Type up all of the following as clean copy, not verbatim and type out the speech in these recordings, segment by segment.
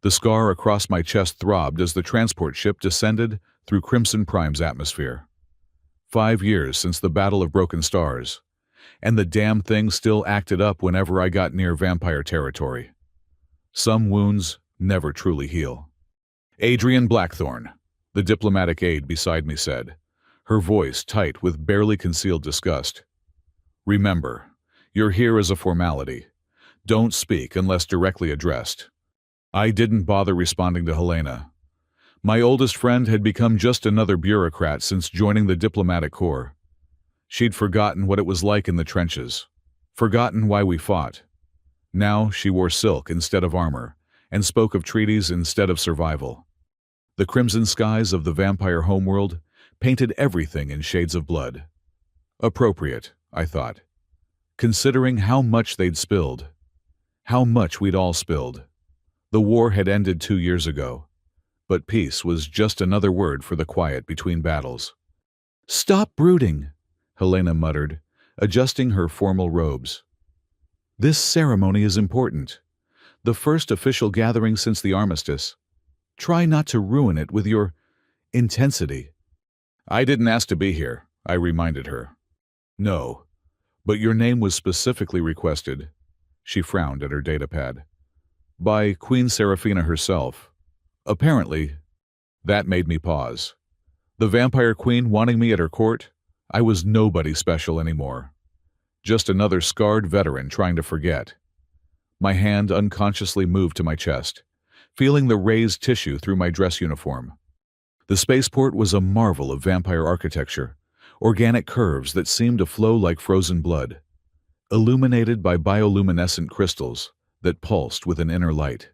The scar across my chest throbbed as the transport ship descended through Crimson Prime's atmosphere. 5 years since the Battle of Broken Stars, and the damn thing still acted up whenever I got near vampire territory. Some wounds never truly heal. Adrian Blackthorne, the diplomatic aide beside me said, her voice tight with barely concealed disgust. Remember, you're here as a formality. Don't speak unless directly addressed. I didn't bother responding to Helena. My oldest friend had become just another bureaucrat since joining the diplomatic corps. She'd forgotten what it was like in the trenches, forgotten why we fought. Now she wore silk instead of armor, and spoke of treaties instead of survival. The crimson skies of the vampire homeworld painted everything in shades of blood. Appropriate, I thought, considering how much they'd spilled, how much we'd all spilled. The war had ended 2 years ago, but peace was just another word for the quiet between battles. "Stop brooding," Helena muttered, adjusting her formal robes. "This ceremony is important. The first official gathering since the armistice. Try not to ruin it with your intensity." "I didn't ask to be here," I reminded her. "No, but your name was specifically requested." She frowned at her datapad. "By Queen Seraphina herself. Apparently." That made me pause. The vampire queen wanting me at her court? I was nobody special anymore. Just another scarred veteran trying to forget. My hand unconsciously moved to my chest, feeling the raised tissue through my dress uniform. The spaceport was a marvel of vampire architecture, organic curves that seemed to flow like frozen blood, illuminated by bioluminescent crystals that pulsed with an inner light.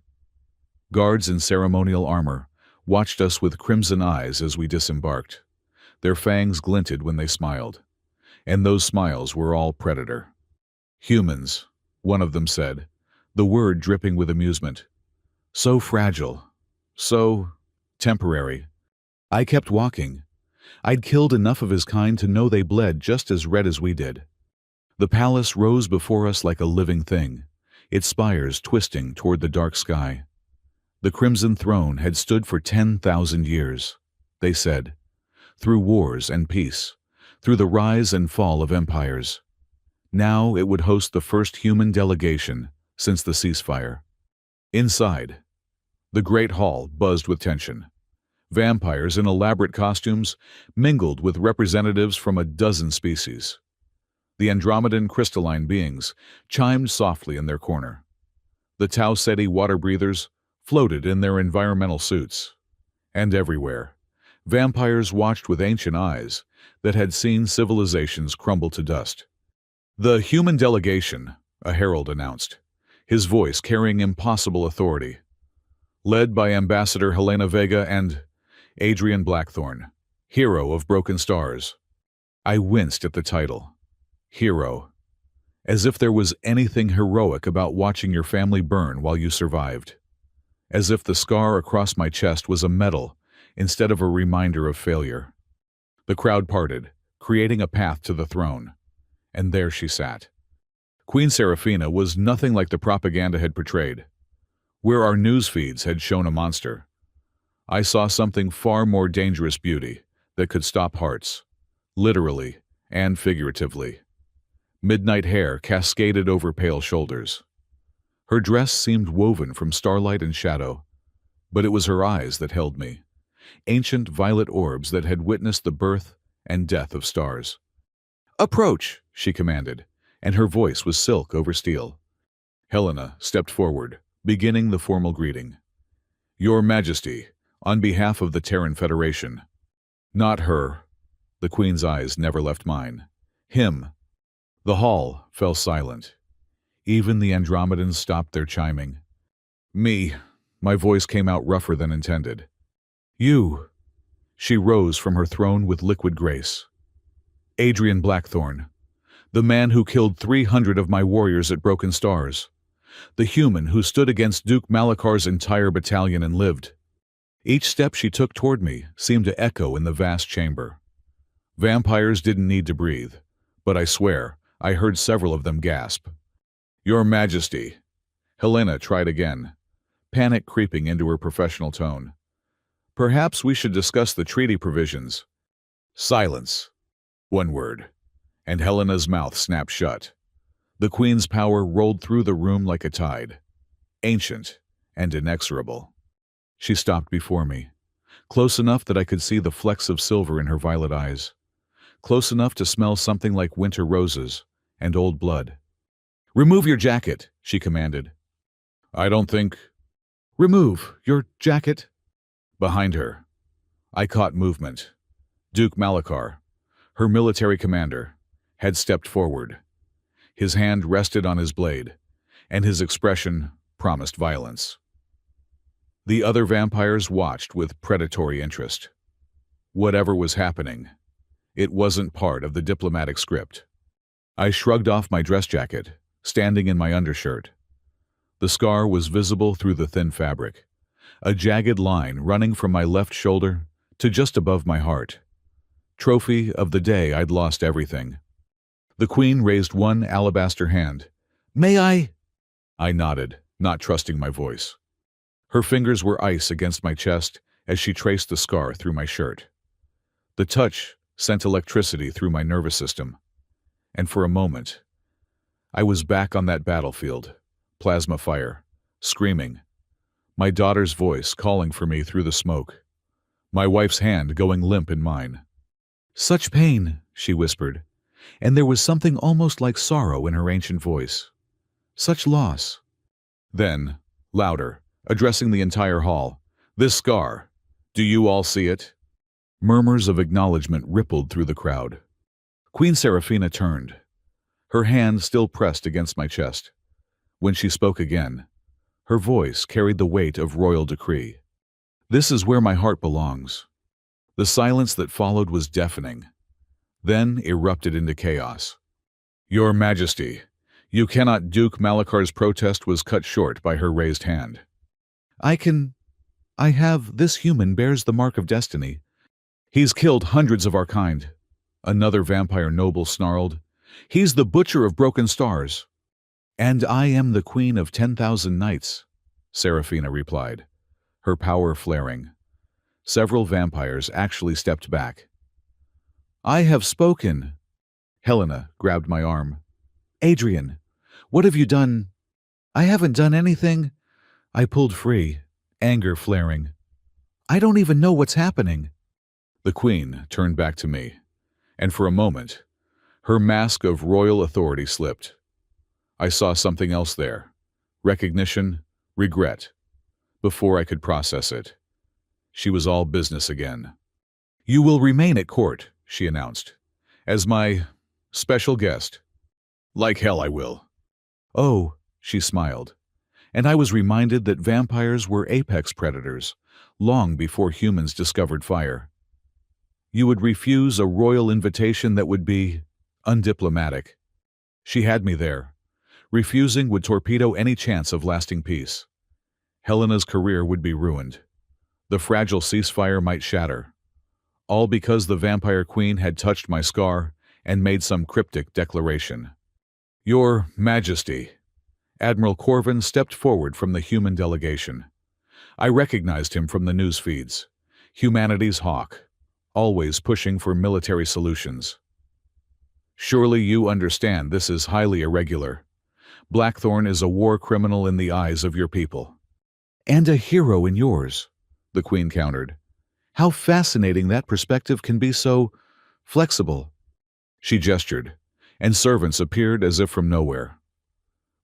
Guards in ceremonial armor watched us with crimson eyes as we disembarked. Their fangs glinted when they smiled, and those smiles were all predator. "Humans," one of them said, the word dripping with amusement. "So fragile, so temporary." I kept walking. I'd killed enough of his kind to know they bled just as red as we did. The palace rose before us like a living thing, its spires twisting toward the dark sky. The Crimson Throne had stood for 10,000 years, they said, through wars and peace, through the rise and fall of empires. Now it would host the first human delegation since the ceasefire. Inside, the great hall buzzed with tension. Vampires in elaborate costumes mingled with representatives from a dozen species. The Andromedan crystalline beings chimed softly in their corner. The Tau Ceti water breathers floated in their environmental suits. And everywhere, vampires watched with ancient eyes that had seen civilizations crumble to dust. "The human delegation," a herald announced, his voice carrying impossible authority, "led by Ambassador Helena Vega and Adrian Blackthorne, hero of Broken Stars." I winced at the title. Hero. As if there was anything heroic about watching your family burn while you survived. As if the scar across my chest was a medal instead of a reminder of failure. The crowd parted, creating a path to the throne. And there she sat. Queen Seraphina was nothing like the propaganda had portrayed. Where our news feeds had shown a monster, I saw something far more dangerous beauty that could stop hearts, literally and figuratively. Midnight hair cascaded over pale shoulders. Her dress seemed woven from starlight and shadow, but it was her eyes that held me, ancient violet orbs that had witnessed the birth and death of stars. "Approach," she commanded, and her voice was silk over steel. Helena stepped forward, beginning the formal greeting. "Your Majesty, on behalf of the Terran Federation." Not her. The Queen's eyes never left mine. Him. The hall fell silent. Even the Andromedans stopped their chiming. "Me." My voice came out rougher than intended. "You." She rose from her throne with liquid grace. "Adrian Blackthorne, the man who killed 300 of my warriors at Broken Stars. The human who stood against Duke Malakar's entire battalion and lived." Each step she took toward me seemed to echo in the vast chamber. Vampires didn't need to breathe, but I swear I heard several of them gasp. "Your Majesty." Helena tried again, panic creeping into her professional tone. Perhaps we should discuss the treaty provisions. Silence. One word. And Helena's mouth snapped shut. The Queen's power rolled through the room like a tide, ancient and inexorable. She stopped before me, close enough that I could see the flecks of silver in her violet eyes, close enough to smell something like winter roses and old blood. "Remove your jacket," she commanded. "I don't think—" "Remove your jacket." Behind her, I caught movement. Duke Malachar, her military commander, had stepped forward. His hand rested on his blade, and his expression promised violence. The other vampires watched with predatory interest. Whatever was happening, it wasn't part of the diplomatic script. I shrugged off my dress jacket, standing in my undershirt. The scar was visible through the thin fabric, a jagged line running from my left shoulder to just above my heart. Trophy of the day I'd lost everything. The Queen raised one alabaster hand. "May I?" I nodded, not trusting my voice. Her fingers were ice against my chest as she traced the scar through my shirt. The touch sent electricity through my nervous system, and for a moment, I was back on that battlefield, plasma fire, screaming, my daughter's voice calling for me through the smoke, my wife's hand going limp in mine. "Such pain," she whispered, and there was something almost like sorrow in her ancient voice. "Such loss." Then, louder, addressing the entire hall, "This scar, do you all see it?" Murmurs of acknowledgement rippled through the crowd. Queen Seraphina turned, her hand still pressed against my chest. When she spoke again, her voice carried the weight of royal decree. "This is where my heart belongs." The silence that followed was deafening, then erupted into chaos. "Your Majesty, you cannot." Duke Malachar's protest was cut short by her raised hand. I have. This human bears the mark of destiny. He's killed hundreds of our kind." Another vampire noble snarled. "He's the butcher of broken stars." "And I am the queen of 10,000 nights," Seraphina replied, her power flaring. Several vampires actually stepped back. "I have spoken." Helena grabbed my arm. "Adrian, what have you done?" "I haven't done anything." I pulled free, anger flaring. "I don't even know what's happening." The Queen turned back to me, and for a moment, her mask of royal authority slipped. I saw something else there. Recognition, regret. Before I could process it, she was all business again. "You will remain at court," she announced, "as my special guest." "Like hell I will." "Oh," she smiled, and I was reminded that vampires were apex predators, long before humans discovered fire. "You would refuse a royal invitation that would be undiplomatic." She had me there. Refusing would torpedo any chance of lasting peace. Helena's career would be ruined. The fragile ceasefire might shatter. All because the vampire queen had touched my scar and made some cryptic declaration. "Your Majesty." Admiral Corvin stepped forward from the human delegation. I recognized him from the news feeds. Humanity's hawk, always pushing for military solutions. "Surely you understand this is highly irregular. Blackthorn is a war criminal in the eyes of your people." "And a hero in yours," the Queen countered. "How fascinating that perspective can be so flexible." She gestured, and servants appeared as if from nowhere.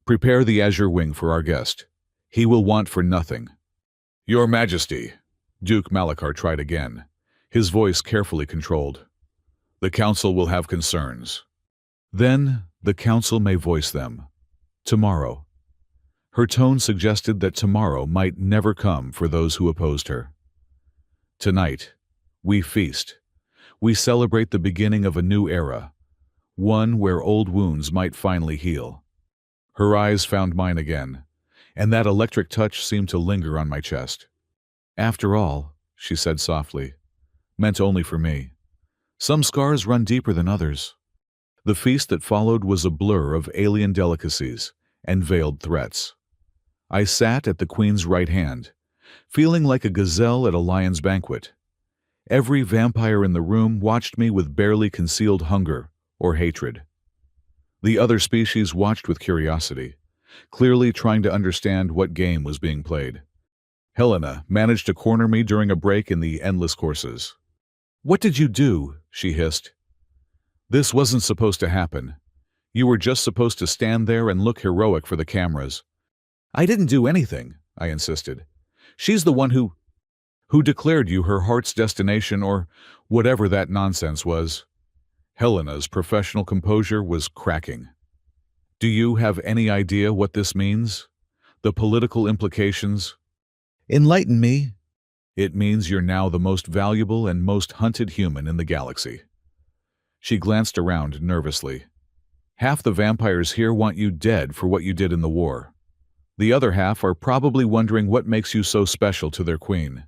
"Prepare the azure wing for our guest. He will want for nothing." "Your Majesty," Duke Malachar tried again, his voice carefully controlled. "The council will have concerns." "Then the council may voice them. Tomorrow." Her tone suggested that tomorrow might never come for those who opposed her. "Tonight, we feast. We celebrate the beginning of a new era, one where old wounds might finally heal." Her eyes found mine again, and that electric touch seemed to linger on my chest. "After all," she said softly, "meant only for me. Some scars run deeper than others." The feast that followed was a blur of alien delicacies and veiled threats. I sat at the queen's right hand, feeling like a gazelle at a lion's banquet. Every vampire in the room watched me with barely concealed hunger or hatred. The other species watched with curiosity, clearly trying to understand what game was being played. Helena managed to corner me during a break in the endless courses. "What did you do?" she hissed. "This wasn't supposed to happen. You were just supposed to stand there and look heroic for the cameras." "I didn't do anything," I insisted. "She's the one who declared you her heart's destination or whatever that nonsense was." Helena's professional composure was cracking. "Do you have any idea what this means? The political implications?" "Enlighten me." "It means you're now the most valuable and most hunted human in the galaxy." She glanced around nervously. "Half the vampires here want you dead for what you did in the war. The other half are probably wondering what makes you so special to their queen.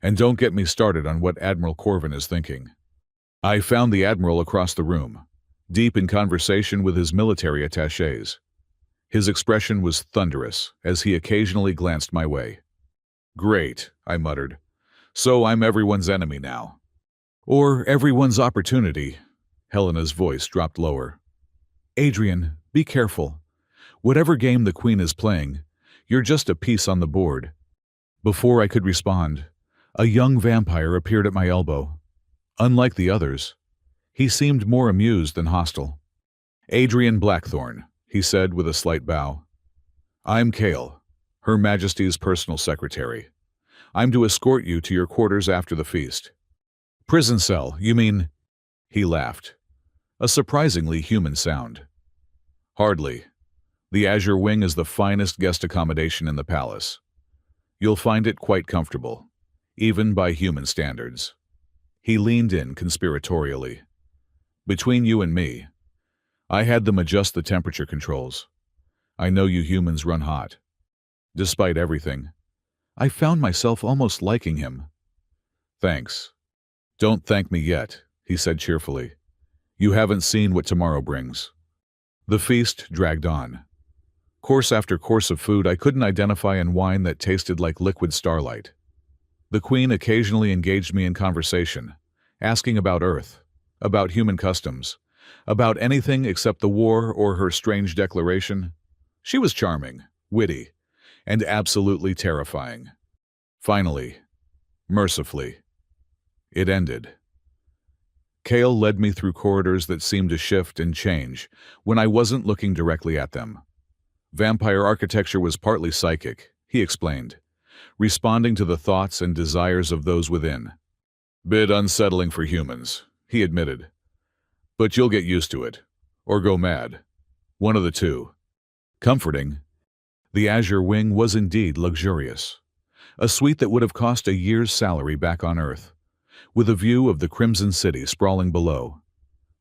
And don't get me started on what Admiral Corvin is thinking." I found the Admiral across the room, deep in conversation with his military attachés. His expression was thunderous as he occasionally glanced my way. "Great," I muttered. "So I'm everyone's enemy now." "Or everyone's opportunity." Helena's voice dropped lower. "Adrian, be careful. Whatever game the Queen is playing, you're just a piece on the board." Before I could respond, a young vampire appeared at my elbow. Unlike the others, he seemed more amused than hostile. "Adrian Blackthorne," he said with a slight bow. "I'm Kale, Her Majesty's personal secretary. I'm to escort you to your quarters after the feast." "Prison cell, you mean?" He laughed. A surprisingly human sound. "Hardly. The Azure Wing is the finest guest accommodation in the palace. You'll find it quite comfortable, even by human standards." He leaned in conspiratorially. "Between you and me, I had them adjust the temperature controls. I know you humans run hot." Despite everything, I found myself almost liking him. "Thanks. Don't thank me yet," he said cheerfully. "You haven't seen what tomorrow brings." The feast dragged on. Course after course of food I couldn't identify and wine that tasted like liquid starlight. The Queen occasionally engaged me in conversation, asking about Earth, about human customs, about anything except the war or her strange declaration. She was charming, witty, and absolutely terrifying. Finally, mercifully, it ended. Kale led me through corridors that seemed to shift and change when I wasn't looking directly at them. Vampire architecture was partly psychic, he explained, responding to the thoughts and desires of those within. "Bit unsettling for humans," he admitted. "But you'll get used to it, or go mad. One of the two." Comforting. The Azure Wing was indeed luxurious. A suite that would have cost a year's salary back on Earth, with a view of the Crimson City sprawling below.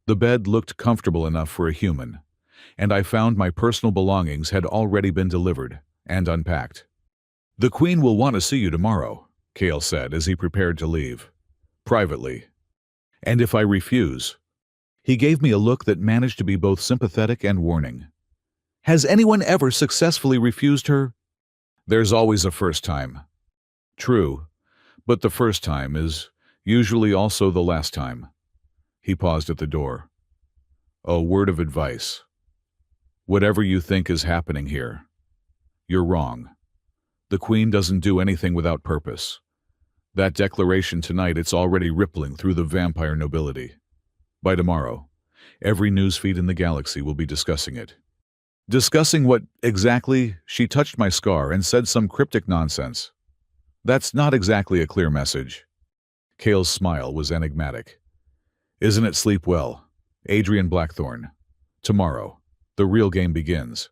The bed looked comfortable enough for a human, and I found my personal belongings had already been delivered and unpacked. "The Queen will want to see you tomorrow," Kale said as he prepared to leave. "Privately. And if I refuse..." He gave me a look that managed to be both sympathetic and warning. "Has anyone ever successfully refused her?" "There's always a first time." "True, but the first time is usually also the last time." He paused at the door. "A word of advice. Whatever you think is happening here, you're wrong. The Queen doesn't do anything without purpose. That declaration tonight, it's already rippling through the vampire nobility. By tomorrow, every newsfeed in the galaxy will be discussing it." "Discussing what exactly?" She touched my scar and said some cryptic nonsense. "That's not exactly a clear message." Kale's smile was enigmatic. "Isn't it sleep well, Adrian Blackthorne? Tomorrow, the real game begins."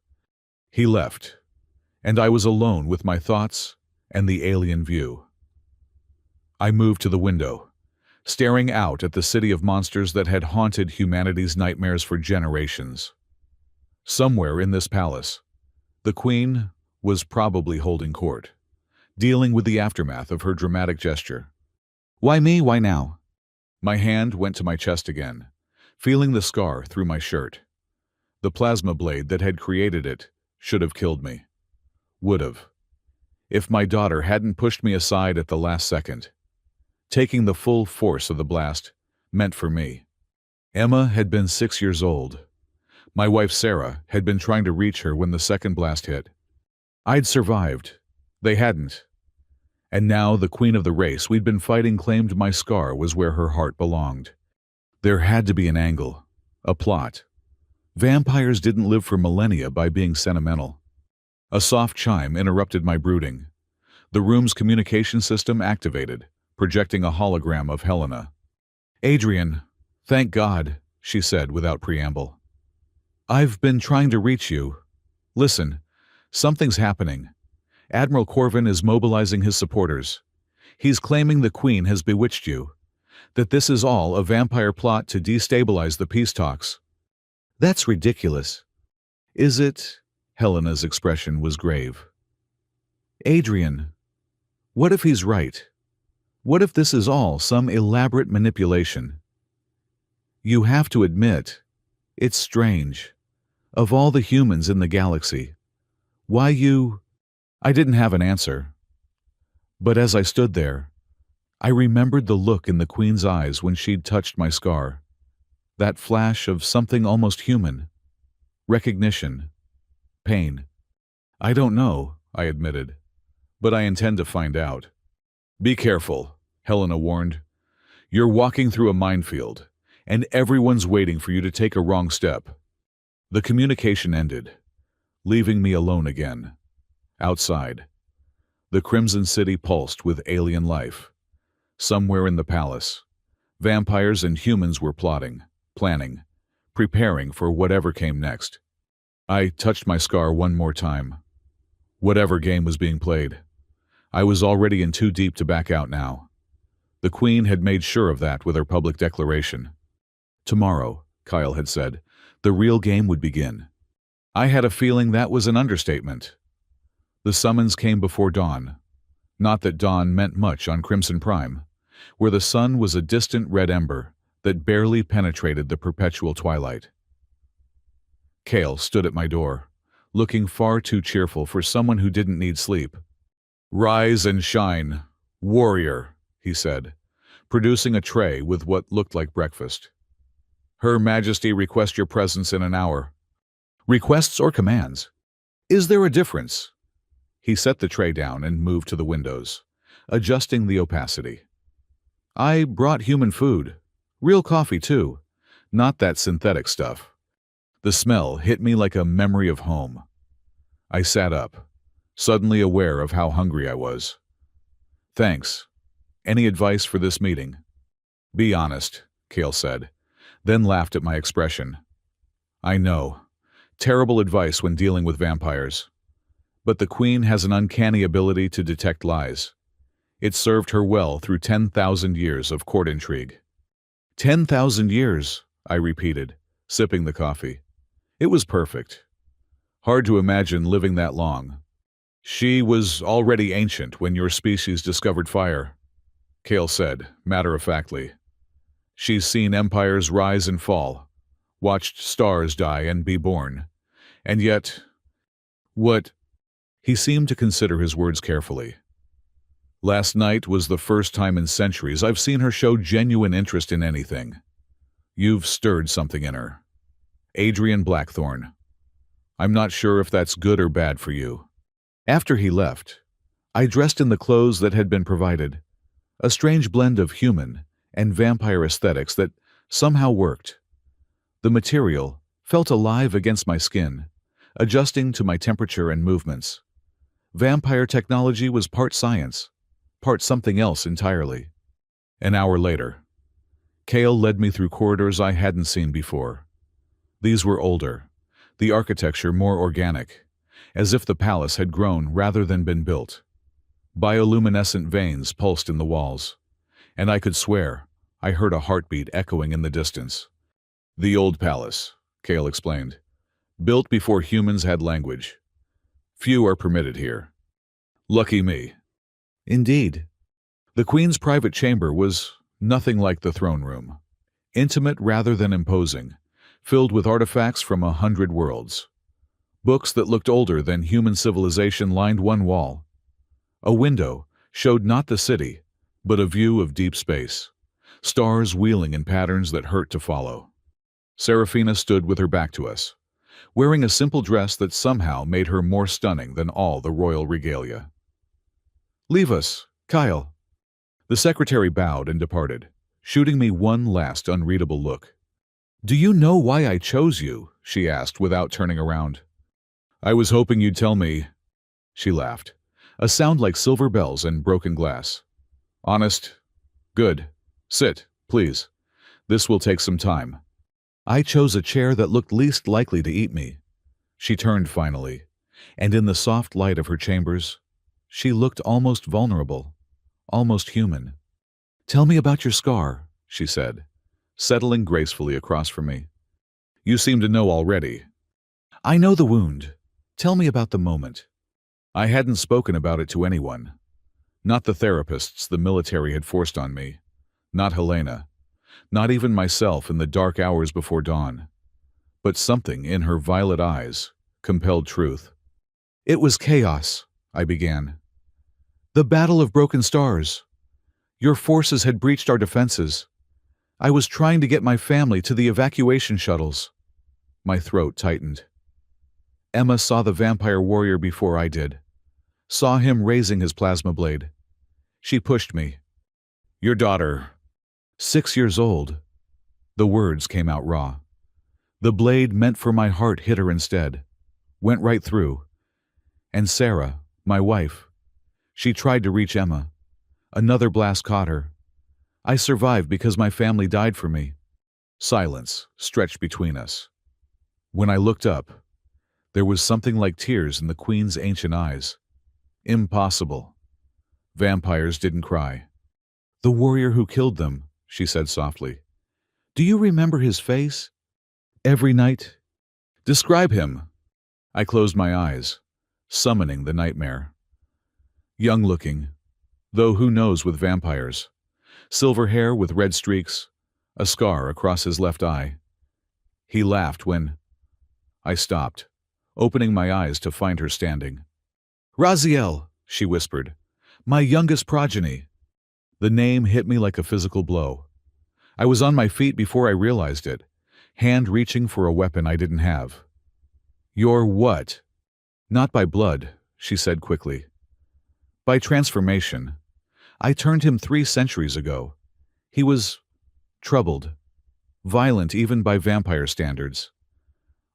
He left, and I was alone with my thoughts and the alien view. I moved to the window, staring out at the city of monsters that had haunted humanity's nightmares for generations. Somewhere in this palace, the Queen was probably holding court, dealing with the aftermath of her dramatic gesture. "Why me? Why now?" My hand went to my chest again, feeling the scar through my shirt. The plasma blade that had created it should have killed me. Would've. If my daughter hadn't pushed me aside at the last second. Taking the full force of the blast meant for me. Emma had been 6 years old. My wife Sarah had been trying to reach her when the second blast hit. I'd survived. They hadn't. And now the queen of the race we'd been fighting claimed my scar was where her heart belonged. There had to be an angle, a plot. Vampires didn't live for millennia by being sentimental. A soft chime interrupted my brooding. The room's communication system activated, projecting a hologram of Helena. "Adrian, thank God," she said without preamble. "I've been trying to reach you. Listen, something's happening. Admiral Corvin is mobilizing his supporters. He's claiming the Queen has bewitched you, that this is all a vampire plot to destabilize the peace talks." "That's ridiculous." "Is it?" Helena's expression was grave. "Adrian, what if he's right? What if this is all some elaborate manipulation? You have to admit, it's strange. Of all the humans in the galaxy, why you—" I didn't have an answer. But as I stood there, I remembered the look in the Queen's eyes when she'd touched my scar. That flash of something almost human. Recognition. Pain. "I don't know," I admitted, "but I intend to find out." "Be careful," Helena warned. "You're walking through a minefield, and everyone's waiting for you to take a wrong step." The communication ended, leaving me alone again. Outside, the Crimson City pulsed with alien life. Somewhere in the palace, vampires and humans were plotting, planning, preparing for whatever came next. I touched my scar one more time. Whatever game was being played, I was already in too deep to back out now. The Queen had made sure of that with her public declaration. Tomorrow, Kyle had said, the real game would begin. I had a feeling that was an understatement. The summons came before dawn. Not that dawn meant much on Crimson Prime, where the sun was a distant red ember that barely penetrated the perpetual twilight. Kale stood at my door, looking far too cheerful for someone who didn't need sleep. "Rise and shine, warrior," he said, producing a tray with what looked like breakfast. "Her Majesty requests your presence in an hour." "Requests or commands? Is there a difference?" He set the tray down and moved to the windows, adjusting the opacity. "I brought human food. Real coffee, too. Not that synthetic stuff." The smell hit me like a memory of home. I sat up, suddenly aware of how hungry I was. "Thanks. Any advice for this meeting?" "Be honest," Kale said, then laughed at my expression. "I know. Terrible advice when dealing with vampires. But the Queen has an uncanny ability to detect lies. It served her well through 10,000 years of court intrigue." 10,000 years, I repeated, sipping the coffee. It was perfect. Hard to imagine living that long. "She was already ancient when your species discovered fire," Kale said, matter-of-factly. "She's seen empires rise and fall, watched stars die and be born. And yet, what—" He seemed to consider his words carefully. "Last night was the first time in centuries I've seen her show genuine interest in anything. You've stirred something in her. Adrian Blackthorne. I'm not sure if that's good or bad for you." After he left, I dressed in the clothes that had been provided, a strange blend of human and vampire aesthetics that somehow worked. The material felt alive against my skin, adjusting to my temperature and movements. Vampire technology was part science, part something else entirely. An hour later, Kale led me through corridors I hadn't seen before. These were older, the architecture more organic, as if the palace had grown rather than been built. Bioluminescent veins pulsed in the walls, and I could swear I heard a heartbeat echoing in the distance. "The old palace," Kale explained, "built before humans had language. Few are permitted here. Lucky me." Indeed. The Queen's private chamber was nothing like the throne room. Intimate rather than imposing, filled with artifacts from 100 worlds. Books that looked older than human civilization lined one wall. A window showed not the city, but a view of deep space, stars wheeling in patterns that hurt to follow. Serafina stood with her back to us, wearing a simple dress that somehow made her more stunning than all the royal regalia. "Leave us, Kyle." The secretary bowed and departed, shooting me one last unreadable look. "Do you know why I chose you?" she asked without turning around. "I was hoping you'd tell me." She laughed, a sound like silver bells and broken glass. "Honest? Good. Sit, please. This will take some time." I chose a chair that looked least likely to eat me. She turned finally, and in the soft light of her chambers, she looked almost vulnerable, almost human. "Tell me about your scar," she said, settling gracefully across from me. "You seem to know already." "I know the wound. Tell me about the moment." I hadn't spoken about it to anyone. Not the therapists the military had forced on me. Not Helena. Not even myself in the dark hours before dawn. But something in her violet eyes compelled truth. "It was chaos," I began. "The Battle of Broken Stars. Your forces had breached our defenses. I was trying to get my family to the evacuation shuttles." My throat tightened. "Emma saw the vampire warrior before I did. Saw him raising his plasma blade. She pushed me." "Your daughter." 6 years old." The words came out raw. The blade meant for my heart hit her instead. Went right through. And Sarah, my wife, she tried to reach Emma. Another blast caught her. I survived because my family died for me. Silence stretched between us. When I looked up, there was something like tears in the Queen's ancient eyes. Impossible. Vampires didn't cry. "The warrior who killed them," she said softly. "Do you remember his face? Every night?" "Describe him." I closed my eyes, summoning the nightmare. Young-looking, though who knows with vampires. Silver hair with red streaks, a scar across his left eye. He laughed when I stopped, opening my eyes to find her standing. "Raziel," she whispered, "my youngest progeny." The name hit me like a physical blow. I was on my feet before I realized it, hand reaching for a weapon I didn't have. "You're what?" "Not by blood," she said quickly. "By transformation. I turned him 3 centuries ago. He was troubled, violent even by vampire standards.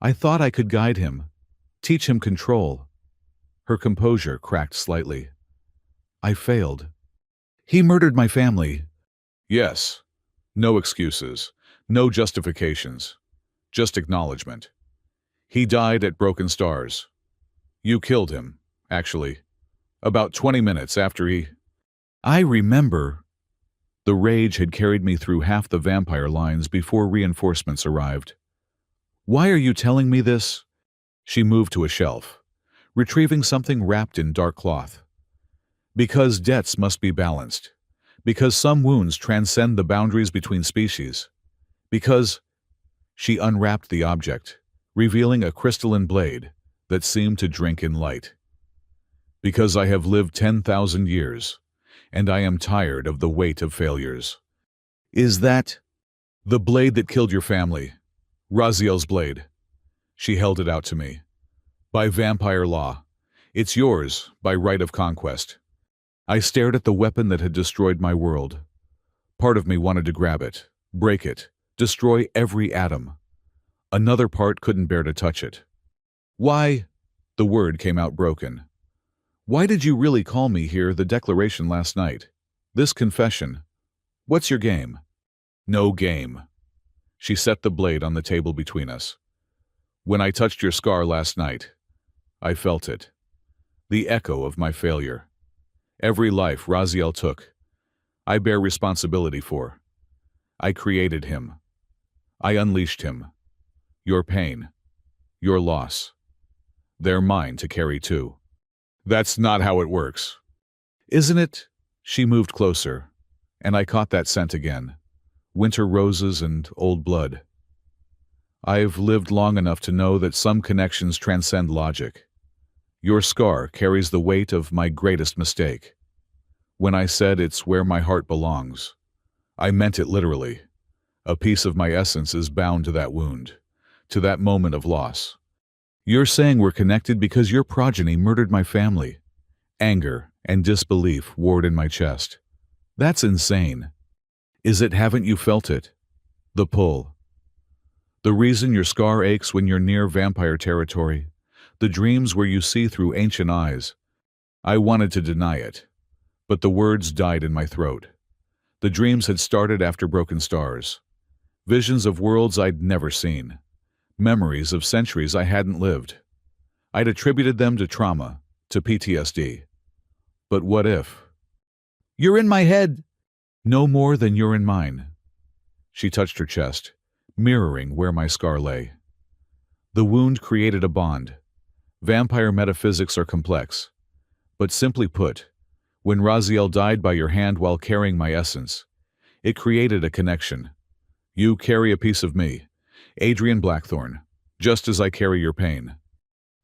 I thought I could guide him, teach him control." Her composure cracked slightly. "I failed. He murdered my family." "Yes. No excuses. No justifications. Just acknowledgement. He died at Broken Stars. You killed him, actually. About 20 minutes after he..." I remember. The rage had carried me through half the vampire lines before reinforcements arrived. "Why are you telling me this?" She moved to a shelf, retrieving something wrapped in dark cloth. "Because debts must be balanced. Because some wounds transcend the boundaries between species. Because..." She unwrapped the object, revealing a crystalline blade that seemed to drink in light. "Because I have lived 10,000 years, and I am tired of the weight of failures." "Is that..." "The blade that killed your family. Raziel's blade." She held it out to me. "By vampire law. It's yours by right of conquest." I stared at the weapon that had destroyed my world. Part of me wanted to grab it, break it, destroy every atom. Another part couldn't bear to touch it. "Why?" The word came out broken. "Why did you really call me here the declaration last night? This confession? What's your game?" "No game." She set the blade on the table between us. "When I touched your scar last night, I felt it. The echo of my failure. Every life Raziel took, I bear responsibility for. I created him. I unleashed him. Your pain, your loss. They're mine to carry too." "That's not how it works." "Isn't it?" She moved closer, and I caught that scent again. Winter roses and old blood. I've lived long enough to know that some connections transcend logic. Your scar carries the weight of my greatest mistake. When I said it's where my heart belongs, I meant it literally. A piece of my essence is bound to that wound, to that moment of loss. You're saying we're connected because your progeny murdered my family. Anger and disbelief warred in my chest. That's insane. Is it, haven't you felt it? The pull. The reason your scar aches when you're near vampire territory. The dreams where you see through ancient eyes. I wanted to deny it, but the words died in my throat. The dreams had started after broken stars. Visions of worlds I'd never seen. Memories of centuries I hadn't lived. I'd attributed them to trauma, to PTSD. But what if? You're in my head. No more than you're in mine. She touched her chest, mirroring where my scar lay. The wound created a bond. Vampire metaphysics are complex. But simply put, when Raziel died by your hand while carrying my essence, it created a connection. You carry a piece of me, Adrian Blackthorne, just as I carry your pain.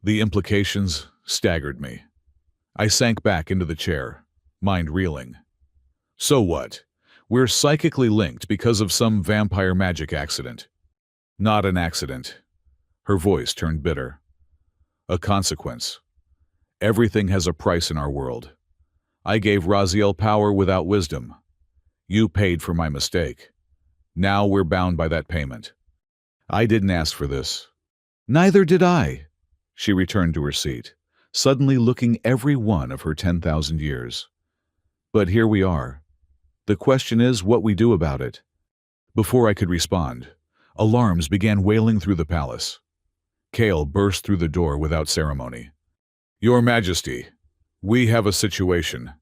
The implications staggered me. I sank back into the chair, mind reeling. So what? We're psychically linked because of some vampire magic accident. Not an accident. Her voice turned bitter. A consequence. Everything has a price in our world. I gave Raziel power without wisdom. You paid for my mistake. Now we're bound by that payment. I didn't ask for this. Neither did I. She returned to her seat, suddenly looking every one of her 10,000 years. But here we are. The question is what we do about it. Before I could respond, alarms began wailing through the palace. Kale burst through the door without ceremony. Your Majesty, we have a situation.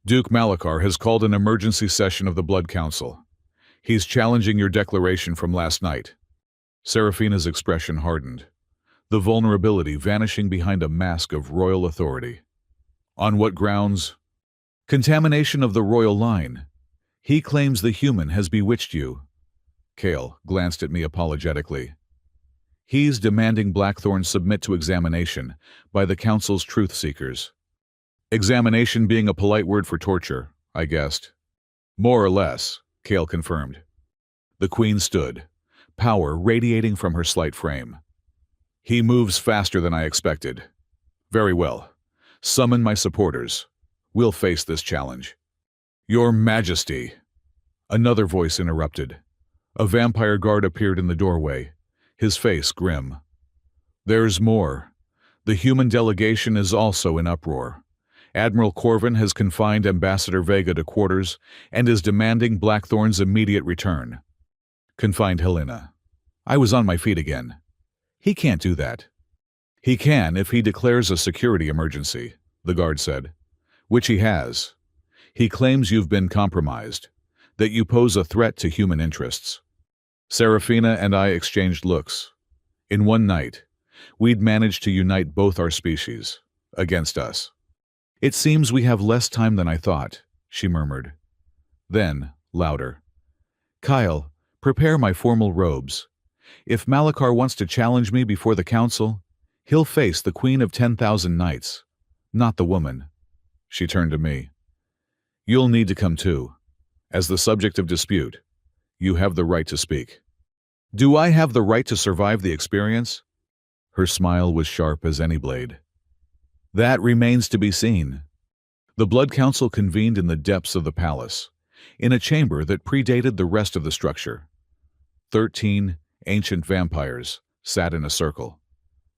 Duke Malachar has called an emergency session of the Blood Council. He's challenging your declaration from last night. Seraphina's expression hardened, the vulnerability vanishing behind a mask of royal authority. On what grounds? Contamination of the royal line. He claims the human has bewitched you. Kale glanced at me apologetically. He's demanding Blackthorne submit to examination by the Council's truth seekers. Examination being a polite word for torture, I guessed. More or less, Kale confirmed. The Queen stood, power radiating from her slight frame. He moves faster than I expected. Very well. Summon my supporters. We'll face this challenge. Your Majesty. Another voice interrupted. A vampire guard appeared in the doorway, his face grim. There's more. The human delegation is also in uproar. Admiral Corvin has confined Ambassador Vega to quarters and is demanding Blackthorne's immediate return. Confined Helena. I was on my feet again. He can't do that. He can if he declares a security emergency, the guard said, which he has. He claims you've been compromised, that you pose a threat to human interests. Seraphina and I exchanged looks. In one night, we'd managed to unite both our species, against us. It seems we have less time than I thought, she murmured. Then, louder. Kyle, prepare my formal robes. If Malachar wants to challenge me before the council, he'll face the Queen of 10,000 Knights, not the woman. She turned to me. You'll need to come too. As the subject of dispute, you have the right to speak. Do I have the right to survive the experience? Her smile was sharp as any blade. That remains to be seen. The Blood Council convened in the depths of the palace, in a chamber that predated the rest of the structure. 13 ancient vampires sat in a circle,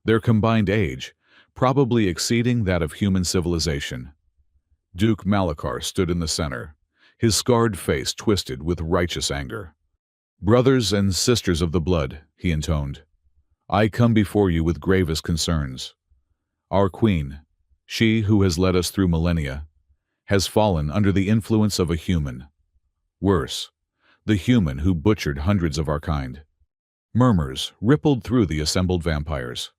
their combined age probably exceeding that of human civilization. Duke Malachar stood in the center, his scarred face twisted with righteous anger. Brothers and sisters of the blood, he intoned, I come before you with gravest concerns. Our queen, she who has led us through millennia, has fallen under the influence of a human. Worse, the human who butchered hundreds of our kind. Murmurs rippled through the assembled vampires.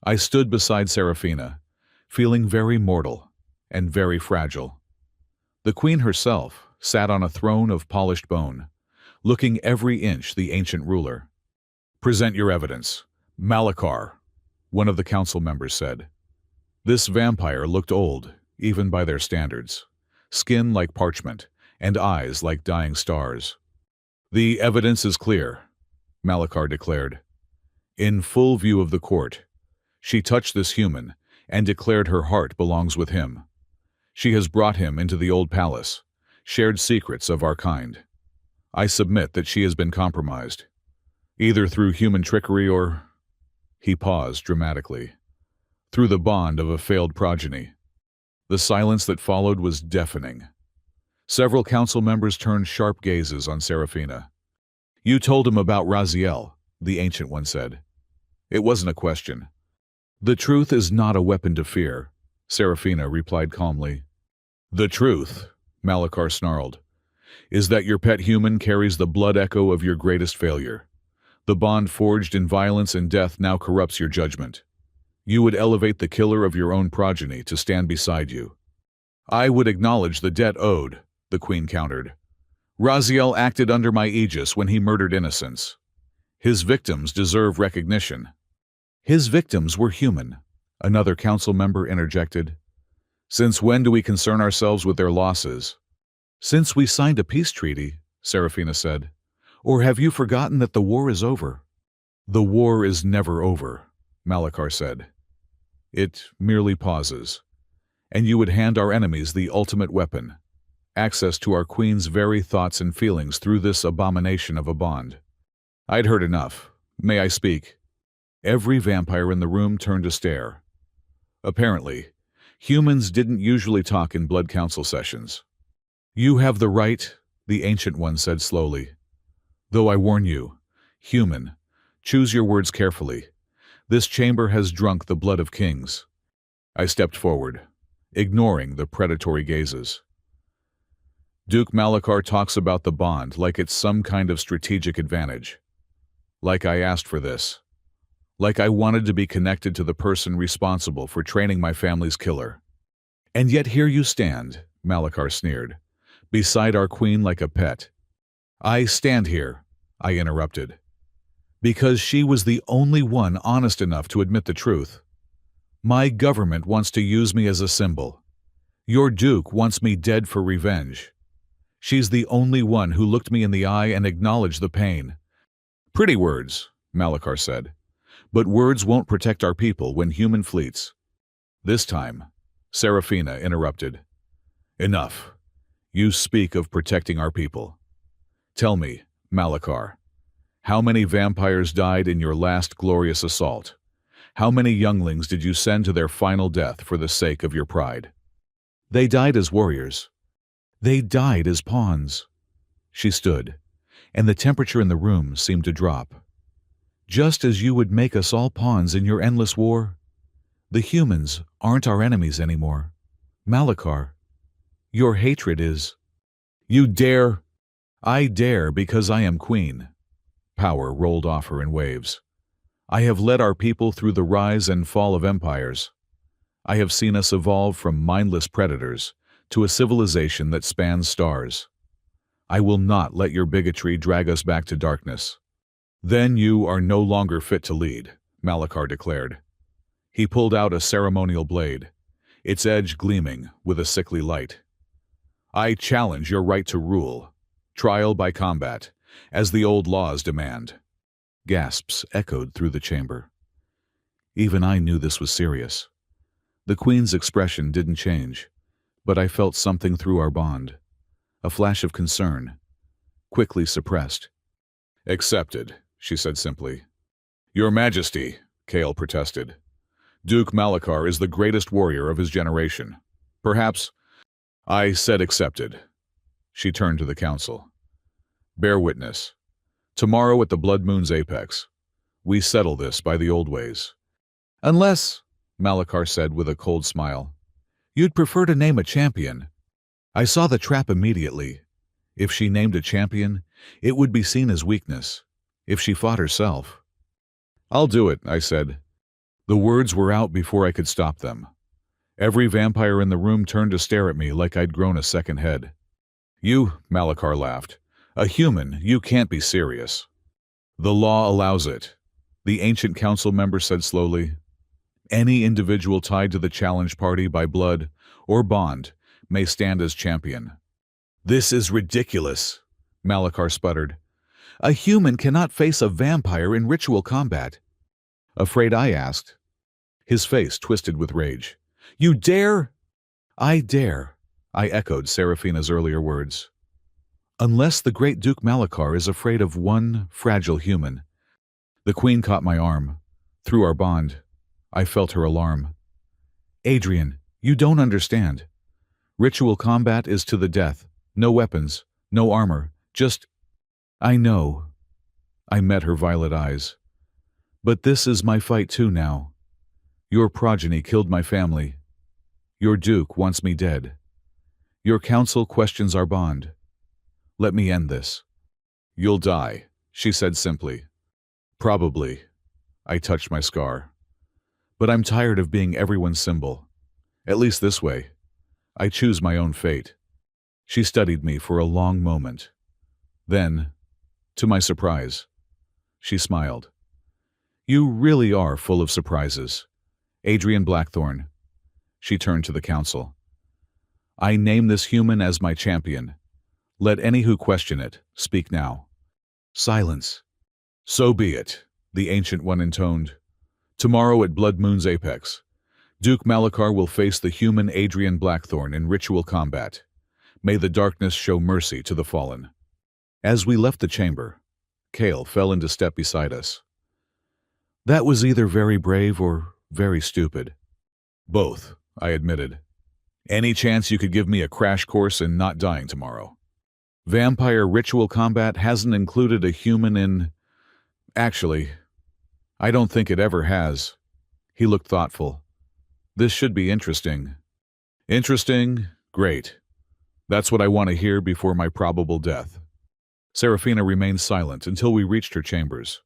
I stood beside Seraphina, feeling very mortal and very fragile. The queen herself sat on a throne of polished bone, looking every inch the ancient ruler. Present your evidence. Malachar, one of the council members said. This vampire looked old, even by their standards. Skin like parchment, and eyes like dying stars. The evidence is clear, Malachar declared. In full view of the court, she touched this human and declared her heart belongs with him. She has brought him into the old palace, shared secrets of our kind. I submit that she has been compromised, either through human trickery or, he paused dramatically, through the bond of a failed progeny. The silence that followed was deafening. Several council members turned sharp gazes on Serafina. You told him about Raziel, the Ancient One said. It wasn't a question. The truth is not a weapon to fear, Serafina replied calmly. The truth, Malachar snarled, is that your pet human carries the blood echo of your greatest failure. The bond forged in violence and death now corrupts your judgment. You would elevate the killer of your own progeny to stand beside you. I would acknowledge the debt owed, the queen countered. Raziel acted under my aegis when he murdered innocents. His victims deserve recognition. His victims were human, another council member interjected. Since when do we concern ourselves with their losses? Since we signed a peace treaty, Serafina said. Or have you forgotten that the war is over? The war is never over, Malachar said. It merely pauses. And you would hand our enemies the ultimate weapon, access to our queen's very thoughts and feelings through this abomination of a bond. I'd heard enough. May I speak? Every vampire in the room turned to stare. Apparently, humans didn't usually talk in blood council sessions. You have the right, the Ancient One said slowly. Though I warn you, human, choose your words carefully. This chamber has drunk the blood of kings. I stepped forward, ignoring the predatory gazes. Duke Malachar talks about the bond like it's some kind of strategic advantage. Like I asked for this. Like I wanted to be connected to the person responsible for training my family's killer. And yet here you stand, Malachar sneered, beside our queen like a pet. I stand here, I interrupted, because she was the only one honest enough to admit the truth. My government wants to use me as a symbol. Your duke wants me dead for revenge. She's the only one who looked me in the eye and acknowledged the pain. Pretty words, Malachar said, but words won't protect our people when human fleets. This time, Serafina interrupted. Enough. You speak of protecting our people. Tell me, Malachar, how many vampires died in your last glorious assault? How many younglings did you send to their final death for the sake of your pride? They died as warriors. They died as pawns. She stood, and the temperature in the room seemed to drop. Just as you would make us all pawns in your endless war. The humans aren't our enemies anymore. Malachar, your hatred is. You dare. I dare because I am queen. Power rolled off her in waves. I have led our people through the rise and fall of empires. I have seen us evolve from mindless predators to a civilization that spans stars. I will not let your bigotry drag us back to darkness. Then you are no longer fit to lead, Malachar declared. He pulled out a ceremonial blade, its edge gleaming with a sickly light. I challenge your right to rule, trial by combat, as the old laws demand. Gasps echoed through the chamber. Even I knew this was serious. The queen's expression didn't change, but I felt something through our bond. A flash of concern, quickly suppressed. Accepted, she said simply. Your Majesty, Kale protested. Duke Malachar is the greatest warrior of his generation. Perhaps. I said accepted. She turned to the council. Bear witness. Tomorrow at the Blood Moon's apex, we settle this by the old ways. Unless, Malachar said with a cold smile, you'd prefer to name a champion. I saw the trap immediately. If she named a champion, it would be seen as weakness. If she fought herself. I'll do it, I said. The words were out before I could stop them. Every vampire in the room turned to stare at me like I'd grown a second head. You, Malachar laughed. A human, you can't be serious. The law allows it. The ancient council member said slowly. Any individual tied to the challenge party by blood or bond may stand as champion. This is ridiculous, Malachar sputtered. A human cannot face a vampire in ritual combat. Afraid? I asked. His face twisted with rage. You dare? I dare, I echoed Seraphina's earlier words. Unless the great Duke Malachar is afraid of one fragile human. The queen caught my arm. Through our bond, I felt her alarm. Adrian, you don't understand. Ritual combat is to the death. No weapons, no armor, just... I know. I met her violet eyes. But this is my fight too now. Your progeny killed my family. Your duke wants me dead. Your council questions our bond. Let me end this. You'll die, she said simply. Probably. I touched my scar. But I'm tired of being everyone's symbol. At least this way. I choose my own fate. She studied me for a long moment. Then, to my surprise, she smiled. You really are full of surprises. Adrian Blackthorne. She turned to the council. I name this human as my champion. Let any who question it speak now. Silence. So be it, the Ancient One intoned. Tomorrow at Blood Moon's apex, Duke Malachar will face the human Adrian Blackthorne in ritual combat. May the darkness show mercy to the fallen. As we left the chamber, Kale fell into step beside us. That was either very brave or very stupid. Both, I admitted. Any chance you could give me a crash course in not dying tomorrow? Vampire ritual combat hasn't included a human in... Actually, I don't think it ever has. He looked thoughtful. This should be interesting. Interesting? Great. That's what I want to hear before my probable death. Seraphina remained silent until we reached her chambers.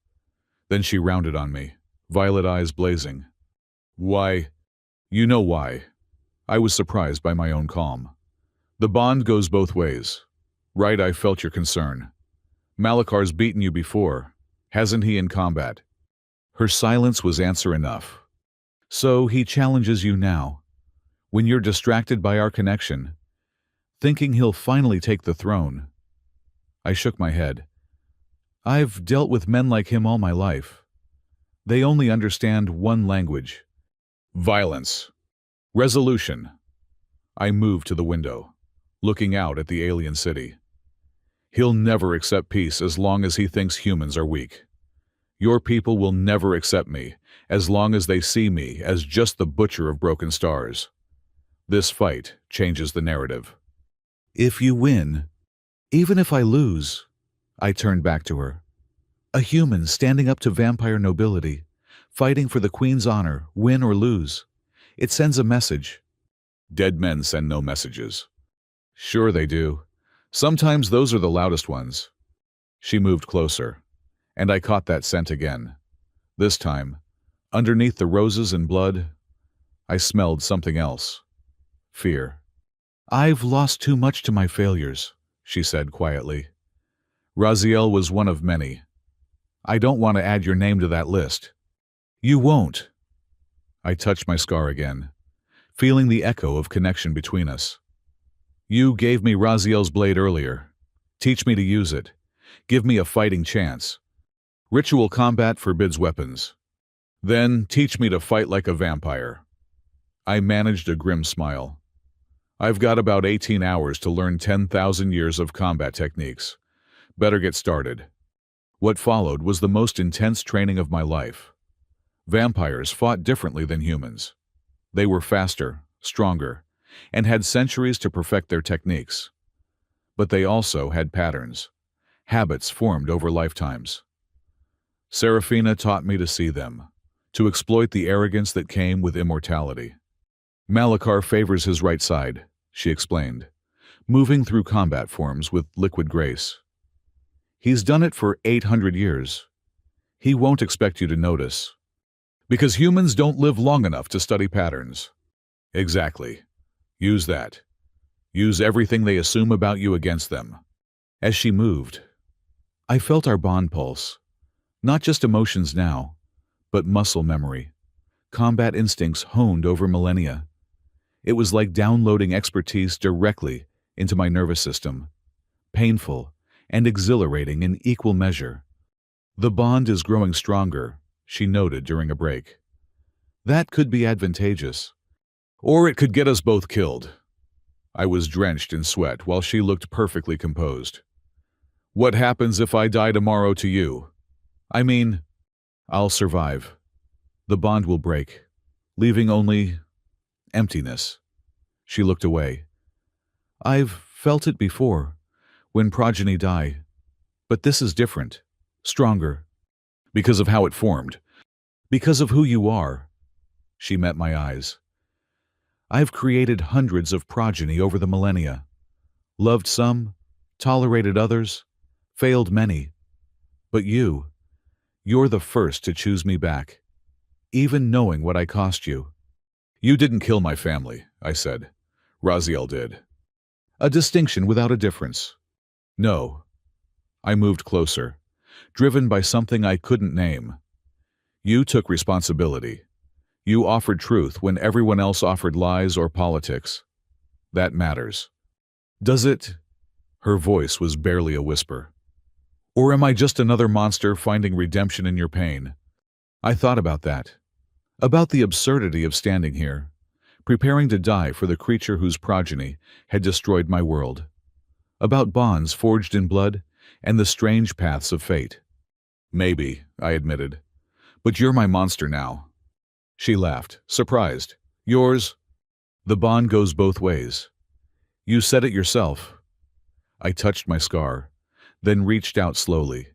Then she rounded on me, violet eyes blazing. Why? You know why. I was surprised by my own calm. The bond goes both ways. Right, I felt your concern. Malachar's beaten you before, hasn't he, in combat? Her silence was answer enough. So he challenges you now, when you're distracted by our connection, thinking he'll finally take the throne. I shook my head. I've dealt with men like him all my life. They only understand one language. Violence. Resolution. I moved to the window, looking out at the alien city. He'll never accept peace as long as he thinks humans are weak. Your people will never accept me as long as they see me as just the butcher of broken stars. This fight changes the narrative. If you win, even if I lose, I turned back to her. A human standing up to vampire nobility, fighting for the Queen's honor, win or lose. It sends a message. Dead men send no messages. Sure they do. Sometimes those are the loudest ones. She moved closer, and I caught that scent again. This time, underneath the roses and blood, I smelled something else. Fear. I've lost too much to my failures, she said quietly. Raziel was one of many. I don't want to add your name to that list. You won't. I touched my scar again, feeling the echo of connection between us. You gave me Raziel's blade earlier. Teach me to use it. Give me a fighting chance. Ritual combat forbids weapons. Then teach me to fight like a vampire. I managed a grim smile. I've got about 18 hours to learn 10,000 years of combat techniques. Better get started. What followed was the most intense training of my life. Vampires fought differently than humans. They were faster, stronger, and had centuries to perfect their techniques. But they also had patterns, habits formed over lifetimes. Seraphina taught me to see them, to exploit the arrogance that came with immortality. Malachar favors his right side, she explained, moving through combat forms with liquid grace. He's done it for 800 years. He won't expect you to notice. Because humans don't live long enough to study patterns. Exactly. Use that. Use everything they assume about you against them. As she moved, I felt our bond pulse. Not just emotions now, but muscle memory, combat instincts honed over millennia. It was like downloading expertise directly into my nervous system, painful and exhilarating in equal measure. The bond is growing stronger, she noted during a break. That could be advantageous. Or it could get us both killed. I was drenched in sweat while she looked perfectly composed. What happens if I die tomorrow to you? I mean, I'll survive. The bond will break, leaving only emptiness. She looked away. I've felt it before, when progeny die. But this is different, stronger. Because of how it formed. Because of who you are. She met my eyes. I've created hundreds of progeny over the millennia. Loved some, tolerated others, failed many. But you're the first to choose me back, even knowing what I cost you. You didn't kill my family, I said. Raziel did. A distinction without a difference. No. I moved closer, driven by something I couldn't name. You took responsibility. You offered truth when everyone else offered lies or politics. That matters. Does it? Her voice was barely a whisper. Or am I just another monster finding redemption in your pain? I thought about that. About the absurdity of standing here, preparing to die for the creature whose progeny had destroyed my world. About bonds forged in blood and the strange paths of fate. Maybe, I admitted. But you're my monster now. She laughed, surprised. Yours? The bond goes both ways. You said it yourself. I touched my scar, then reached out slowly,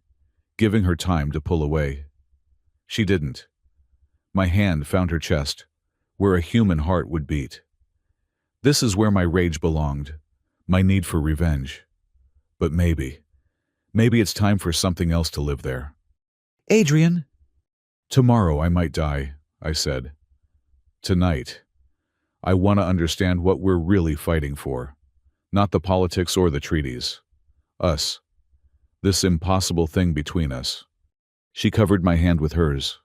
giving her time to pull away. She didn't. My hand found her chest, where a human heart would beat. This is where my rage belonged, my need for revenge. But maybe it's time for something else to live there. Adrian! Tomorrow I might die, I said. Tonight, I want to understand what we're really fighting for. Not the politics or the treaties. Us. This impossible thing between us. She covered my hand with hers.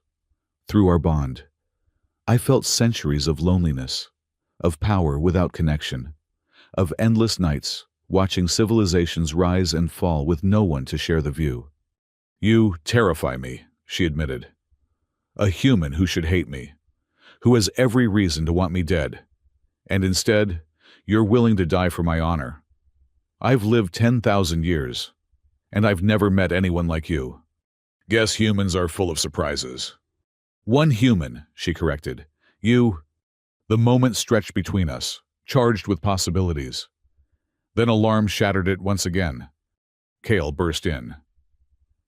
Through our bond, I felt centuries of loneliness, of power without connection, of endless nights watching civilizations rise and fall with no one to share the view. You terrify me, she admitted. A human who should hate me, who has every reason to want me dead, and instead, you're willing to die for my honor. I've lived 10,000 years, and I've never met anyone like you. Guess humans are full of surprises. One human, she corrected. You. The moment stretched between us, charged with possibilities. Then alarm shattered it once again. Kale burst in.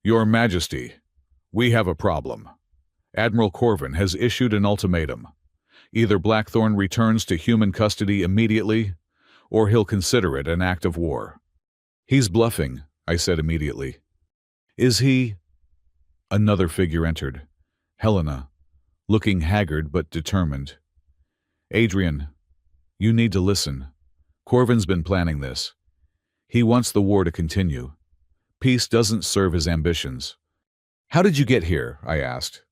Your Majesty, we have a problem. Admiral Corvin has issued an ultimatum. Either Blackthorn returns to human custody immediately, or he'll consider it an act of war. He's bluffing, I said immediately. Is he? Another figure entered. Helena, looking haggard but determined. Adrian, you need to listen. Corvin's been planning this. He wants the war to continue. Peace doesn't serve his ambitions. How did you get here? I asked.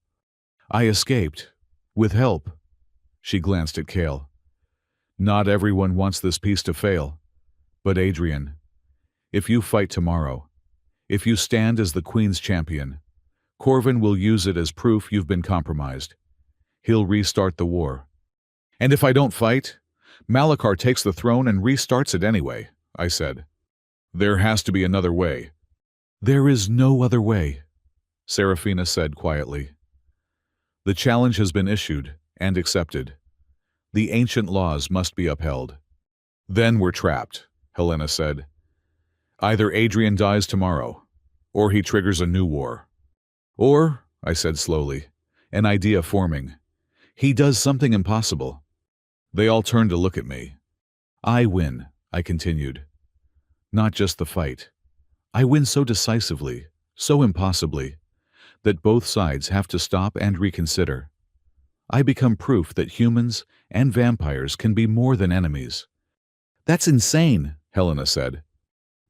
I escaped. With help. She glanced at Kale. Not everyone wants this peace to fail. But Adrian, if you fight tomorrow, if you stand as the Queen's champion, Corvin will use it as proof you've been compromised. He'll restart the war. And if I don't fight, Malachar takes the throne and restarts it anyway, I said. There has to be another way. There is no other way, Serafina said quietly. The challenge has been issued and accepted. The ancient laws must be upheld. Then we're trapped, Helena said. Either Adrian dies tomorrow, or he triggers a new war. Or, I said slowly, an idea forming. He does something impossible. They all turned to look at me. I win, I continued. Not just the fight. I win so decisively, so impossibly, that both sides have to stop and reconsider. I become proof that humans and vampires can be more than enemies. That's insane, Helena said.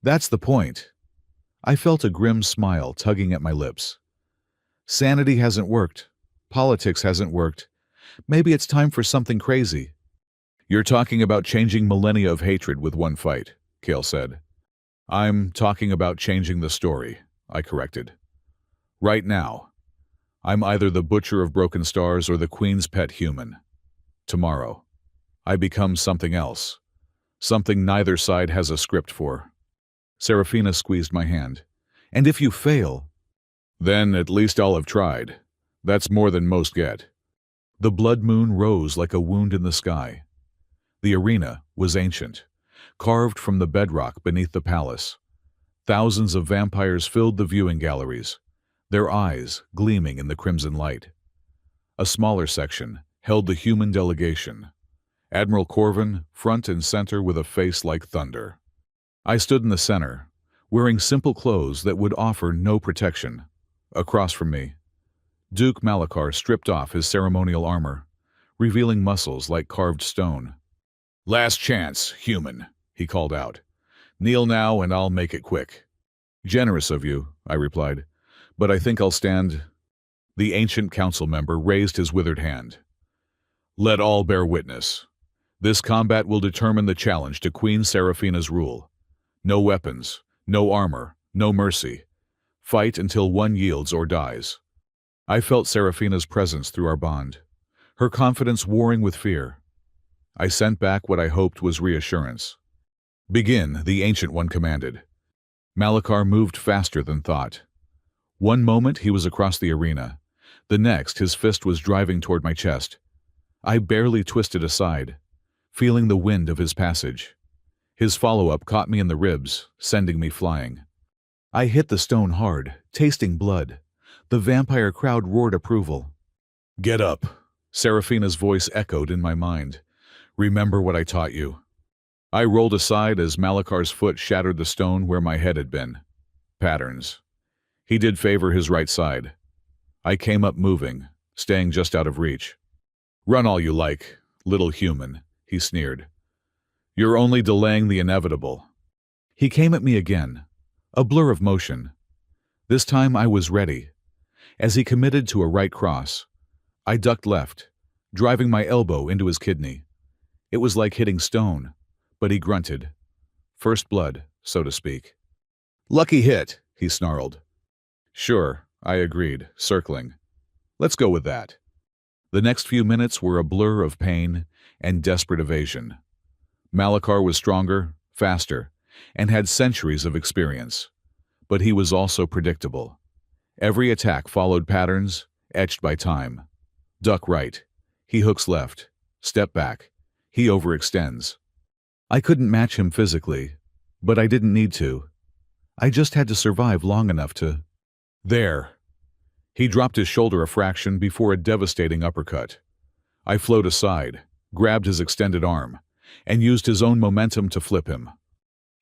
That's the point. I felt a grim smile tugging at my lips. Sanity hasn't worked. Politics hasn't worked. Maybe it's time for something crazy. You're talking about changing millennia of hatred with one fight, Kale said. I'm talking about changing the story, I corrected. Right now, I'm either the butcher of broken stars or the queen's pet human. Tomorrow, I become something else. Something neither side has a script for. Serafina squeezed my hand. And if you fail, then at least I'll have tried. That's more than most get. The blood moon rose like a wound in the sky. The arena was ancient, carved from the bedrock beneath the palace. Thousands of vampires filled the viewing galleries, their eyes gleaming in the crimson light. A smaller section held the human delegation. Admiral Corvin, front and center with a face like thunder. I stood in the center, wearing simple clothes that would offer no protection. Across from me, Duke Malachar stripped off his ceremonial armor, revealing muscles like carved stone. "Last chance, human," he called out. "Kneel now and I'll make it quick." "Generous of you," I replied, "but I think I'll stand." The ancient council member raised his withered hand. "Let all bear witness. This combat will determine the challenge to Queen Serafina's rule. No weapons, no armor, no mercy. Fight until one yields or dies." I felt Serafina's presence through our bond, her confidence warring with fear. I sent back what I hoped was reassurance. "Begin," the Ancient One commanded. Malachar moved faster than thought. One moment he was across the arena. The next his fist was driving toward my chest. I barely twisted aside, feeling the wind of his passage. His follow-up caught me in the ribs, sending me flying. I hit the stone hard, tasting blood. The vampire crowd roared approval. "Get up," Serafina's voice echoed in my mind. "Remember what I taught you." I rolled aside as Malachar's foot shattered the stone where my head had been. Patterns. He did favor his right side. I came up moving, staying just out of reach. "Run all you like, little human," he sneered. "You're only delaying the inevitable." He came at me again, a blur of motion. This time I was ready. As he committed to a right cross, I ducked left, driving my elbow into his kidney. It was like hitting stone, but he grunted. First blood, so to speak. "Lucky hit," he snarled. "Sure," I agreed, circling. "Let's go with that." The next few minutes were a blur of pain and desperate evasion. Malachar was stronger, faster, and had centuries of experience. But he was also predictable. Every attack followed patterns, etched by time. Duck right. He hooks left. Step back. He overextends. I couldn't match him physically, but I didn't need to. I just had to survive long enough to... There. He dropped his shoulder a fraction before a devastating uppercut. I flowed aside, grabbed his extended arm, and used his own momentum to flip him.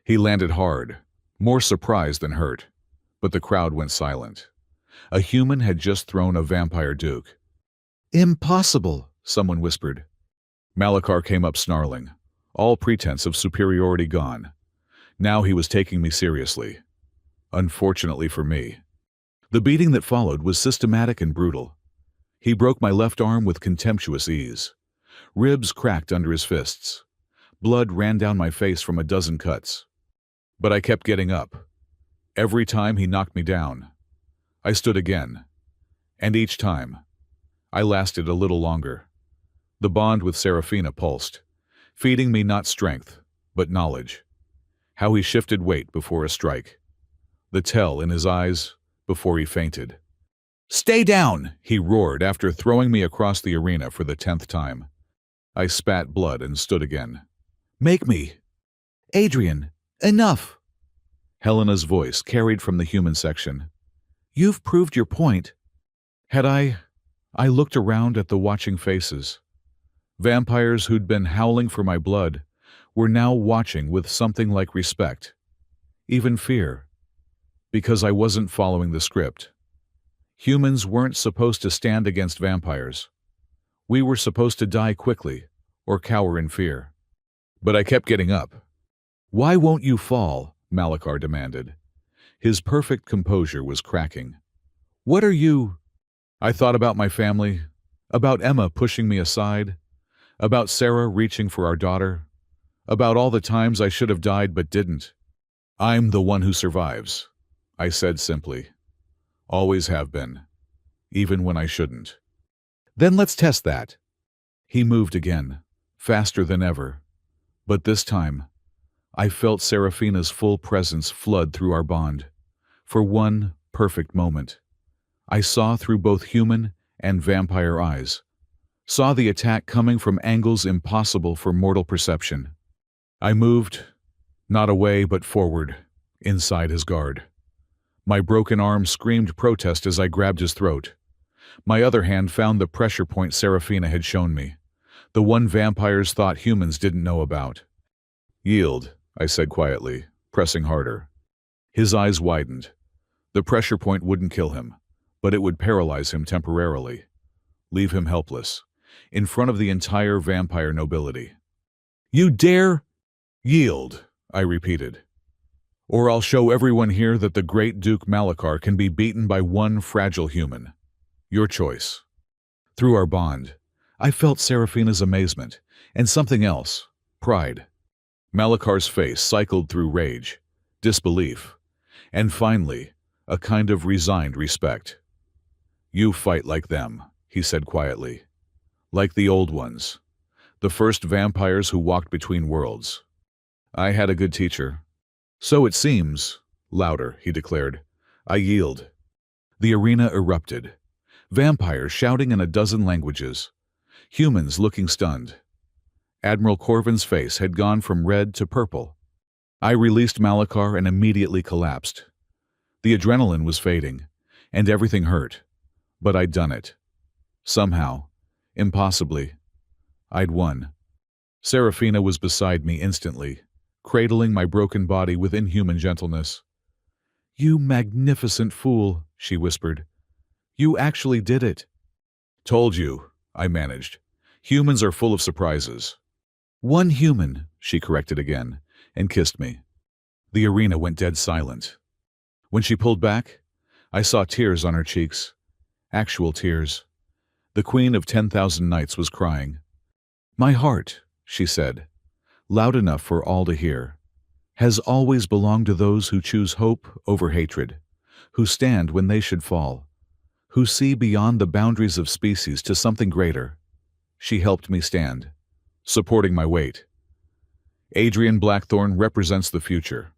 He landed hard, more surprised than hurt, but the crowd went silent. A human had just thrown a vampire duke. "Impossible," someone whispered. Malachar came up snarling, all pretense of superiority gone. Now he was taking me seriously. Unfortunately for me. The beating that followed was systematic and brutal. He broke my left arm with contemptuous ease. Ribs cracked under his fists. Blood ran down my face from a dozen cuts. But I kept getting up. Every time he knocked me down, I stood again. And each time, I lasted a little longer. The bond with Serafina pulsed, feeding me not strength, but knowledge. How he shifted weight before a strike. The tell in his eyes before he fainted. "Stay down!" he roared after throwing me across the arena for the 10th time. I spat blood and stood again. "Make me!" "Adrian, enough!" Helena's voice carried from the human section. "You've proved your point." Had I looked around at the watching faces. Vampires who'd been howling for my blood were now watching with something like respect, even fear, because I wasn't following the script. Humans weren't supposed to stand against vampires. We were supposed to die quickly or cower in fear. But I kept getting up. "Why won't you fall?" Malachar demanded. His perfect composure was cracking. "What are you—" I thought about my family, about Emma pushing me aside, about Sarah reaching for our daughter, about all the times I should have died but didn't. I'm the one who survives, I said simply. Always have been, even when I shouldn't. Then let's test that. He moved again, faster than ever. But this time, I felt Serafina's full presence flood through our bond. For one perfect moment, I saw through both human and vampire eyes, saw the attack coming from angles impossible for mortal perception. I moved, not away but forward, inside his guard. My broken arm screamed protest as I grabbed his throat. My other hand found the pressure point Serafina had shown me, the one vampires thought humans didn't know about. Yield, I said quietly, pressing harder. His eyes widened. The pressure point wouldn't kill him, but it would paralyze him temporarily, leave him helpless, in front of the entire vampire nobility. You dare? Yield, I repeated. Or I'll show everyone here that the great Duke Malachar can be beaten by one fragile human. Your choice. Through our bond, I felt Serafina's amazement, and something else, pride. Malachar's face cycled through rage, disbelief, and finally, a kind of resigned respect. You fight like them, he said quietly. Like the old ones, the first vampires who walked between worlds. I had a good teacher. So it seems, louder, he declared. I yield. The arena erupted. Vampires shouting in a dozen languages. Humans looking stunned. Admiral Corvin's face had gone from red to purple. I released Malachar and immediately collapsed. The adrenaline was fading, and everything hurt. But I'd done it. Somehow, impossibly, I'd won. Serafina was beside me instantly, cradling my broken body with inhuman gentleness. You magnificent fool, she whispered. You actually did it. Told you, I managed. Humans are full of surprises. One human, she corrected again, and kissed me. The arena went dead silent. When she pulled back, I saw tears on her cheeks. Actual tears. The Queen of 10,000 Nights was crying. My heart, she said, loud enough for all to hear, has always belonged to those who choose hope over hatred, who stand when they should fall, who see beyond the boundaries of species to something greater. She helped me stand, supporting my weight. Adrian Blackthorne represents the future,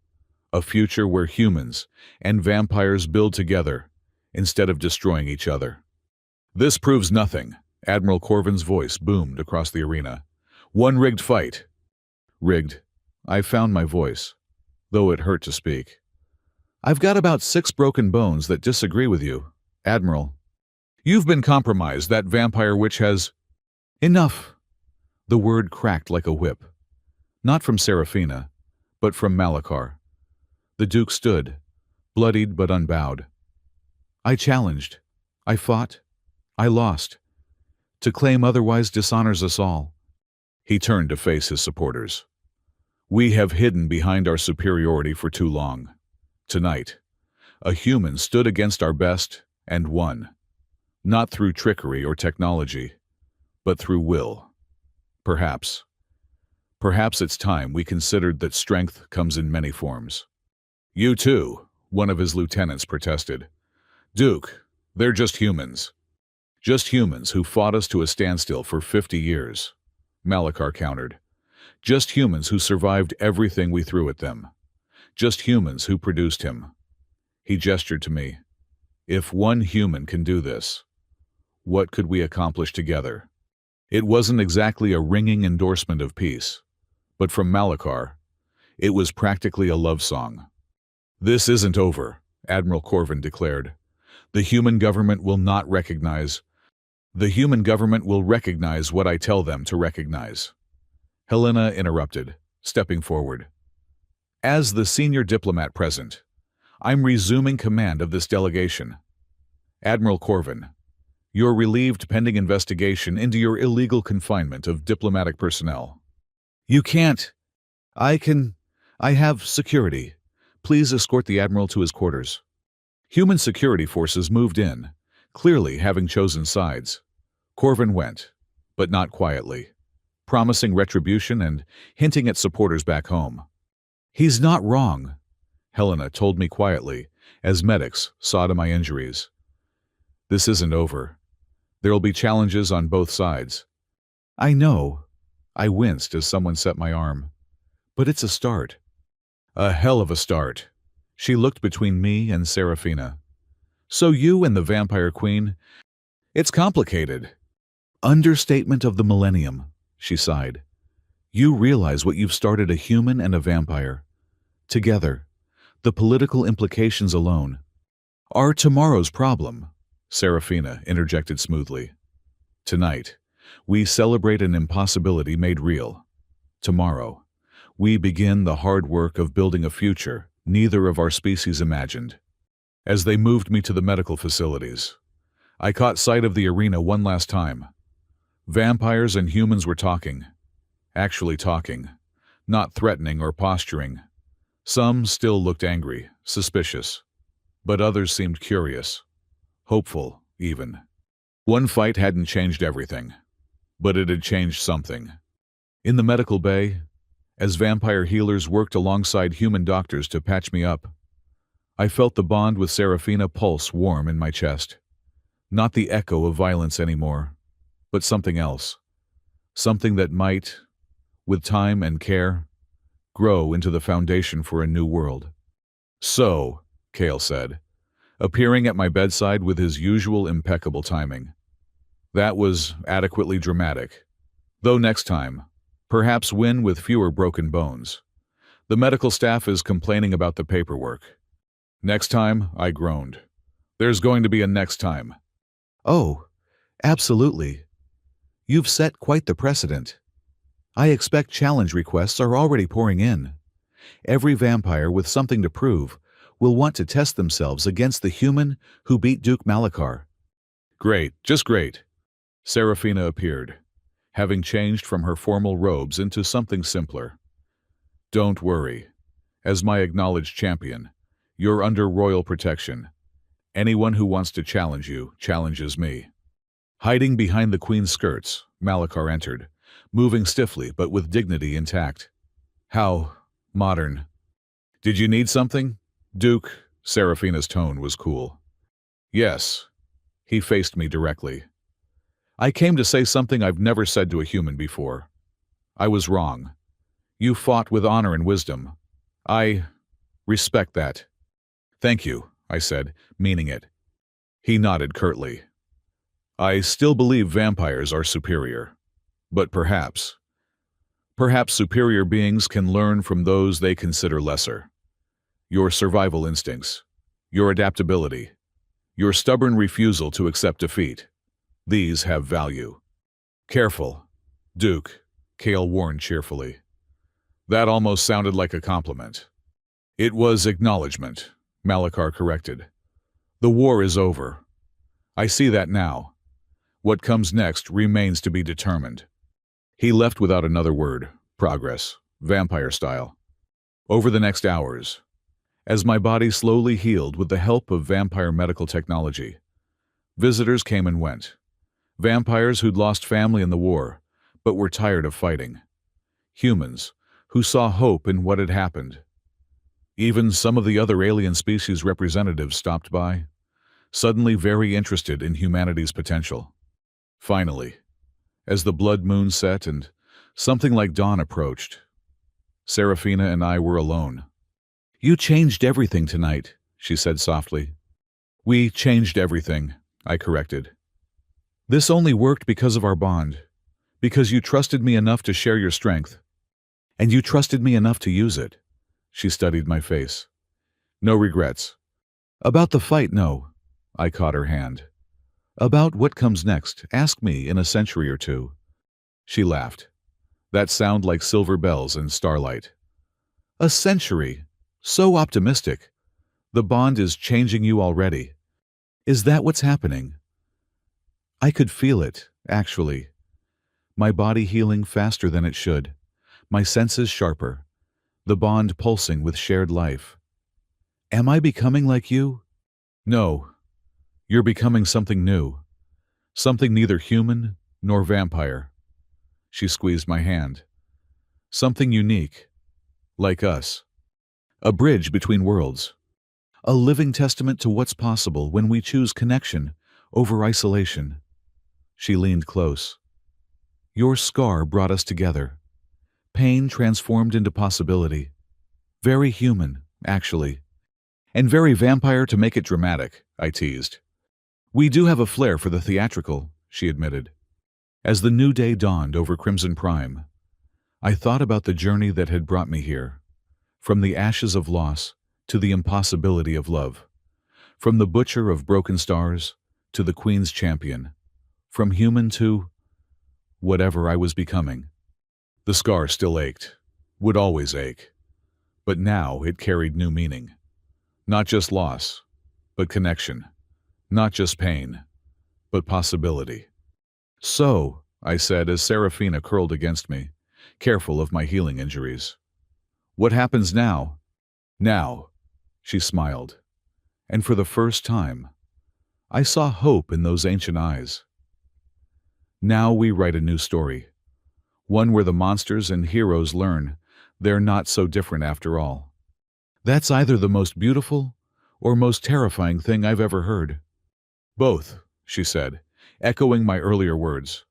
a future where humans and vampires build together instead of destroying each other. This proves nothing, Admiral Corvin's voice boomed across the arena. One rigged fight. Rigged. I found my voice, though it hurt to speak. I've got about 6 broken bones that disagree with you, Admiral. You've been compromised, that vampire witch has... Enough! The word cracked like a whip. Not from Serafina, but from Malachar. The Duke stood, bloodied but unbowed. I challenged. I fought. I lost. To claim otherwise dishonors us all. He turned to face his supporters. We have hidden behind our superiority for too long. Tonight, a human stood against our best and won. Not through trickery or technology, but through will. Perhaps it's time we considered that strength comes in many forms. You too, one of his lieutenants protested. Duke, they're just humans. Just humans who fought us to a standstill for 50 years. Malachar countered. Just humans who survived everything we threw at them. Just humans who produced him. He gestured to me. If one human can do this, what could we accomplish together? It wasn't exactly a ringing endorsement of peace, but from Malachar, it was practically a love song. This isn't over, Admiral Corvin declared. The human government will not recognize. The human government will recognize what I tell them to recognize. Helena interrupted, stepping forward. As the senior diplomat present, I'm resuming command of this delegation. Admiral Corvin, you're relieved pending investigation into your illegal confinement of diplomatic personnel. You can't. I have security. Please escort the Admiral to his quarters. Human security forces moved in, Clearly, having chosen sides, Corvin went, but not quietly, promising retribution and hinting at supporters back home. "He's not wrong," Helena told me quietly, as medics saw to my injuries. "This isn't over. There'll be challenges on both sides." "I know." I winced as someone set my arm. "But it's a start." "A hell of a start." She looked between me and Serafina. "So you and the Vampire Queen? It's complicated." "Understatement of the millennium," she sighed. "You realize what you've started, a human and a vampire. Together, the political implications alone are tomorrow's problem," Serafina interjected smoothly. "Tonight, we celebrate an impossibility made real. Tomorrow, we begin the hard work of building a future neither of our species imagined." As they moved me to the medical facilities, I caught sight of the arena one last time. Vampires and humans were talking. Actually talking, not threatening or posturing. Some still looked angry, suspicious, but others seemed curious, hopeful, even. One fight hadn't changed everything, but it had changed something. In the medical bay, as vampire healers worked alongside human doctors to patch me up, I felt the bond with Serafina pulse warm in my chest. Not the echo of violence anymore, but something else. Something that might, with time and care, grow into the foundation for a new world. "So," Cale said, appearing at my bedside with his usual impeccable timing. "That was adequately dramatic. Though next time, perhaps win with fewer broken bones. The medical staff is complaining about the paperwork." "Next time," I groaned. "There's going to be a next time." "Oh, absolutely. You've set quite the precedent. I expect challenge requests are already pouring in. Every vampire with something to prove will want to test themselves against the human who beat Duke Malachar." "Great, just great." Serafina appeared, having changed from her formal robes into something simpler. "Don't worry. As my acknowledged champion, you're under royal protection. Anyone who wants to challenge you challenges me." Hiding behind the queen's skirts, Malachar entered, moving stiffly but with dignity intact. "How modern." "Did you need something, Duke?" Serafina's tone was cool. "Yes." He faced me directly. "I came to say something I've never said to a human before. I was wrong. You fought with honor and wisdom. I respect that." "Thank you," I said, meaning it. He nodded curtly. "I still believe vampires are superior. But perhaps superior beings can learn from those they consider lesser. Your survival instincts, your adaptability, your stubborn refusal to accept defeat. These have value." "Careful, Duke," Cale warned cheerfully. That almost sounded like a compliment. "It was acknowledgement," Malachar corrected. "The war is over. I see that now. What comes next remains to be determined." He left without another word. Progress, vampire style. Over the next hours, as my body slowly healed with the help of vampire medical technology, visitors came and went. Vampires who'd lost family in the war, but were tired of fighting. Humans who saw hope in what had happened. Even some of the other alien species representatives stopped by, suddenly very interested in humanity's potential. Finally, as the blood moon set and something like dawn approached, Serafina and I were alone. "You changed everything tonight," she said softly. "We changed everything," I corrected. "This only worked because of our bond, because you trusted me enough to share your strength. And you trusted me enough to use it." She studied my face. "No regrets." "About the fight, no." I caught her hand. "About what comes next, ask me in a century or two." She laughed. That sound like silver bells and starlight. "A century? So optimistic. The bond is changing you already. Is that what's happening?" I could feel it, actually. My body healing faster than it should. My senses sharper. The bond pulsing with shared life. "Am I becoming like you?" "No. You're becoming something new, something neither human nor vampire. She squeezed my hand. Something unique, like us. A bridge between worlds. A living testament to what's possible when we choose connection over isolation. She leaned close. Your scar brought us together. Pain transformed into possibility. Very human, actually. And very vampire to make it dramatic, I teased. We do have a flair for the theatrical, she admitted. As the new day dawned over Crimson Prime, I thought about the journey that had brought me here. From the ashes of loss to the impossibility of love. From the butcher of broken stars to the Queen's champion. From human to whatever I was becoming. The scar still ached, would always ache. But now it carried new meaning. Not just loss, but connection. Not just pain, but possibility. So, I said as Serafina curled against me, careful of my healing injuries. What happens now? Now, she smiled. And for the first time, I saw hope in those ancient eyes. Now we write a new story. One where the monsters and heroes learn they're not so different after all. That's either the most beautiful or most terrifying thing I've ever heard. Both, she said, echoing my earlier words.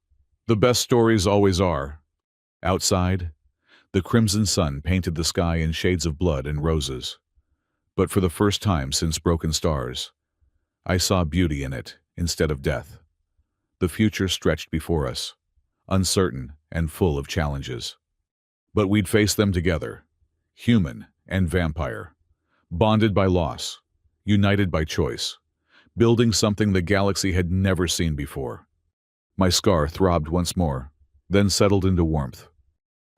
The best stories always are. Outside, the crimson sun painted the sky in shades of blood and roses. But for the first time since Broken Stars, I saw beauty in it instead of death. The future stretched before us, uncertain and full of challenges. But we'd face them together, human and vampire, bonded by loss, united by choice, building something the galaxy had never seen before. My scar throbbed once more, then settled into warmth.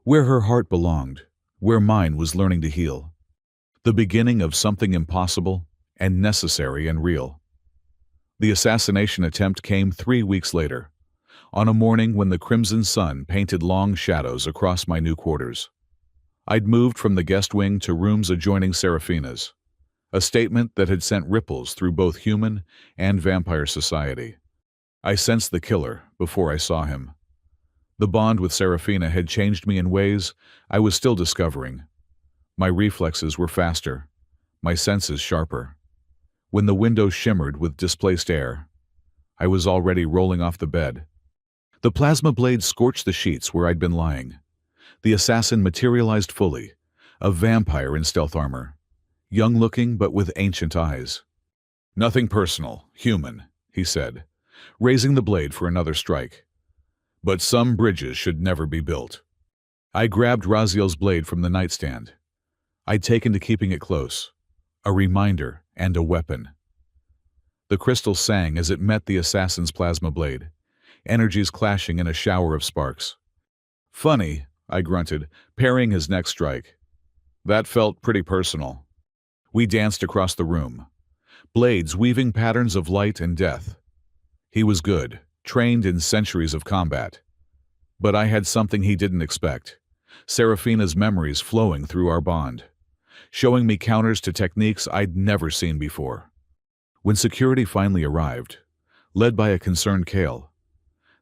Where her heart belonged, where mine was learning to heal. The beginning of something impossible and necessary and real. The assassination attempt came 3 weeks later, on a morning when the crimson sun painted long shadows across my new quarters. I'd moved from the guest wing to rooms adjoining Serafina's, a statement that had sent ripples through both human and vampire society. I sensed the killer before I saw him. The bond with Serafina had changed me in ways I was still discovering. My reflexes were faster, my senses sharper. When the window shimmered with displaced air, I was already rolling off the bed. The plasma blade scorched the sheets where I'd been lying. The assassin materialized fully, a vampire in stealth armor, young-looking but with ancient eyes. Nothing personal, human, he said, raising the blade for another strike. But some bridges should never be built. I grabbed Raziel's blade from the nightstand. I'd taken to keeping it close, a reminder and a weapon. The crystal sang as it met the assassin's plasma blade, energies clashing in a shower of sparks. Funny, I grunted, parrying his next strike. That felt pretty personal. We danced across the room, blades weaving patterns of light and death. He was good, trained in centuries of combat. But I had something he didn't expect, Serafina's memories flowing through our bond, showing me counters to techniques I'd never seen before. When security finally arrived, led by a concerned Kale,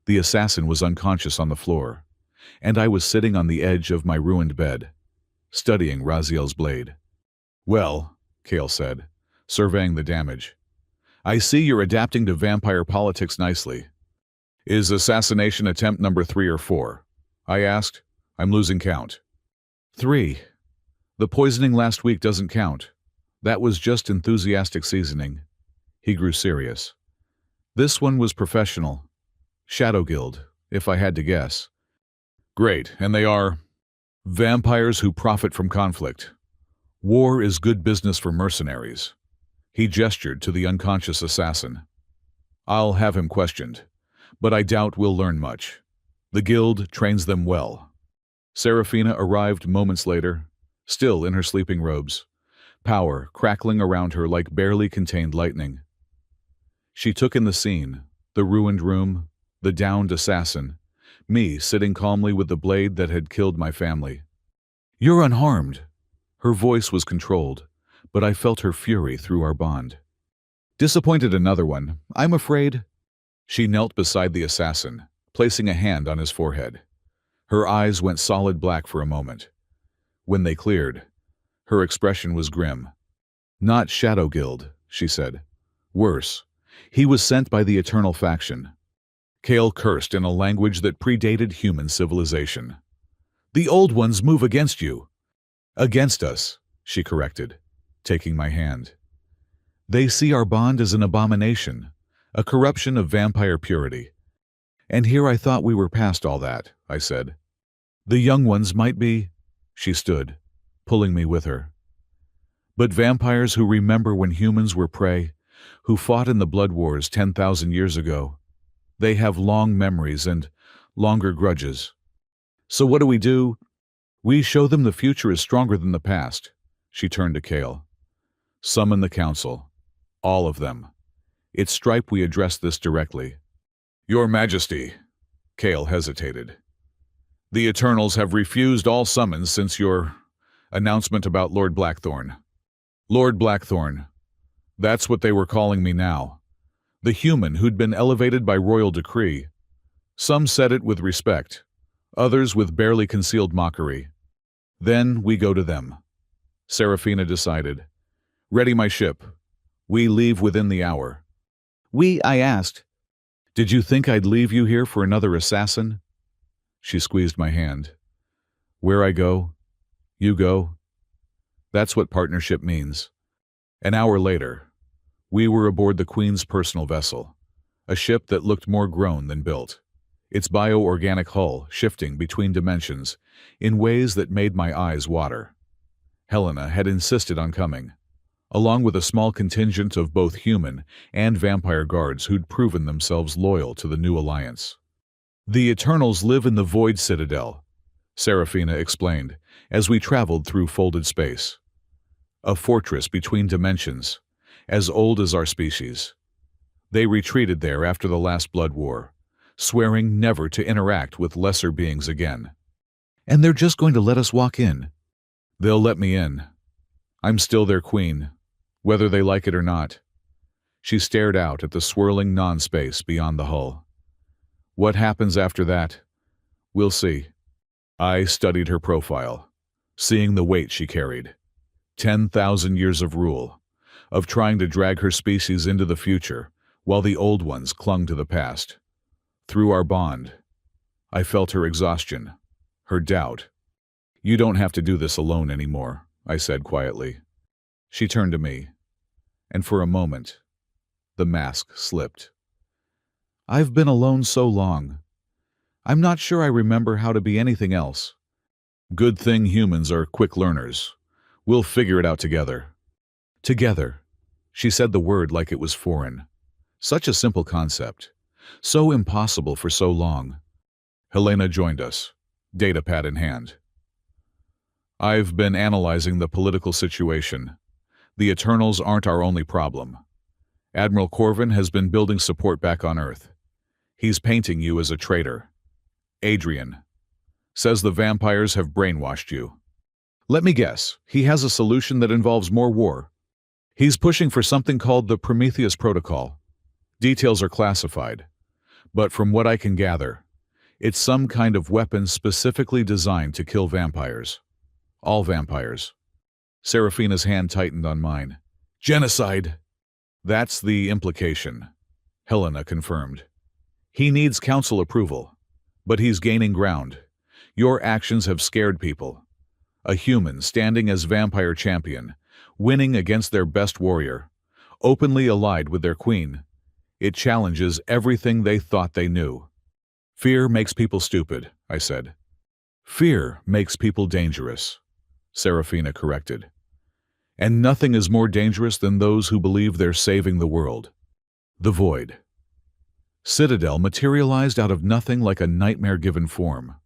the assassin was unconscious on the floor, and I was sitting on the edge of my ruined bed, studying Raziel's blade. Well, Kale said, surveying the damage, I see you're adapting to vampire politics nicely. Is assassination attempt number 3 or 4? I asked. I'm losing count. 3. The poisoning last week doesn't count. That was just enthusiastic seasoning. He grew serious. This one was professional. Shadow Guild, if I had to guess. Great, and they are vampires who profit from conflict. War is good business for mercenaries. He gestured to the unconscious assassin. I'll have him questioned, but I doubt we'll learn much. The guild trains them well. Serafina arrived moments later, still in her sleeping robes, power crackling around her like barely contained lightning. She took in the scene, the ruined room, the downed assassin, me sitting calmly with the blade that had killed my family. You're unharmed. Her voice was controlled, but I felt her fury through our bond. Disappointed another one, I'm afraid. She knelt beside the assassin, placing a hand on his forehead. Her eyes went solid black for a moment. When they cleared, her expression was grim. Not Shadow Guild, she said. Worse, he was sent by the Eternal Faction. Kale cursed in a language that predated human civilization. The Old Ones move against you. Against us, she corrected, taking my hand. They see our bond as an abomination, a corruption of vampire purity. And here I thought we were past all that, I said. The young ones might be. She stood, pulling me with her. But vampires who remember when humans were prey, who fought in the blood wars 10,000 years ago, they have long memories and longer grudges. So what do? We show them the future is stronger than the past. She turned to Kale. Summon the council. All of them. It's Stripe we address this directly. Your Majesty. Kale hesitated. The Eternals have refused all summons since your announcement about Lord Blackthorn. Lord Blackthorn. That's what they were calling me now. The human who'd been elevated by royal decree. Some said it with respect, others with barely concealed mockery. Then we go to them. Serafina decided. Ready my ship. We leave within the hour. I asked. Did you think I'd leave you here for another assassin? She squeezed my hand. Where I go, you go. That's what partnership means. An hour later, we were aboard the Queen's personal vessel, a ship that looked more grown than built, its bioorganic hull shifting between dimensions in ways that made my eyes water. Helena had insisted on coming, along with a small contingent of both human and vampire guards who'd proven themselves loyal to the new alliance. The Eternals live in the Void Citadel, Serafina explained as we traveled through folded space. A fortress between dimensions, as old as our species. They retreated there after the last blood war, swearing never to interact with lesser beings again. And they're just going to let us walk in. They'll let me in. I'm still their queen, whether they like it or not. She stared out at the swirling non-space beyond the hull. What happens after that? We'll see. I studied her profile, seeing the weight she carried. 10,000 years of rule, of trying to drag her species into the future, while the old ones clung to the past. Through our bond, I felt her exhaustion, her doubt. You don't have to do this alone anymore, I said quietly. She turned to me, and for a moment, the mask slipped. I've been alone so long. I'm not sure I remember how to be anything else. Good thing humans are quick learners. We'll figure it out together. Together. She said the word like it was foreign. Such a simple concept. So impossible for so long. Helena joined us, datapad in hand. I've been analyzing the political situation. The Eternals aren't our only problem. Admiral Corvin has been building support back on Earth. He's painting you as a traitor. Adrian says the vampires have brainwashed you. Let me guess, he has a solution that involves more war. He's pushing for something called the Prometheus Protocol. Details are classified, but from what I can gather, it's some kind of weapon specifically designed to kill vampires. All vampires. Serafina's hand tightened on mine. Genocide! That's the implication, Helena confirmed. He needs council approval, but he's gaining ground. Your actions have scared people. A human standing as vampire champion, winning against their best warrior, openly allied with their queen. It challenges everything they thought they knew. Fear makes people stupid, I said. Fear makes people dangerous, Serafina corrected. And nothing is more dangerous than those who believe they're saving the world. The Void. Citadel materialized out of nothing like a nightmare-given form.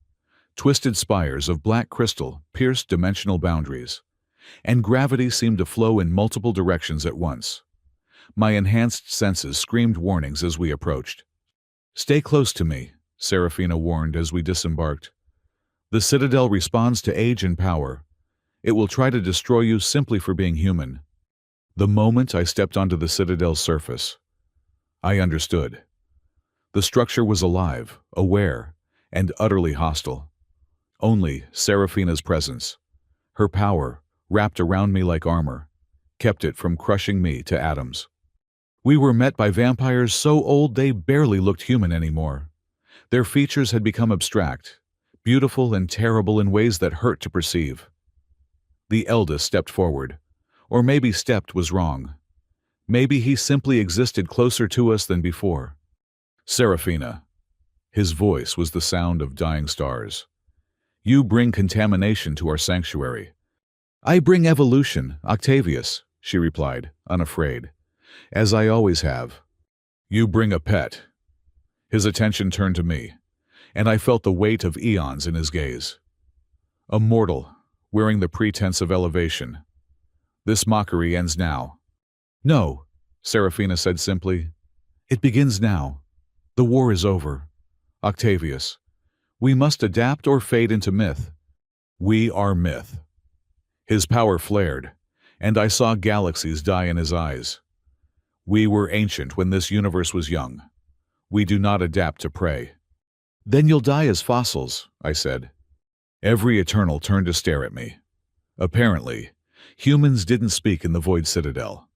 Twisted spires of black crystal pierced dimensional boundaries, and gravity seemed to flow in multiple directions at once. My enhanced senses screamed warnings as we approached. Stay close to me, Serafina warned as we disembarked. The Citadel responds to age and power. It will try to destroy you simply for being human. The moment I stepped onto the Citadel's surface, I understood. The structure was alive, aware, and utterly hostile. Only Seraphina's presence, her power, wrapped around me like armor, kept it from crushing me to atoms. We were met by vampires so old they barely looked human anymore. Their features had become abstract, beautiful and terrible in ways that hurt to perceive. The eldest stepped forward. Or maybe stepped was wrong. Maybe he simply existed closer to us than before. Seraphina. His voice was the sound of dying stars. You bring contamination to our sanctuary. I bring evolution, Octavius, she replied, unafraid. As I always have. You bring a pet. His attention turned to me, and I felt the weight of eons in his gaze. A mortal, wearing the pretense of elevation. This mockery ends now. No, Seraphina said simply. It begins now. The war is over. Octavius, we must adapt or fade into myth. We are myth. His power flared, and I saw galaxies die in his eyes. We were ancient when this universe was young. We do not adapt to prey. Then you'll die as fossils, I said. Every Eternal turned to stare at me. Apparently, humans didn't speak in the Void Citadel.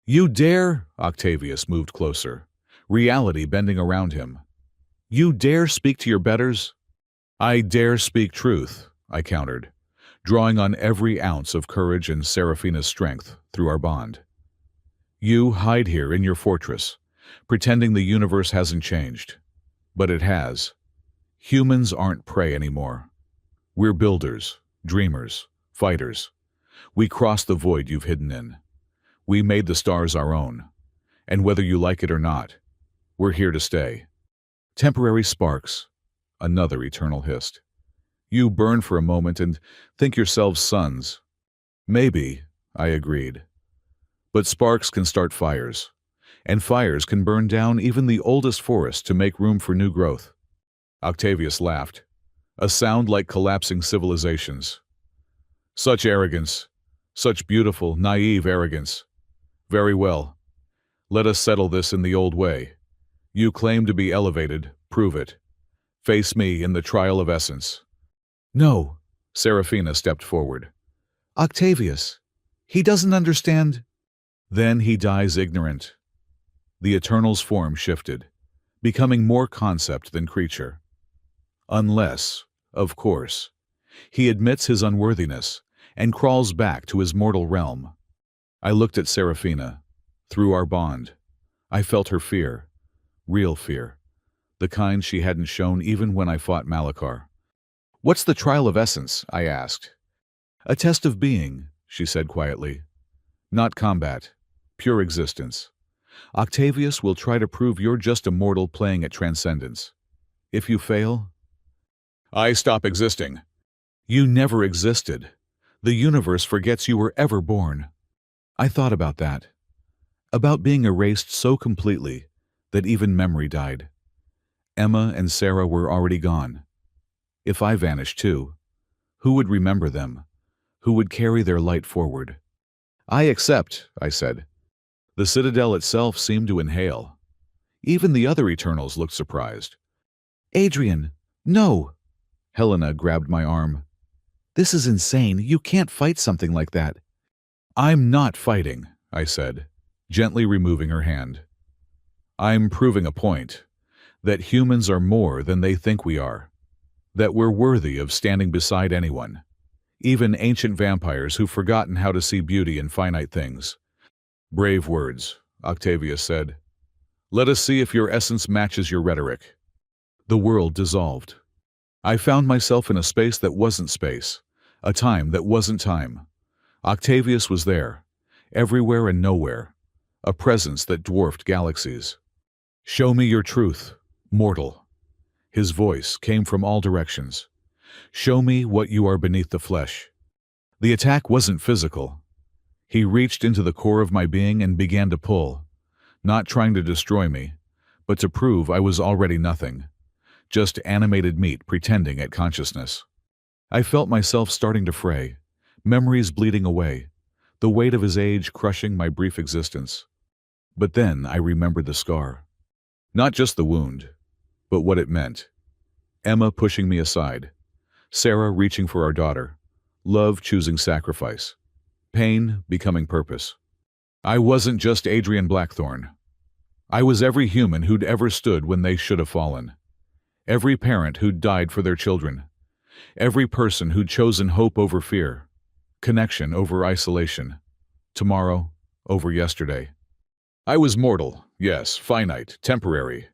You dare? Octavius moved closer, reality bending around him. You dare speak to your betters? I dare speak truth, I countered, drawing on every ounce of courage and Seraphina's strength through our bond. You hide here in your fortress, pretending the universe hasn't changed. But it has. Humans aren't prey anymore. We're builders, dreamers, fighters. We crossed the void you've hidden in. We made the stars our own. And whether you like it or not, we're here to stay. Temporary sparks, another Eternal hissed. You burn for a moment and think yourselves suns. Maybe, I agreed. But sparks can start fires, and fires can burn down even the oldest forest to make room for new growth. Octavius laughed, a sound like collapsing civilizations. Such arrogance, such beautiful, naive arrogance. Very well. Let us settle this in the old way. You claim to be elevated, prove it. Face me in the trial of essence. No, Seraphina stepped forward. Octavius, he doesn't understand. Then he dies ignorant. The Eternal's form shifted, becoming more concept than creature. Unless, of course, he admits his unworthiness and crawls back to his mortal realm. I looked at Seraphina. Through our bond, I felt her fear, real fear, the kind she hadn't shown even when I fought Malachar. What's the trial of essence? I asked. A test of being, she said quietly. Not combat, pure existence. Octavius will try to prove you're just a mortal playing at transcendence. If you fail, I stop existing. You never existed. The universe forgets you were ever born. I thought about that. About being erased so completely that even memory died. Emma and Sarah were already gone. If I vanished too, who would remember them? Who would carry their light forward? I accept, I said. The Citadel itself seemed to inhale. Even the other Eternals looked surprised. Adrian, no! Helena grabbed my arm. This is insane. You can't fight something like that. I'm not fighting, I said, gently removing her hand. I'm proving a point, that humans are more than they think we are, that we're worthy of standing beside anyone, even ancient vampires who've forgotten how to see beauty in finite things. Brave words, Octavius said. Let us see if your essence matches your rhetoric. The world dissolved. I found myself in a space that wasn't space, a time that wasn't time. Octavius was there, everywhere and nowhere, a presence that dwarfed galaxies. Show me your truth, mortal. His voice came from all directions. Show me what you are beneath the flesh. The attack wasn't physical. He reached into the core of my being and began to pull, not trying to destroy me, but to prove I was already nothing, just animated meat pretending at consciousness. I felt myself starting to fray, memories bleeding away, the weight of his age crushing my brief existence. But then I remembered the scar. Not just the wound, but what it meant. Emma pushing me aside, Sarah reaching for our daughter, love choosing sacrifice, pain becoming purpose. I wasn't just Adrian Blackthorne. I was every human who'd ever stood when they should have fallen. Every parent who'd died for their children. Every person who'd chosen hope over fear, connection over isolation, tomorrow over yesterday. I was mortal, yes, finite, temporary.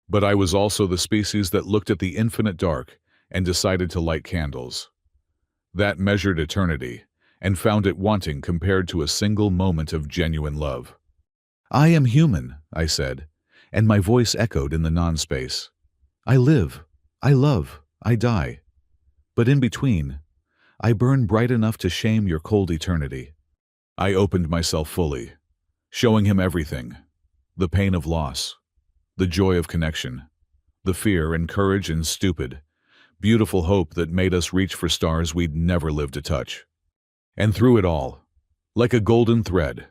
But I was also the species that looked at the infinite dark and decided to light candles. That measured eternity and found it wanting compared to a single moment of genuine love. I am human, I said, and my voice echoed in the non-space. I live, I love, I die. But in between, I burn bright enough to shame your cold eternity. I opened myself fully, showing him everything. The pain of loss, the joy of connection, the fear and courage and stupid, beautiful hope that made us reach for stars we'd never live to touch. And through it all, like a golden thread,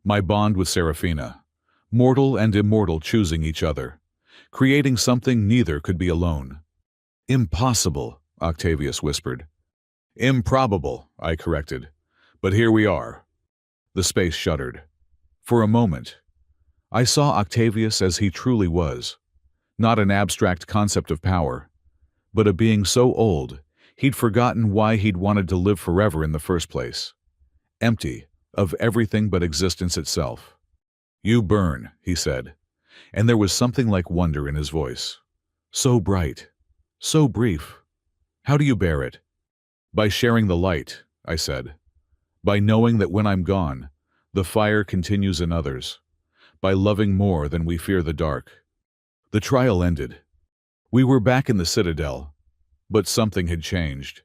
my bond with Serafina, mortal and immortal choosing each other, creating something neither could be alone. Impossible, Octavius whispered. Improbable, I corrected. But here we are. The space shuddered. For a moment, I saw Octavius as he truly was, not an abstract concept of power, but a being so old he'd forgotten why he'd wanted to live forever in the first place. Empty of everything but existence itself. You burn, he said, and there was something like wonder in his voice. So bright, so brief. How do you bear it? By sharing the light, I said. By knowing that when I'm gone, the fire continues in others. By loving more than we fear the dark. The trial ended. We were back in the Citadel, but something had changed.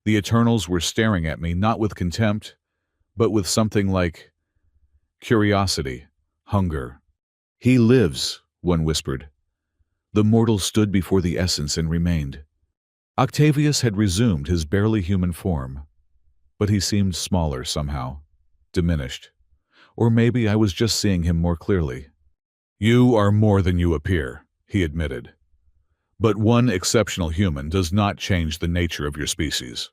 The Eternals were staring at me not with contempt, but with something like curiosity, hunger. He lives, one whispered. The mortal stood before the essence and remained. Octavius had resumed his barely human form, but he seemed smaller somehow, diminished. Or maybe I was just seeing him more clearly. You are more than you appear, he admitted. But one exceptional human does not change the nature of your species.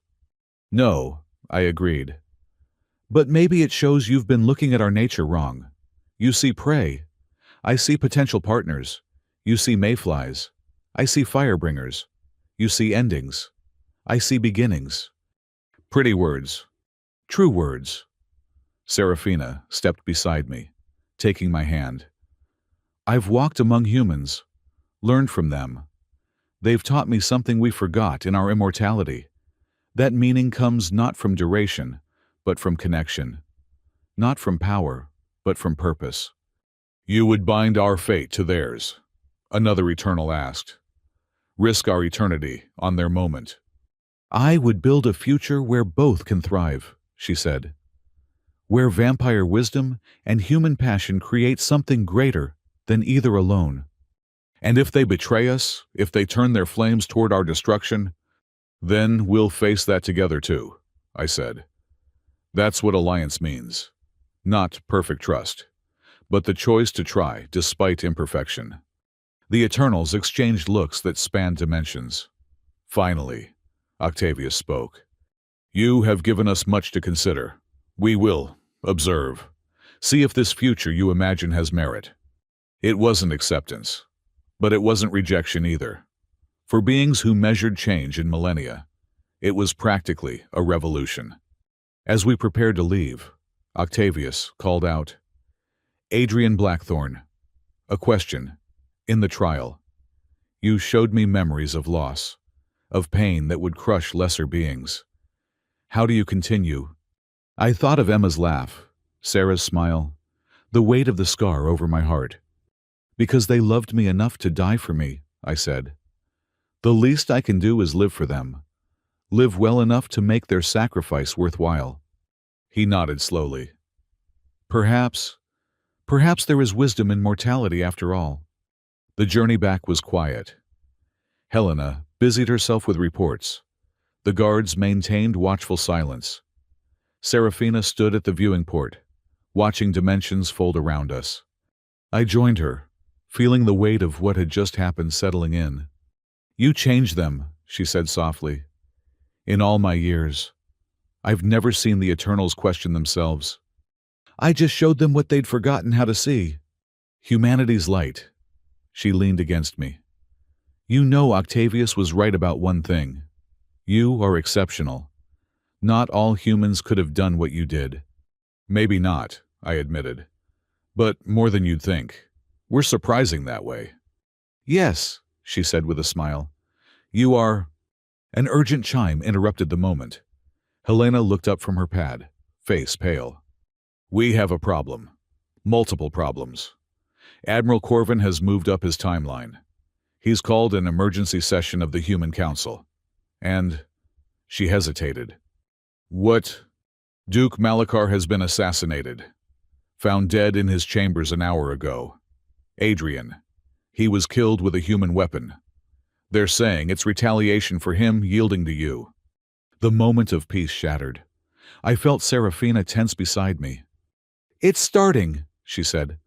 No, I agreed. But maybe it shows you've been looking at our nature wrong. You see prey. I see potential partners. You see mayflies. I see firebringers. You see endings. I see beginnings. Pretty words. True words. Serafina stepped beside me, taking my hand. I've walked among humans, learned from them. They've taught me something we forgot in our immortality. That meaning comes not from duration, but from connection. Not from power, but from purpose. You would bind our fate to theirs, another Eternal asked. Risk our eternity on their moment. I would build a future where both can thrive, she said. Where vampire wisdom and human passion create something greater than either alone. And if they betray us, if they turn their flames toward our destruction, then we'll face that together too, I said. That's what alliance means. Not perfect trust, but the choice to try despite imperfection. The Eternals exchanged looks that spanned dimensions. Finally, Octavius spoke. You have given us much to consider. We will observe. See if this future you imagine has merit. It wasn't acceptance, but it wasn't rejection either. For beings who measured change in millennia, it was practically a revolution. As we prepared to leave, Octavius called out, Adrian Blackthorne, a question. In the trial, you showed me memories of loss, of pain that would crush lesser beings. How do you continue? I thought of Emma's laugh, Sarah's smile, the weight of the scar over my heart. Because they loved me enough to die for me, I said. The least I can do is live for them. Live well enough to make their sacrifice worthwhile. He nodded slowly. Perhaps there is wisdom in mortality after all. The journey back was quiet. Helena busied herself with reports. The guards maintained watchful silence. Serafina stood at the viewing port, watching dimensions fold around us. I joined her, feeling the weight of what had just happened settling in. "You changed them," she said softly. "In all my years, I've never seen the Eternals question themselves. I just showed them what they'd forgotten how to see. Humanity's light." She leaned against me. "You know Octavius was right about one thing. You are exceptional. Not all humans could have done what you did." "Maybe not," I admitted. "But more than you'd think. We're surprising that way." "Yes," she said with a smile. "You are—" An urgent chime interrupted the moment. Helena looked up from her pad, face pale. "We have a problem. Multiple problems. Admiral Corvin has moved up his timeline. He's called an emergency session of the Human Council. And—" She hesitated. "What? Duke Malachar has been assassinated. Found dead in his chambers an hour ago. Adrian. He was killed with a human weapon. They're saying it's retaliation for him yielding to you." The moment of peace shattered. I felt Serafina tense beside me. "It's starting," she said.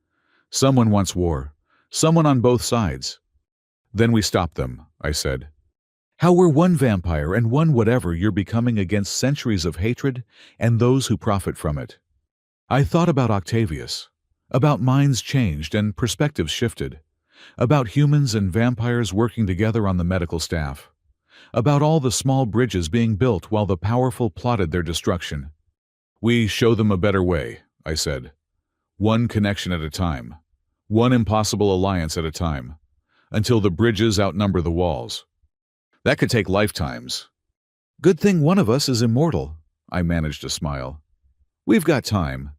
"Someone wants war. Someone on both sides." "Then we stop them," I said. "How we're one vampire and one whatever you're becoming against centuries of hatred and those who profit from it." I thought about Octavius, about minds changed and perspectives shifted, about humans and vampires working together on the medical staff, about all the small bridges being built while the powerful plotted their destruction. "We show them a better way," I said. "One connection at a time, one impossible alliance at a time, until the bridges outnumber the walls. That could take lifetimes." "Good thing one of us is immortal," I managed to smile. "We've got time."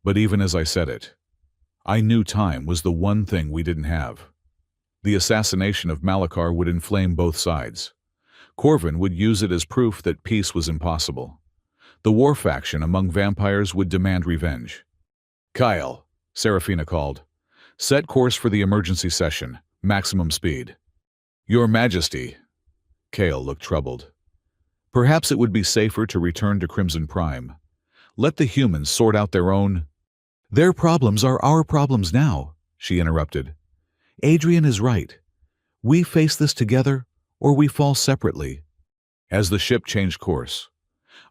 But even as I said it, I knew time was the one thing we didn't have. The assassination of Malachar would inflame both sides. Corvin would use it as proof that peace was impossible. The war faction among vampires would demand revenge. "Kyle," Serafina called. "Set course for the emergency session, maximum speed." "Your Majesty." Kale looked troubled. "Perhaps it would be safer to return to Crimson Prime. Let the humans sort out their own—" "Their problems are our problems now," she interrupted. "Adrian is right. We face this together, or we fall separately." As the ship changed course,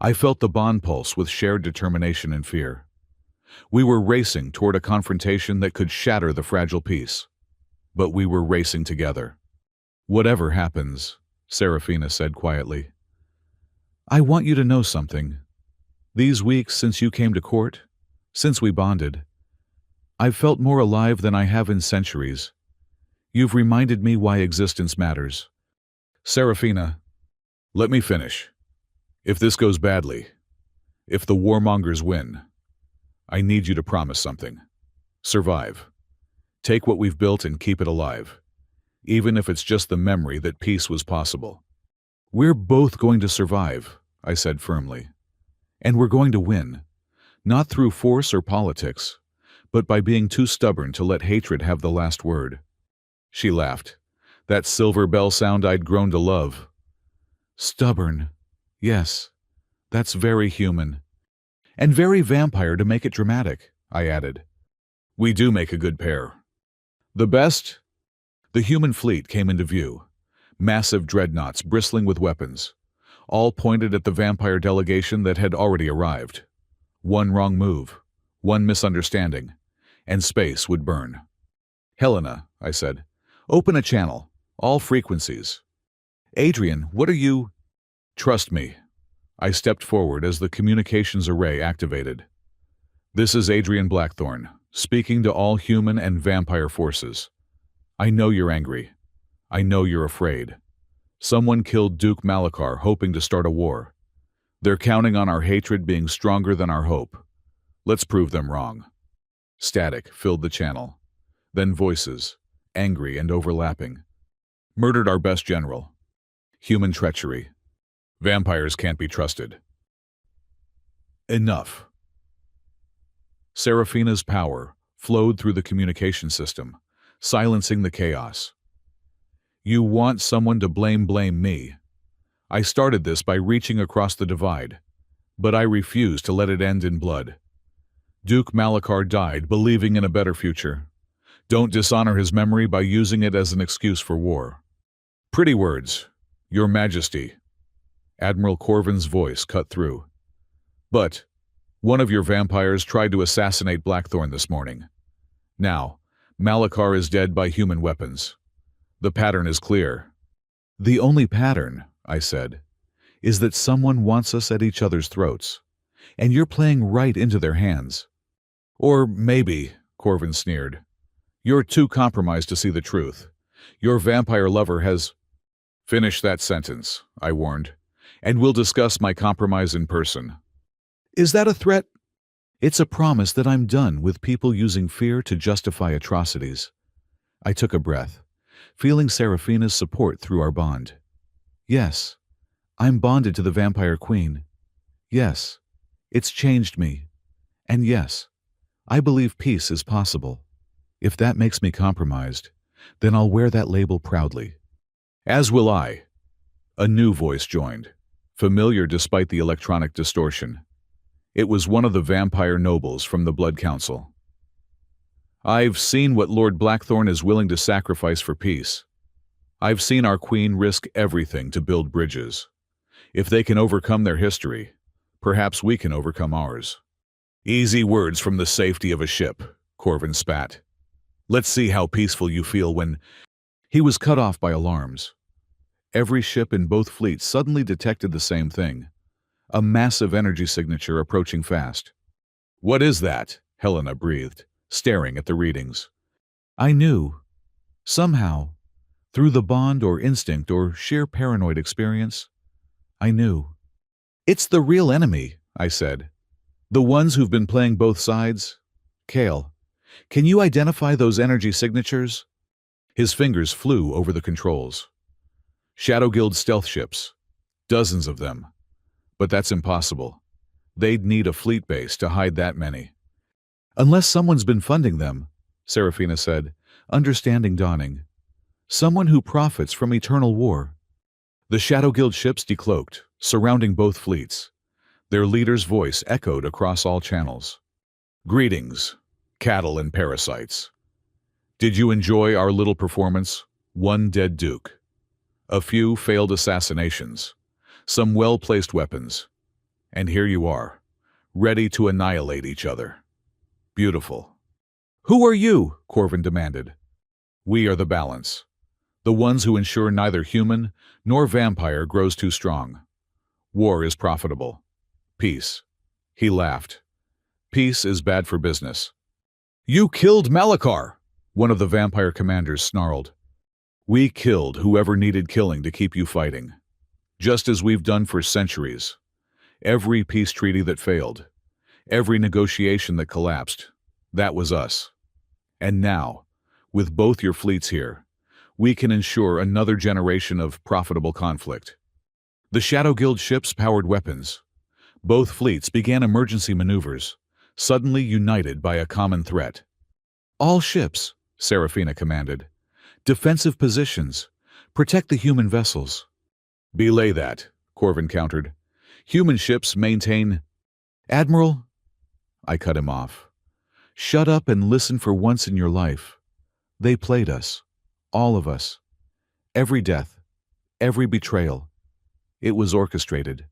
I felt the bond pulse with shared determination and fear. We were racing toward a confrontation that could shatter the fragile peace. But we were racing together. "Whatever happens," Serafina said quietly, "I want you to know something. These weeks since you came to court, since we bonded, I've felt more alive than I have in centuries. You've reminded me why existence matters." "Serafina, let me finish. If this goes badly, if the warmongers win, I need you to promise something. Survive. Take what we've built and keep it alive, even if it's just the memory that peace was possible." "We're both going to survive," I said firmly. "And we're going to win, not through force or politics, but by being too stubborn to let hatred have the last word." She laughed, that silver bell sound I'd grown to love. "Stubborn. Yes, that's very human. And very vampire to make it dramatic," I added. "We do make a good pair." "The best?" The human fleet came into view, massive dreadnoughts bristling with weapons, all pointed at the vampire delegation that had already arrived. One wrong move, one misunderstanding, and space would burn. "Helena," I said, "open a channel, all frequencies." "Adrian, what are you—" "Trust me." I stepped forward as the communications array activated. "This is Adrian Blackthorne, speaking to all human and vampire forces. I know you're angry. I know you're afraid. Someone killed Duke Malachar hoping to start a war. They're counting on our hatred being stronger than our hope. Let's prove them wrong." Static filled the channel. Then voices, angry and overlapping. "Murdered our best general. Human treachery. Vampires can't be trusted." Enough. Serafina's power flowed through the communication system, silencing the chaos. "You want someone to blame me. I started this by reaching across the divide. But I refuse to let it end in blood. Duke Malachar died believing in a better future. Don't dishonor his memory by using it as an excuse for war. Pretty words, Your Majesty. Admiral Corvin's voice cut through. But one of your vampires tried to assassinate Blackthorn this morning. Now, Malachar is dead by human weapons. The pattern is clear. The only pattern, I said, is that someone wants us at each other's throats, and you're playing right into their hands. Or maybe, Corvin sneered, you're too compromised to see the truth. Your vampire lover has... Finish that sentence, I warned, and we'll discuss my compromise in person. Is that a threat? It's a promise that I'm done with people using fear to justify atrocities. I took a breath, feeling Seraphina's support through our bond. Yes, I'm bonded to the Vampire Queen. Yes, it's changed me. And yes, I believe peace is possible. If that makes me compromised, then I'll wear that label proudly. As will I. A new voice joined, familiar despite the electronic distortion. It was one of the vampire nobles from the Blood Council. I've seen what Lord Blackthorn is willing to sacrifice for peace. I've seen our queen risk everything to build bridges. If they can overcome their history, perhaps we can overcome ours. Easy words from the safety of a ship, Corvin spat. Let's see how peaceful you feel when... He was cut off by alarms. Every ship in both fleets suddenly detected the same thing. A massive energy signature approaching fast. What is that? Helena breathed, staring at the readings. I knew. Somehow, through the bond or instinct or sheer paranoid experience, I knew. It's the real enemy, I said. The ones who've been playing both sides. Kale, can you identify those energy signatures? His fingers flew over the controls. Shadow Guild stealth ships. Dozens of them. But that's impossible. They'd need a fleet base to hide that many. Unless someone's been funding them, Seraphina said, understanding dawning. Someone who profits from eternal war. The Shadow Guild ships decloaked, surrounding both fleets. Their leader's voice echoed across all channels. Greetings, cattle and parasites. Did you enjoy our little performance? One dead duke. A few failed assassinations. Some well-placed weapons. And here you are, ready to annihilate each other. Beautiful. Who are you? Corvin demanded. We are the balance. The ones who ensure neither human nor vampire grows too strong. War is profitable. Peace. He laughed. Peace is bad for business. You killed Malachar, one of the vampire commanders snarled. We killed whoever needed killing to keep you fighting. Just as we've done for centuries. Every peace treaty that failed, every negotiation that collapsed, that was us. And now, with both your fleets here, we can ensure another generation of profitable conflict. The Shadow Guild ships powered weapons. Both fleets began emergency maneuvers, suddenly united by a common threat. All ships, Seraphina commanded. Defensive positions. Protect the human vessels. Belay that, Corvin countered. Human ships maintain... Admiral, I cut him off. Shut up and listen for once in your life. They played us. All of us. Every death. Every betrayal. It was orchestrated.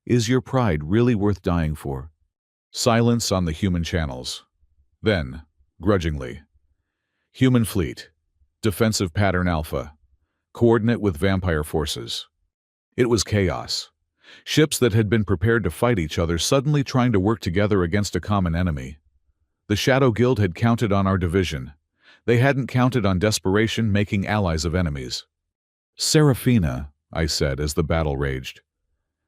Is your pride really worth dying for? Silence on the human channels. Then, grudgingly. Human fleet. Defensive pattern Alpha. Coordinate with vampire forces. It was chaos. Ships that had been prepared to fight each other suddenly trying to work together against a common enemy. The Shadow Guild had counted on our division. They hadn't counted on desperation making allies of enemies. Seraphina, I said as the battle raged.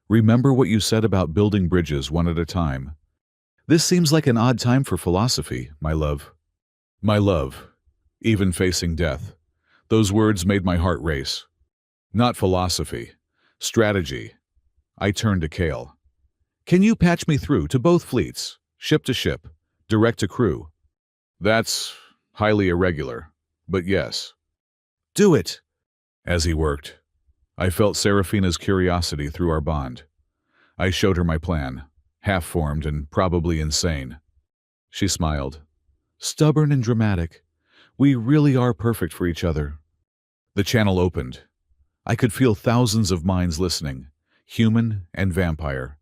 Remember what you said about building bridges one at a time. This seems like an odd time for philosophy, my love. My love, even facing death. Those words made my heart race. Not philosophy. Strategy. I turned to Kale. Can you patch me through to both fleets, ship to ship, direct to crew? That's highly irregular, but yes. Do it. As he worked, I felt Seraphina's curiosity through our bond. I showed her my plan, half-formed and probably insane. She smiled. Stubborn and dramatic. We really are perfect for each other. The channel opened. I could feel thousands of minds listening, human and vampire,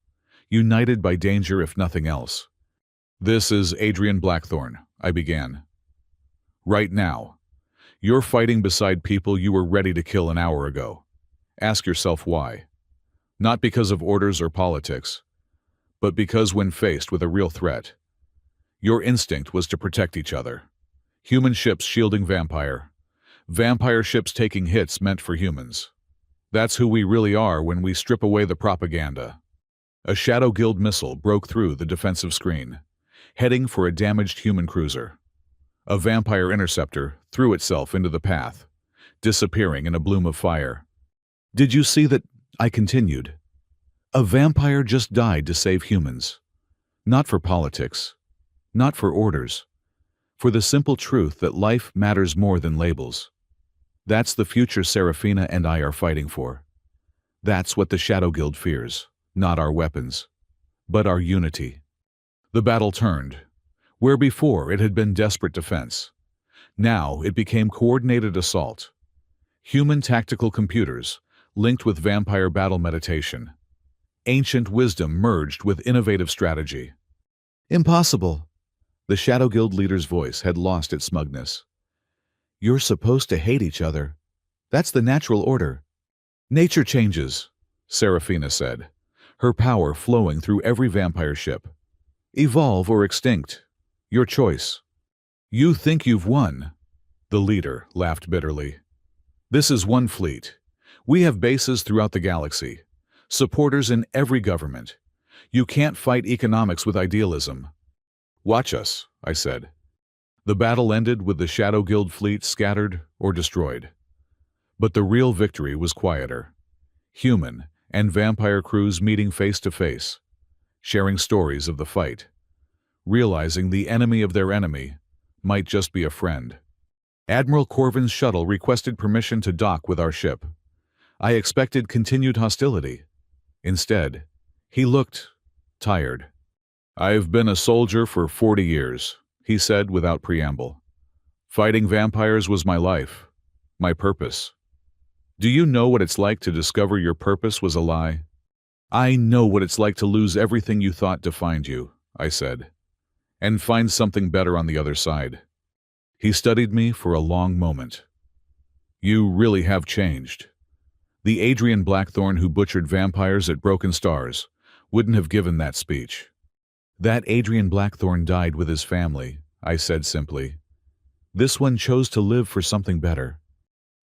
united by danger if nothing else. This is Adrian Blackthorne, I began. Right now, you're fighting beside people you were ready to kill an hour ago. Ask yourself why. Not because of orders or politics, but because when faced with a real threat, your instinct was to protect each other. Human ships shielding vampire ships taking hits meant for humans. That's who we really are when we strip away the propaganda. A Shadow Guild missile broke through the defensive screen, heading for a damaged human cruiser. A vampire interceptor threw itself into the path, disappearing in a bloom of fire. Did you see that? I continued. A vampire just died to save humans. Not for politics. Not for orders. For the simple truth that life matters more than labels. That's the future Serafina and I are fighting for. That's what the Shadow Guild fears. Not our weapons, but our unity. The battle turned. Where before it had been desperate defense, now it became coordinated assault. Human tactical computers linked with vampire battle meditation. Ancient wisdom merged with innovative strategy. Impossible. The Shadow Guild leader's voice had lost its smugness. You're supposed to hate each other. That's the natural order. Nature changes, Serafina said, her power flowing through every vampire ship. Evolve or extinct. Your choice. You think you've won? The leader laughed bitterly. This is one fleet. We have bases throughout the galaxy, supporters in every government. You can't fight economics with idealism. Watch us, I said. The battle ended with the Shadow Guild fleet scattered or destroyed. But the real victory was quieter. Human and vampire crews meeting face to face, sharing stories of the fight, realizing the enemy of their enemy might just be a friend. Admiral Corvin's shuttle requested permission to dock with our ship. I expected continued hostility. Instead, he looked tired. I've been a soldier for 40 years, he said without preamble. Fighting vampires was my life, my purpose. Do you know what it's like to discover your purpose was a lie? I know what it's like to lose everything you thought defined you, I said, and find something better on the other side. He studied me for a long moment. You really have changed. The Adrian Blackthorne who butchered vampires at Broken Stars wouldn't have given that speech. That Adrian Blackthorne died with his family, I said simply. This one chose to live for something better.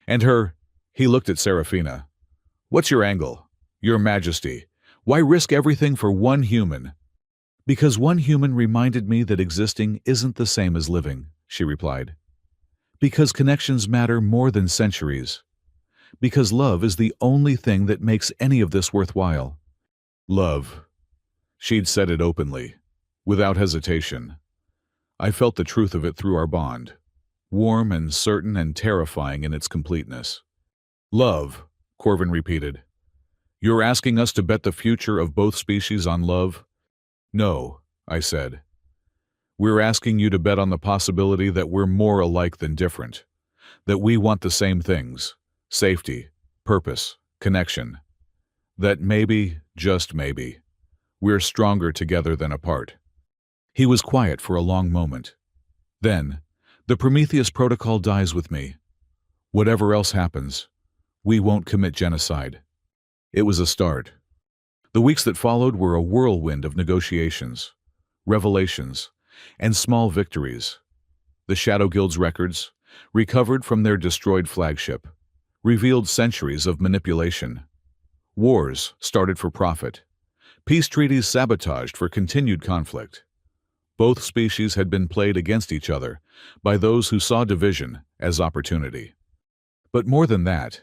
And her, he looked at Serafina. What's your angle? Your Majesty. Why risk everything for one human? Because one human reminded me that existing isn't the same as living, she replied. Because connections matter more than centuries. Because love is the only thing that makes any of this worthwhile. Love. She'd said it openly, without hesitation. I felt the truth of it through our bond, warm and certain and terrifying in its completeness. Love, Corvin repeated. You're asking us to bet the future of both species on love? No, I said. We're asking you to bet on the possibility that we're more alike than different, that we want the same things, safety, purpose, connection, that maybe, just maybe, we're stronger together than apart. He was quiet for a long moment. Then, the Prometheus Protocol dies with me. Whatever else happens, we won't commit genocide. It was a start. The weeks that followed were a whirlwind of negotiations, revelations, and small victories. The Shadow Guild's records, recovered from their destroyed flagship, revealed centuries of manipulation. Wars started for profit. Peace treaties sabotaged for continued conflict. Both species had been played against each other by those who saw division as opportunity. But more than that,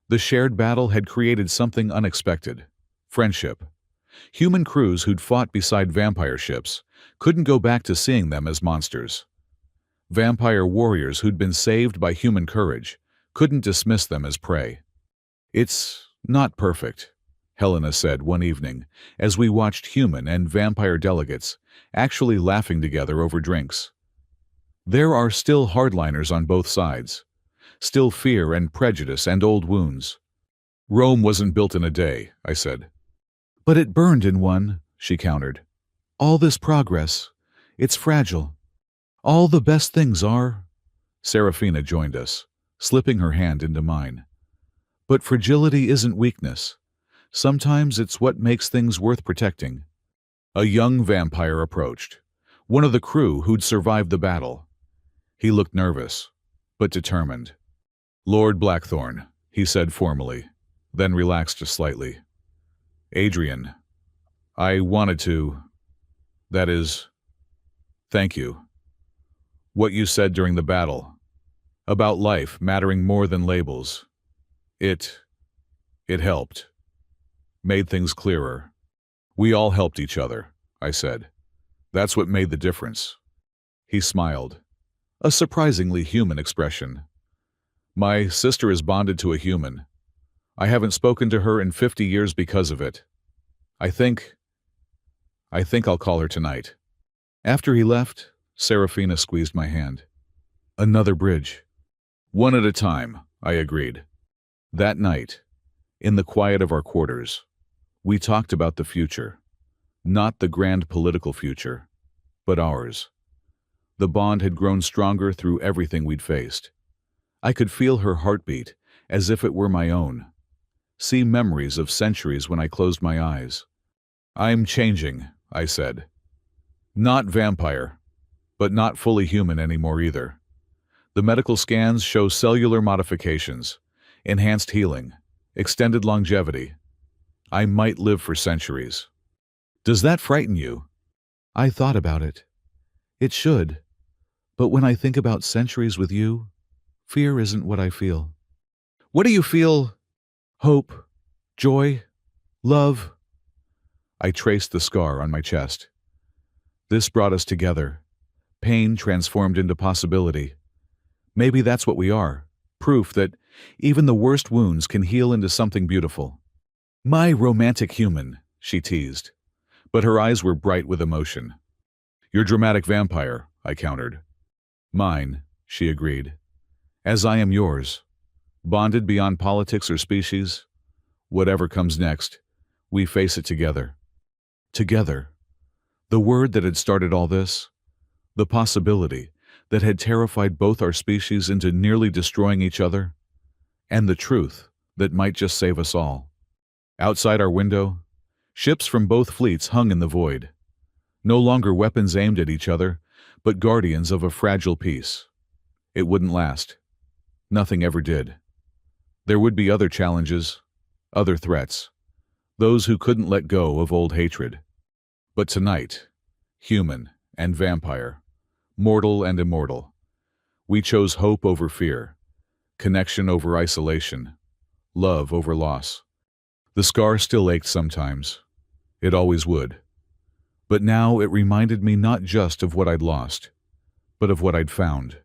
the shared battle had created something unexpected: friendship. Human crews who'd fought beside vampire ships couldn't go back to seeing them as monsters. Vampire warriors who'd been saved by human courage couldn't dismiss them as prey. It's not perfect, Helena said one evening, as we watched human and vampire delegates actually laughing together over drinks. There are still hardliners on both sides, still fear and prejudice and old wounds. Rome wasn't built in a day, I said. But it burned in one, she countered. All this progress, it's fragile. All the best things are. Serafina joined us, slipping her hand into mine. But fragility isn't weakness. Sometimes it's what makes things worth protecting. A young vampire approached, one of the crew who'd survived the battle. He looked nervous, but determined. Lord Blackthorn, he said formally, then relaxed slightly. Adrian, I wanted to... that is... thank you. What you said during the battle, about life mattering more than labels, it helped. Made things clearer. We all helped each other, I said. That's what made the difference. He smiled, a surprisingly human expression. My sister is bonded to a human. I haven't spoken to her in 50 years because of it. I think I'll call her tonight. After he left, Serafina squeezed my hand. Another bridge. One at a time, I agreed. That night, in the quiet of our quarters, we talked about the future. Not the grand political future, but ours. The bond had grown stronger through everything we'd faced. I could feel her heartbeat as if it were my own. See memories of centuries when I closed my eyes. I'm changing, I said. Not vampire, but not fully human anymore either. The medical scans show cellular modifications, enhanced healing, extended longevity. I might live for centuries. Does that frighten you? I thought about it. It should. But when I think about centuries with you, fear isn't what I feel. What do you feel? Hope, joy, love. I traced the scar on my chest. This brought us together. Pain transformed into possibility. Maybe that's what we are. Proof that even the worst wounds can heal into something beautiful. My romantic human, she teased, but her eyes were bright with emotion. Your dramatic vampire, I countered. Mine, she agreed. As I am yours. Bonded beyond politics or species. Whatever comes next, we face it together. Together. The word that had started all this. The possibility that had terrified both our species into nearly destroying each other. And the truth that might just save us all. Outside our window, ships from both fleets hung in the void. No longer weapons aimed at each other, but guardians of a fragile peace. It wouldn't last. Nothing ever did. There would be other challenges, other threats, those who couldn't let go of old hatred. But tonight, human and vampire, mortal and immortal, we chose hope over fear, connection over isolation, love over loss. The scar still ached sometimes. It always would. But now it reminded me not just of what I'd lost, but of what I'd found,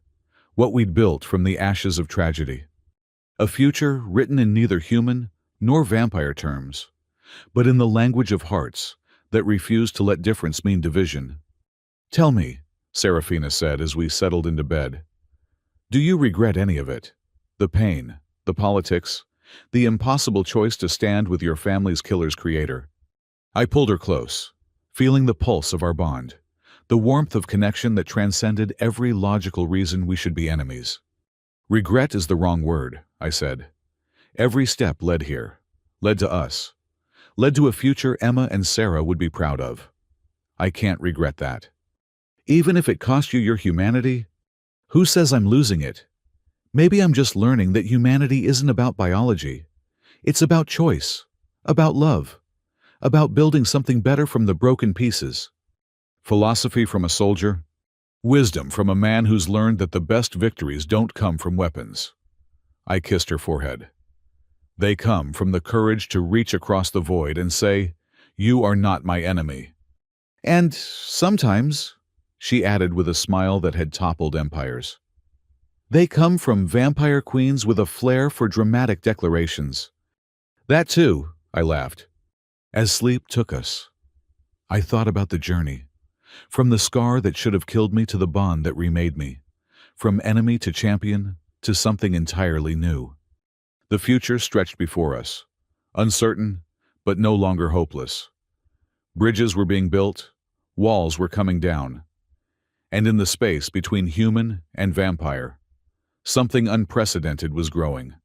what we'd built from the ashes of tragedy. A future written in neither human nor vampire terms, but in the language of hearts that refused to let difference mean division. Tell me, Serafina said as we settled into bed, do you regret any of it? The pain, the politics, the impossible choice to stand with your family's killer's creator. I pulled her close, feeling the pulse of our bond, the warmth of connection that transcended every logical reason we should be enemies. Regret is the wrong word, I said. Every step led here, led to us, led to a future Emma and Sarah would be proud of. I can't regret that. Even if it cost you your humanity? Who says I'm losing it? Maybe I'm just learning that humanity isn't about biology. It's about choice, about love, about building something better from the broken pieces. Philosophy from a soldier, wisdom from a man who's learned that the best victories don't come from weapons. I kissed her forehead. They come from the courage to reach across the void and say, you are not my enemy. And sometimes, she added with a smile that had toppled empires, they come from vampire queens with a flair for dramatic declarations. That too, I laughed. As sleep took us, I thought about the journey, from the scar that should have killed me to the bond that remade me, from enemy to champion to something entirely new. The future stretched before us, uncertain, but no longer hopeless. Bridges were being built, walls were coming down, and in the space between human and vampire, something unprecedented was growing.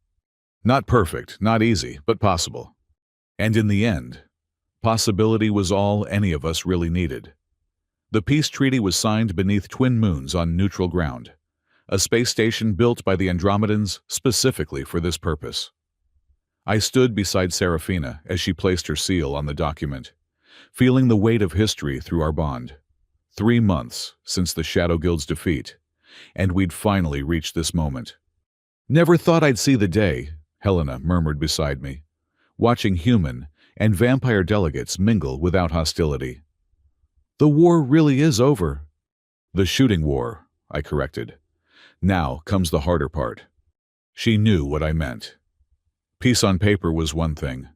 Not perfect, not easy, but possible. And in the end, possibility was all any of us really needed. The peace treaty was signed beneath twin moons on neutral ground, a space station built by the Andromedans specifically for this purpose. I stood beside Serafina as she placed her seal on the document, feeling the weight of history through our bond. 3 months since the Shadow Guild's defeat, and we'd finally reached this moment. "Never thought I'd see the day," Helena murmured beside me, watching human and vampire delegates mingle without hostility. "The war really is over." "The shooting war," I corrected. "Now comes the harder part." She knew what I meant. Peace on paper was one thing.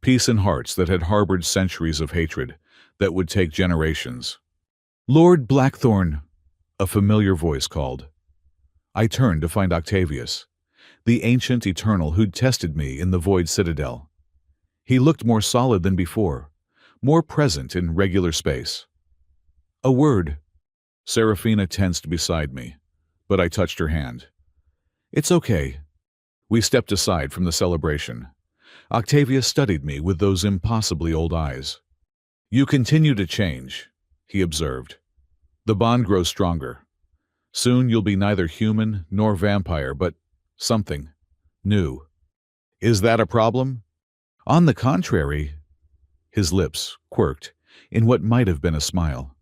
Peace in hearts that had harbored centuries of hatred that would take generations. "Lord Blackthorn," a familiar voice called. I turned to find Octavius, the ancient eternal who'd tested me in the Void Citadel. He looked more solid than before, more present in regular space. "A word." Serafina tensed beside me, but I touched her hand. "It's okay." We stepped aside from the celebration. Octavius studied me with those impossibly old eyes. "You continue to change," he observed. "The bond grows stronger. Soon you'll be neither human nor vampire, but something new. Is that a problem?" "On the contrary," his lips quirked in what might have been a smile.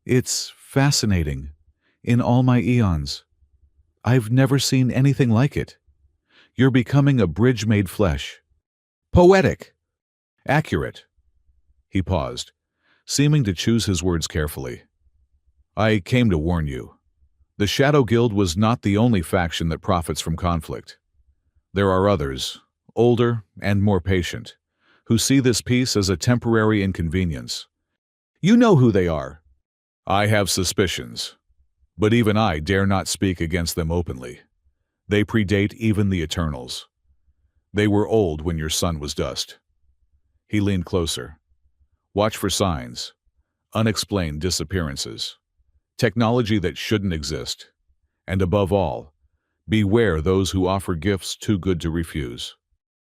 "It's fascinating. In all my eons, I've never seen anything like it. You're becoming a bridge made flesh." "Poetic." "Accurate." He paused, seeming to choose his words carefully. "I came to warn you. The Shadow Guild was not the only faction that profits from conflict. There are others, older and more patient, who see this peace as a temporary inconvenience." "You know who they are." "I have suspicions, but even I dare not speak against them openly. They predate even the Eternals. They were old when your sun was dust." He leaned closer. "Watch for signs, unexplained disappearances, technology that shouldn't exist, and above all, beware those who offer gifts too good to refuse."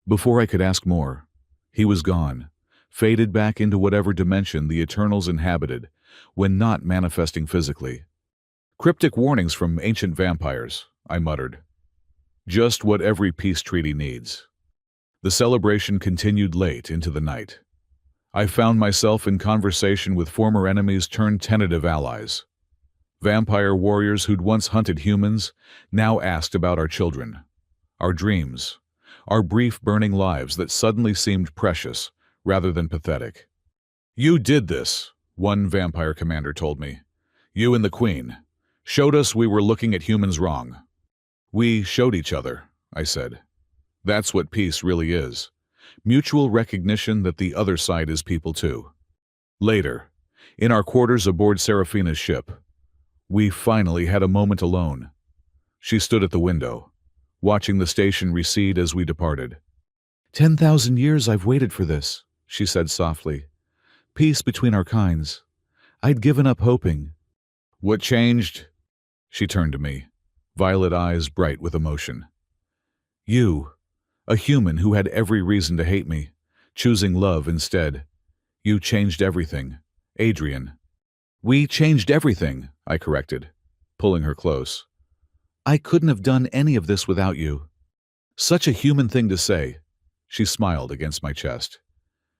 Before I could ask more, he was gone, faded back into whatever dimension the Eternals inhabited when not manifesting physically. "Cryptic warnings from ancient vampires," I muttered. "Just what every peace treaty needs." The celebration continued late into the night. I found myself in conversation with former enemies turned tentative allies. Vampire warriors who'd once hunted humans now asked about our children, our dreams, our brief burning lives that suddenly seemed precious rather than pathetic. "You did this," one vampire commander told me. "You and the Queen showed us we were looking at humans wrong." "We showed each other," I said. "That's what peace really is. Mutual recognition that the other side is people too." Later, in our quarters aboard Serafina's ship, we finally had a moment alone. She stood at the window, watching the station recede as we departed. 10,000 years I've waited for this," she said softly. "Peace between our kinds. I'd given up hoping." "What changed?" She turned to me, violet eyes bright with emotion. "You, a human who had every reason to hate me, choosing love instead. You changed everything, Adrian." "We changed everything," I corrected, pulling her close. "I couldn't have done any of this without you." "Such a human thing to say," she smiled against my chest.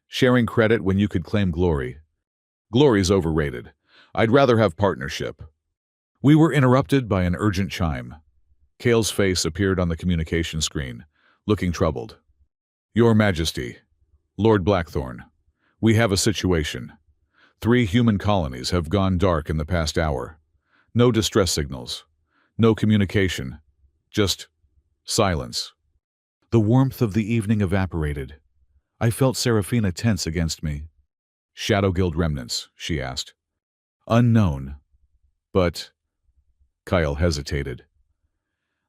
"Sharing credit when you could claim glory. Glory's overrated. I'd rather have partnership." We were interrupted by an urgent chime. Kale's face appeared on the communication screen, looking troubled. "Your Majesty, Lord Blackthorn, we have a situation. 3 human colonies have gone dark in the past hour. No distress signals, no communication, just silence." The warmth of the evening evaporated. I felt Serafina tense against me. Shadow Guild remnants, she asked. Unknown. But Kyle hesitated.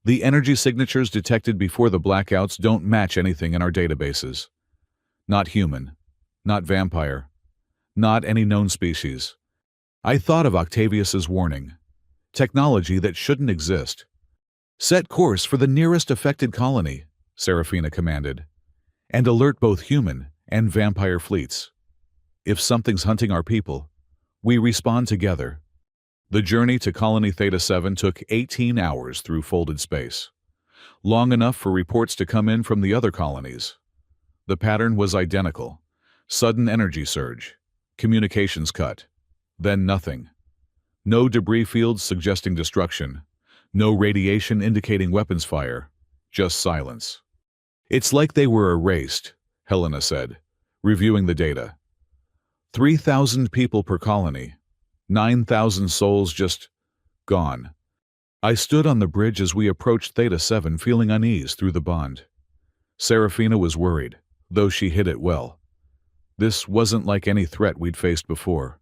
The energy signatures detected before the blackouts don't match anything in our databases. Not human. Not vampire. Not any known species. I thought of Octavius's warning. Technology that shouldn't exist. Set course for the nearest affected colony, Serafina commanded, and alert both human and vampire fleets. If something's hunting our people, we respond together. The journey to Colony Theta 7 took 18 hours through folded space. Long enough for reports to come in from the other colonies. The pattern was identical. Sudden energy surge. Communications cut. Then nothing. No debris fields suggesting destruction. No radiation indicating weapons fire. Just silence. It's like they were erased, Helena said, reviewing the data. 3,000 people per colony. 9,000 souls just gone. I stood on the bridge as we approached Theta 7, feeling unease through the bond. Serafina was worried, though she hid it well. This wasn't like any threat we'd faced before.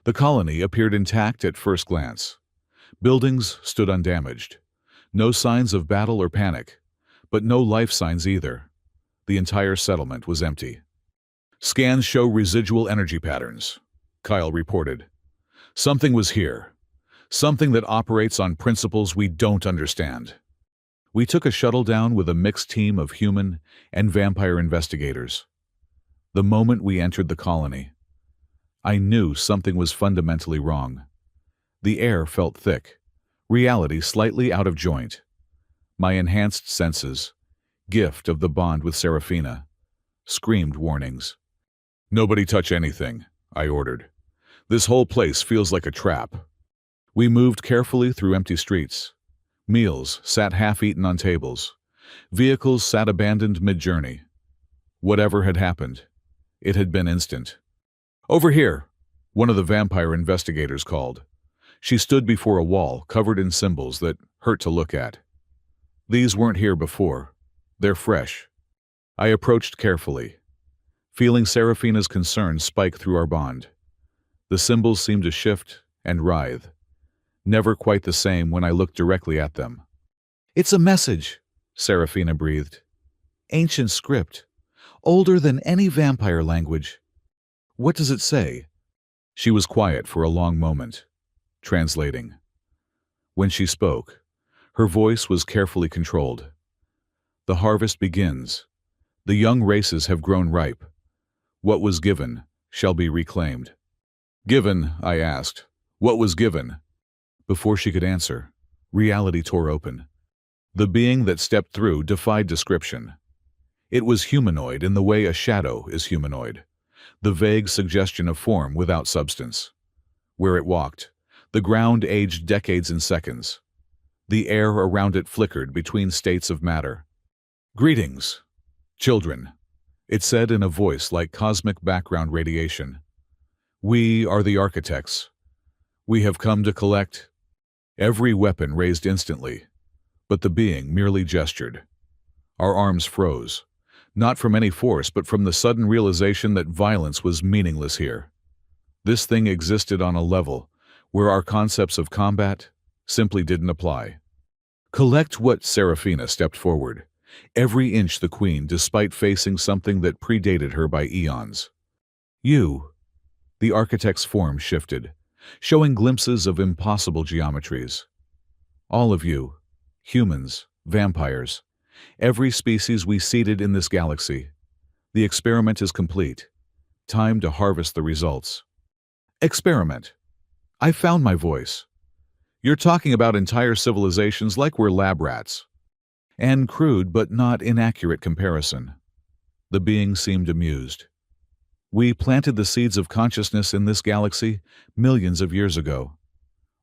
The colony appeared intact at first glance. Buildings stood undamaged. No signs of battle or panic, but no life signs either. The entire settlement was empty. Scans show residual energy patterns, Kyle reported. Something was here. Something that operates on principles we don't understand. We took a shuttle down with a mixed team of human and vampire investigators. The moment we entered the colony, I knew something was fundamentally wrong. The air felt thick, reality slightly out of joint. My enhanced senses, gift of the bond with Serafina, screamed warnings. "Nobody touch anything," I ordered. "This whole place feels like a trap." We moved carefully through empty streets. Meals sat half-eaten on tables. Vehicles sat abandoned mid-journey. Whatever had happened, it had been instant. "Over here," one of the vampire investigators called. She stood before a wall covered in symbols that hurt to look at. These weren't here before. They're fresh. I approached carefully, feeling Serafina's concern spike through our bond. The symbols seemed to shift and writhe, never quite the same when I looked directly at them. "It's a message," Serafina breathed. "Ancient script, older than any vampire language." "What does it say?" She was quiet for a long moment, translating. When she spoke, her voice was carefully controlled. "The harvest begins. The young races have grown ripe. What was given shall be reclaimed." "Given?" I asked. "What was given?" Before she could answer, reality tore open. The being that stepped through defied description. It was humanoid in the way a shadow is humanoid, the vague suggestion of form without substance. Where it walked, the ground aged decades in seconds. The air around it flickered between states of matter. "Greetings, children," it said in a voice like cosmic background radiation. "We are the architects. We have come to collect." Every weapon raised instantly, but the being merely gestured. Our arms froze, not from any force but from the sudden realization that violence was meaningless here. This thing existed on a level where our concepts of combat simply didn't apply. "Collect what?" Serafina stepped forward, every inch the queen despite facing something that predated her by eons. "You." The architect's form shifted, showing glimpses of impossible geometries. "All of you, humans, vampires, every species we seeded in this galaxy. The experiment is complete. Time to harvest the results." "Experiment." I found my voice. "You're talking about entire civilizations like we're lab rats." "And crude but not inaccurate comparison." The being seemed amused. "We planted the seeds of consciousness in this galaxy millions of years ago.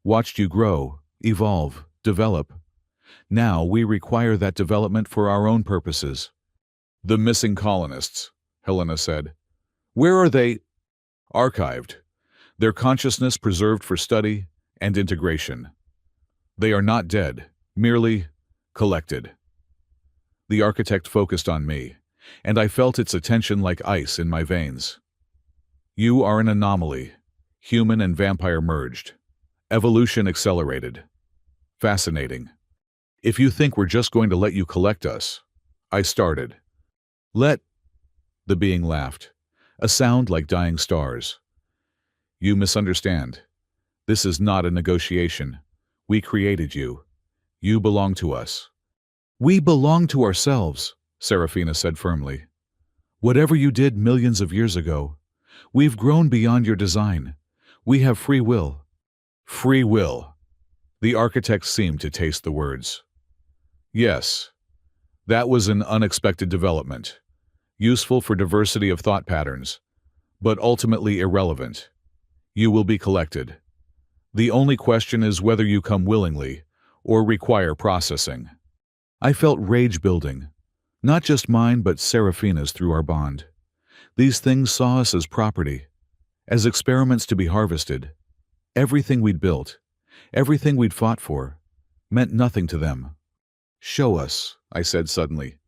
Watched you grow, evolve, develop. Now we require that development for our own purposes." "The missing colonists," Helena said. "Where are they?" "Archived. Their consciousness preserved for study and integration. They are not dead, merely collected." The architect focused on me, and I felt its attention like ice in my veins. You are an anomaly. Human and vampire merged. Evolution accelerated. Fascinating. If you think we're just going to let you collect us, I started. Let, the being laughed, a sound like dying stars. You misunderstand. This is not a negotiation. We created you. You belong to us. We belong to ourselves, Serafina said firmly. Whatever you did millions of years ago, we've grown beyond your design. We have free will. Free will. The architect seemed to taste the words. Yes, that was an unexpected development, useful for diversity of thought patterns, but ultimately irrelevant. You will be collected. The only question is whether you come willingly or require processing. I felt rage building, not just mine but Serafina's through our bond. These things saw us as property, as experiments to be harvested. Everything we'd built, everything we'd fought for, meant nothing to them. Show us, I said suddenly.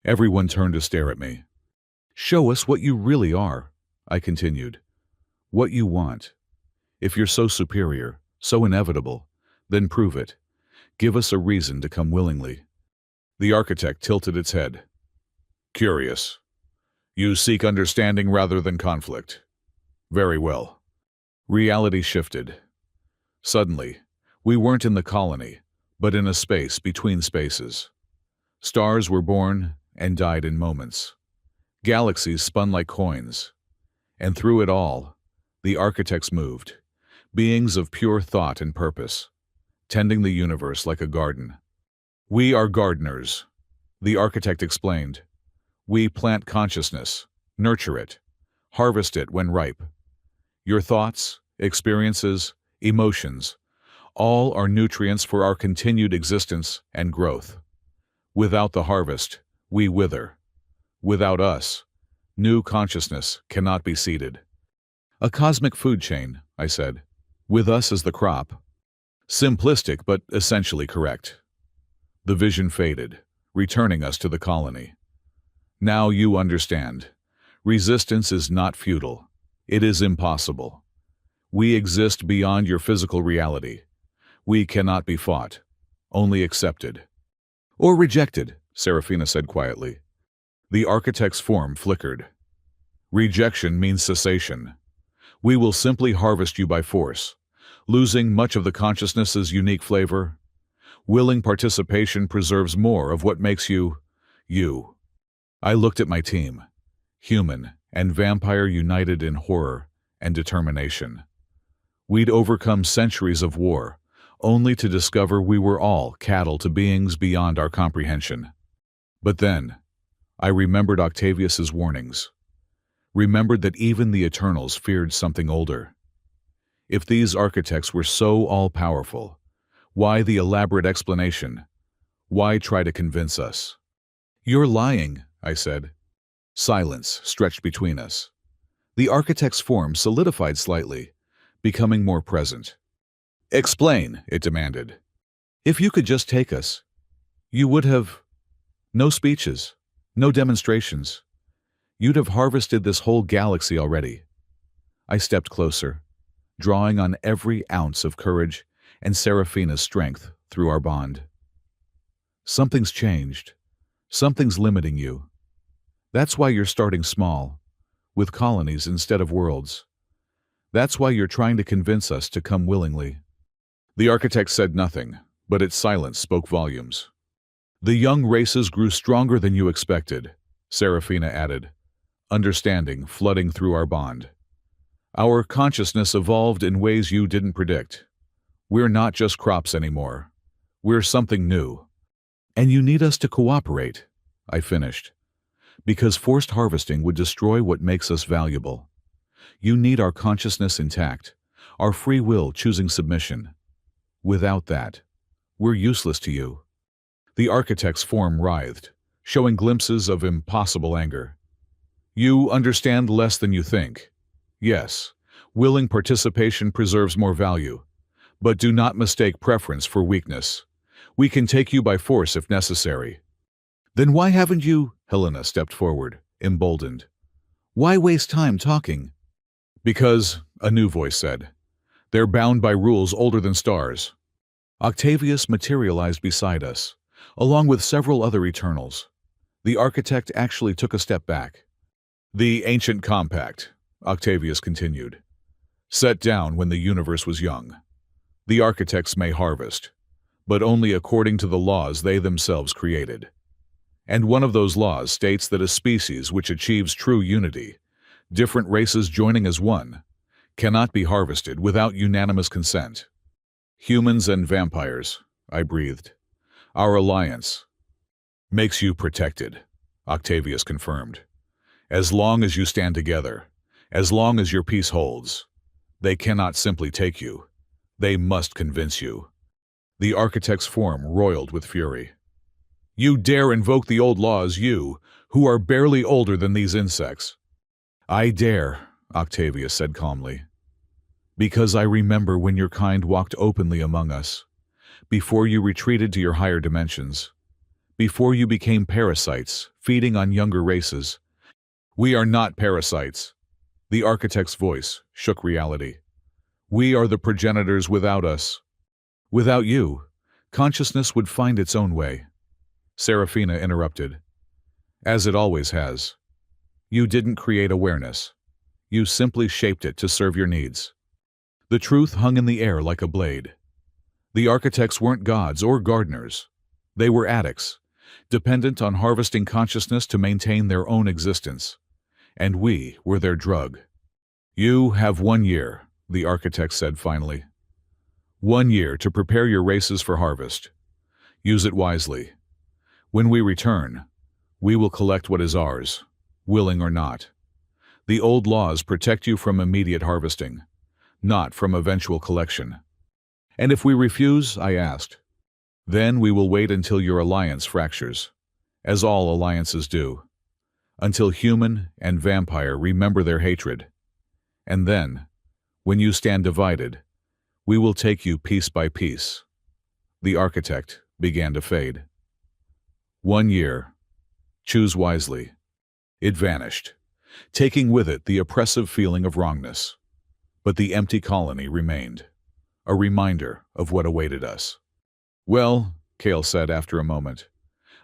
Everyone turned to stare at me. Show us what you really are, I continued. What you want. If you're so superior, so inevitable, then prove it. Give us a reason to come willingly. The architect tilted its head. Curious. You seek understanding rather than conflict. Very well. Reality shifted. Suddenly, we weren't in the colony, but in a space between spaces. Stars were born and died in moments. Galaxies spun like coins. And through it all, the architects moved, beings of pure thought and purpose, tending the universe like a garden. We are gardeners, the architect explained. We plant consciousness, nurture it, harvest it when ripe. Your thoughts, experiences, emotions, all are nutrients for our continued existence and growth. Without the harvest, we wither. Without us, new consciousness cannot be seeded. A cosmic food chain, I said, with us as the crop. Simplistic but essentially correct. The vision faded, returning us to the colony. Now you understand. Resistance is not futile. It is impossible. We exist beyond your physical reality. We cannot be fought, only accepted. Or rejected, Serafina said quietly. The architect's form flickered. Rejection means cessation. We will simply harvest you by force, losing much of the consciousness's unique flavor. Willing participation preserves more of what makes you, you. I looked at my team, human and vampire united in horror and determination. We'd overcome centuries of war, only to discover we were all cattle to beings beyond our comprehension. But then, I remembered Octavius's warnings. Remembered that even the Eternals feared something older. If these architects were so all-powerful, why the elaborate explanation? Why try to convince us? You're lying, I said. Silence stretched between us. The architect's form solidified slightly, becoming more present. Explain, it demanded. If you could just take us, you would have no speeches, no demonstrations. You'd have harvested this whole galaxy already. I stepped closer, drawing on every ounce of courage and Serafina's strength through our bond. Something's changed. Something's limiting you. That's why you're starting small, with colonies instead of worlds. That's why you're trying to convince us to come willingly. The architect said nothing, but its silence spoke volumes. The young races grew stronger than you expected, Serafina added, understanding flooding through our bond. Our consciousness evolved in ways you didn't predict. We're not just crops anymore. We're something new. And you need us to cooperate, I finished, because forced harvesting would destroy what makes us valuable. You need our consciousness intact, our free will choosing submission. Without that, we're useless to you. The architect's form writhed, showing glimpses of impossible anger. You understand less than you think. Yes, willing participation preserves more value, but do not mistake preference for weakness. We can take you by force if necessary. Then why haven't you Helena stepped forward, emboldened. Why waste time talking? Because, a new voice said, they're bound by rules older than stars. Octavius materialized beside us, along with several other Eternals. The architect actually took a step back. The ancient compact, Octavius continued, set down when the universe was young. The architects may harvest, but only according to the laws they themselves created. And one of those laws states that a species which achieves true unity, different races joining as one, cannot be harvested without unanimous consent. Humans and vampires, I breathed. Our alliance makes you protected, Octavius confirmed. As long as you stand together, as long as your peace holds, they cannot simply take you. They must convince you. The architect's form roiled with fury. You dare invoke the old laws, you, who are barely older than these insects. I dare, Octavius said calmly. Because I remember when your kind walked openly among us, before you retreated to your higher dimensions, before you became parasites, feeding on younger races. We are not parasites. The architect's voice shook reality. We are the progenitors without us. Without you, consciousness would find its own way. Serafina interrupted. As it always has. You didn't create awareness. You simply shaped it to serve your needs. The truth hung in the air like a blade. The architects weren't gods or gardeners. They were addicts, dependent on harvesting consciousness to maintain their own existence. And we were their drug. You have 1 year, the architect said finally. 1 year to prepare your races for harvest. Use it wisely. When we return, we will collect what is ours, willing or not. The old laws protect you from immediate harvesting, not from eventual collection. And if we refuse, I asked, then we will wait until your alliance fractures, as all alliances do, until human and vampire remember their hatred. And then, when you stand divided, we will take you piece by piece. The architect began to fade. 1 year. Choose wisely. It vanished, taking with it the oppressive feeling of wrongness. But the empty colony remained, a reminder of what awaited us. Well, Kale said after a moment,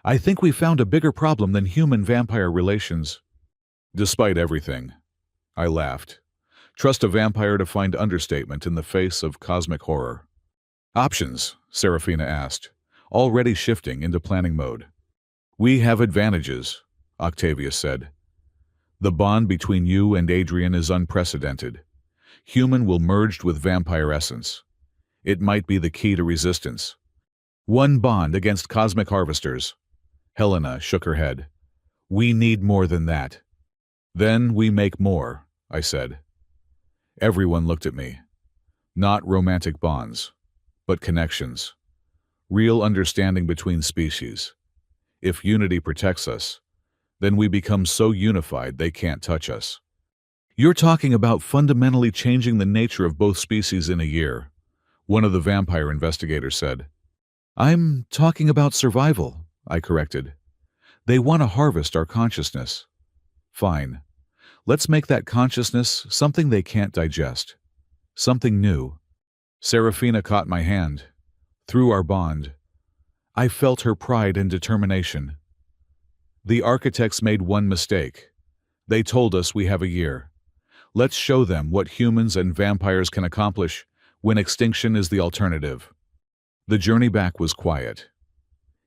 I think we found a bigger problem than human-vampire relations. Despite everything, I laughed. Trust a vampire to find understatement in the face of cosmic horror. Options, Serafina asked, already shifting into planning mode. We have advantages, Octavius said. The bond between you and Adrian is unprecedented. Human will merge with vampire essence. It might be the key to resistance. One bond against cosmic harvesters. Helena shook her head. We need more than that. Then we make more, I said. Everyone looked at me. Not romantic bonds, but connections. Real understanding between species. If unity protects us, then we become so unified they can't touch us. You're talking about fundamentally changing the nature of both species in a year, one of the vampire investigators said. I'm talking about survival, I corrected. They want to harvest our consciousness. Fine. Let's make that consciousness something they can't digest. Something new. Serafina caught my hand. Through our bond, I felt her pride and determination. The architects made one mistake. They told us we have a year. Let's show them what humans and vampires can accomplish when extinction is the alternative. The journey back was quiet.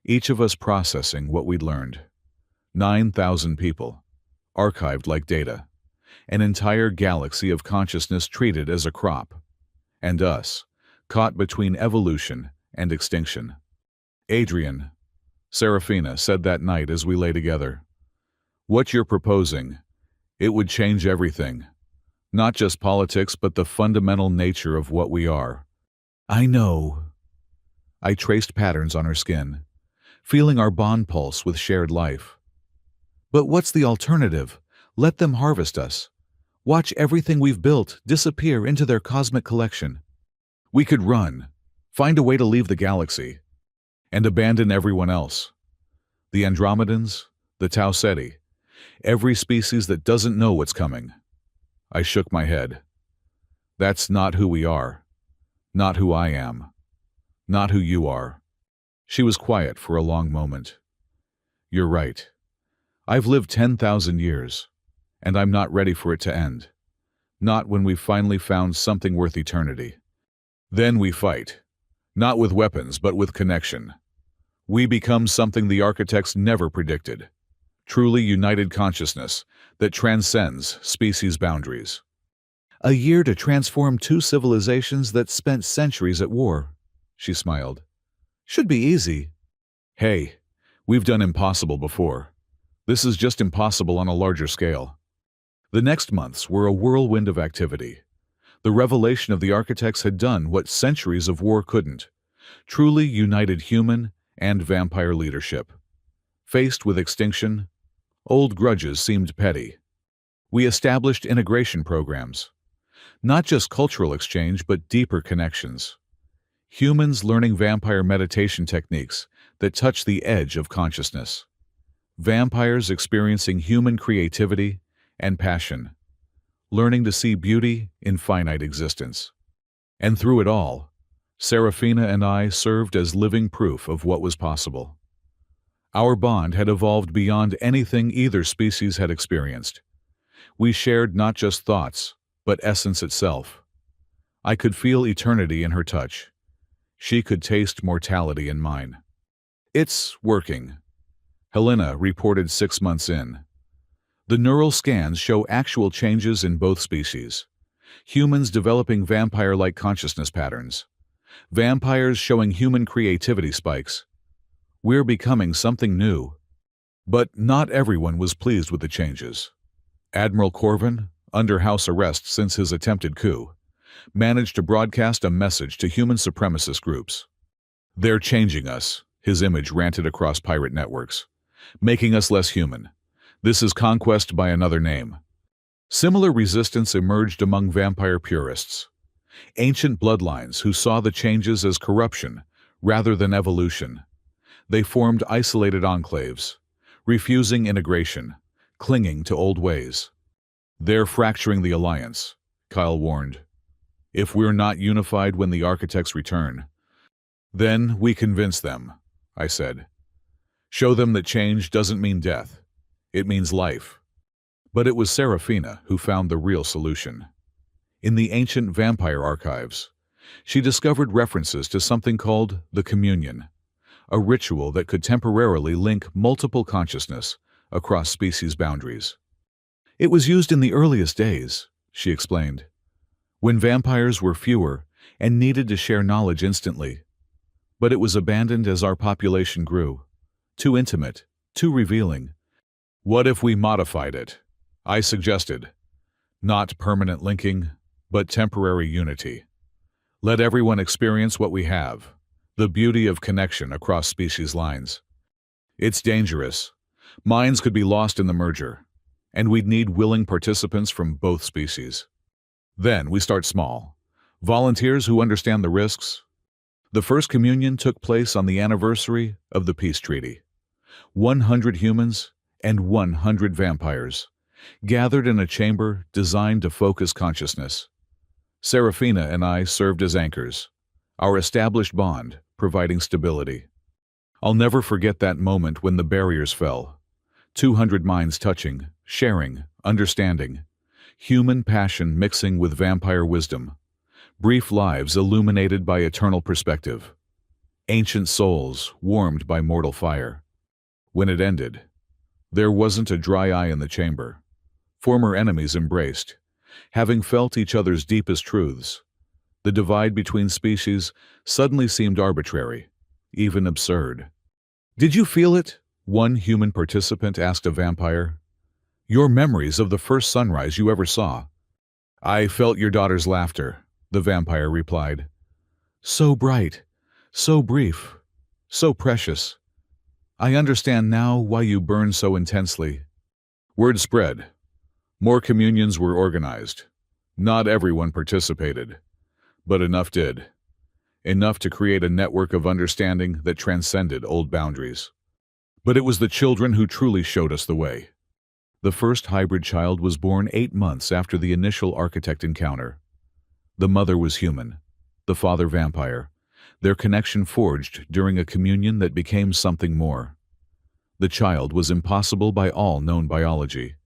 Each of us processing what we'd learned. 9,000 people, archived like data. An entire galaxy of consciousness treated as a crop. And us, caught between evolution and extinction. Adrian, Serafina said that night as we lay together. What you're proposing, it would change everything. Not just politics, but the fundamental nature of what we are. I know. I traced patterns on her skin, feeling our bond pulse with shared life. But what's the alternative? Let them harvest us. Watch everything we've built disappear into their cosmic collection. We could run, find a way to leave the galaxy, and abandon everyone else. The Andromedans, The Tau Ceti. Every species that doesn't know what's coming. I shook my head. That's not who we are. Not who I am. Not who you are. She was quiet for a long moment. You're right. I've lived 10,000 years, and I'm not ready for it to end. Not when we've finally found something worth eternity. Then we fight. Not with weapons, but with connection. We become something the architects never predicted. Truly united consciousness that transcends species boundaries. A year to transform two civilizations that spent centuries at war, she smiled. Should be easy. Hey, we've done impossible before. This is just impossible on a larger scale. The next months were a whirlwind of activity. The revelation of the architects had done what centuries of war couldn't. Truly united human and vampire leadership. Faced with extinction, old grudges seemed petty. We established integration programs. Not just cultural exchange, but deeper connections. Humans learning vampire meditation techniques that touch the edge of consciousness. Vampires experiencing human creativity and passion. Learning to see beauty in finite existence. And through it all, Serafina and I served as living proof of what was possible. Our bond had evolved beyond anything either species had experienced. We shared not just thoughts, but essence itself. I could feel eternity in her touch. She could taste mortality in mine. It's working, Helena reported 6 months in. The neural scans show actual changes in both species. Humans developing vampire-like consciousness patterns. Vampires showing human creativity spikes. We're becoming something new. But not everyone was pleased with the changes. Admiral Corvin, under house arrest since his attempted coup, managed to broadcast a message to human supremacist groups. They're changing us, his image ranted across pirate networks. Making us less human. This is conquest by another name. Similar resistance emerged among vampire purists. Ancient bloodlines who saw the changes as corruption rather than evolution. They formed isolated enclaves, refusing integration, clinging to old ways. They're fracturing the alliance, Kyle warned. If we're not unified when the architects return, then we convince them, I said. Show them that change doesn't mean death. It means life. But it was Serafina who found the real solution. In the ancient vampire archives, she discovered references to something called the communion, a ritual that could temporarily link multiple consciousness across species boundaries. It was used in the earliest days, she explained, when vampires were fewer and needed to share knowledge instantly. But it was abandoned as our population grew. Too intimate, too revealing. What if we modified it? I suggested. Not permanent linking, but temporary unity. Let everyone experience what we have, the beauty of connection across species lines. It's dangerous. Minds could be lost in the merger, and we'd need willing participants from both species. Then we start small. Volunteers who understand the risks. The first communion took place on the anniversary of the peace treaty. 100 humans and 100 vampires, gathered in a chamber designed to focus consciousness. Serafina and I served as anchors, our established bond providing stability. I'll never forget that moment when the barriers fell. 200 minds touching, sharing, understanding. Human passion mixing with vampire wisdom. Brief lives illuminated by eternal perspective. Ancient souls warmed by mortal fire. When it ended, there wasn't a dry eye in the chamber. Former enemies embraced, having felt each other's deepest truths. The divide between species suddenly seemed arbitrary, even absurd. Did you feel it? One human participant asked a vampire. Your memories of the first sunrise you ever saw. I felt your daughter's laughter, the vampire replied. So bright, so brief, so precious. I understand now why you burn so intensely. Word spread. More communions were organized. Not everyone participated, but enough did. Enough to create a network of understanding that transcended old boundaries. But it was the children who truly showed us the way. The first hybrid child was born 8 months after the initial architect encounter. The mother was human, the father vampire, their connection forged during a communion that became something more. The child was impossible by all known biology.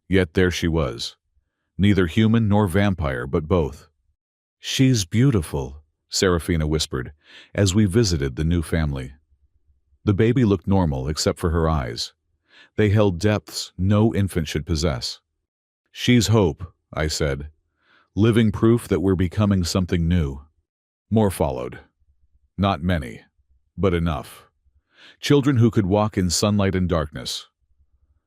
Yet there she was, neither human nor vampire, but both. "She's beautiful," Serafina whispered, as we visited the new family. The baby looked normal except for her eyes. They held depths no infant should possess. "She's hope," I said, "living proof that we're becoming something new." More followed. Not many, but enough. Children who could walk in sunlight and darkness,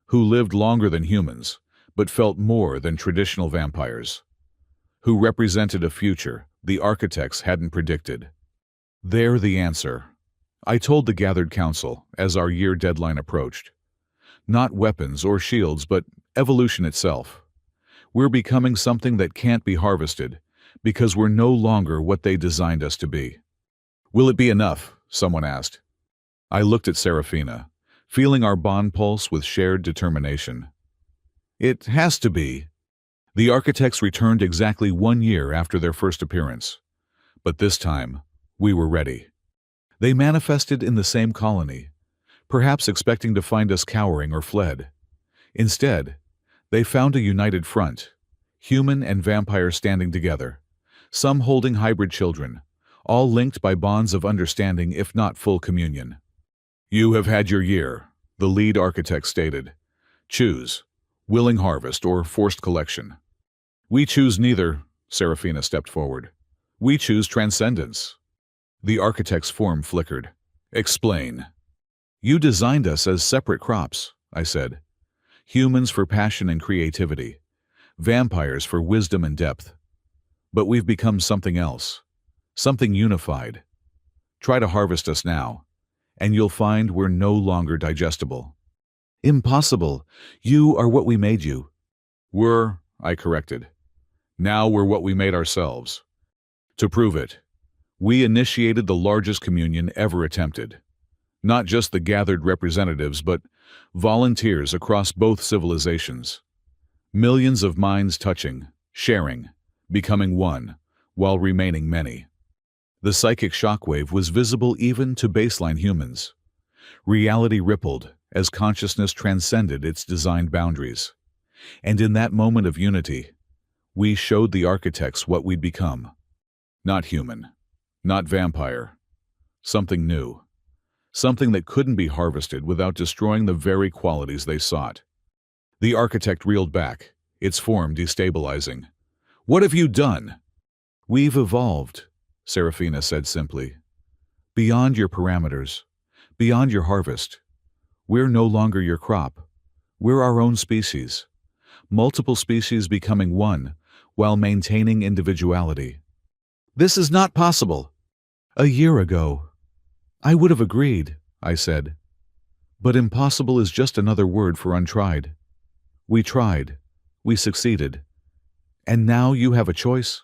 who lived longer than humans, but felt more than traditional vampires, who represented a future the architects hadn't predicted. They're the answer, I told the gathered council as our year deadline approached. Not weapons or shields, but evolution itself. We're becoming something that can't be harvested, because we're no longer what they designed us to be. "Will it be enough?" someone asked. I looked at Serafina, feeling our bond pulse with shared determination. "It has to be." The architects returned exactly 1 year after their first appearance. But this time, we were ready. They manifested in the same colony, perhaps expecting to find us cowering or fled. Instead, they found a united front, human and vampire standing together, some holding hybrid children, all linked by bonds of understanding if not full communion. "You have had your year," the lead architect stated. "Choose, willing harvest or forced collection." "We choose neither," Serafina stepped forward. "We choose transcendence." The architect's form flickered. "Explain." "You designed us as separate crops," I said. "Humans for passion and creativity, vampires for wisdom and depth. But we've become something else, something unified. Try to harvest us now, and you'll find we're no longer digestible." "Impossible. You are what we made you." "Were," I corrected. "Now we're what we made ourselves." To prove it, we initiated the largest communion ever attempted. Not just the gathered representatives, but volunteers across both civilizations. Millions of minds touching, sharing, becoming one, while remaining many. The psychic shockwave was visible even to baseline humans. Reality rippled as consciousness transcended its designed boundaries. And in that moment of unity, we showed the architects what we'd become. Not human, not vampire. Something new. Something that couldn't be harvested without destroying the very qualities they sought. The architect reeled back, its form destabilizing. "What have you done?" "We've evolved," Serafina said simply. "Beyond your parameters, beyond your harvest. We're no longer your crop. We're our own species. Multiple species becoming one, while maintaining individuality." "This is not possible." "A year ago, I would have agreed," I said. "But impossible is just another word for untried. We tried. We succeeded. And now you have a choice.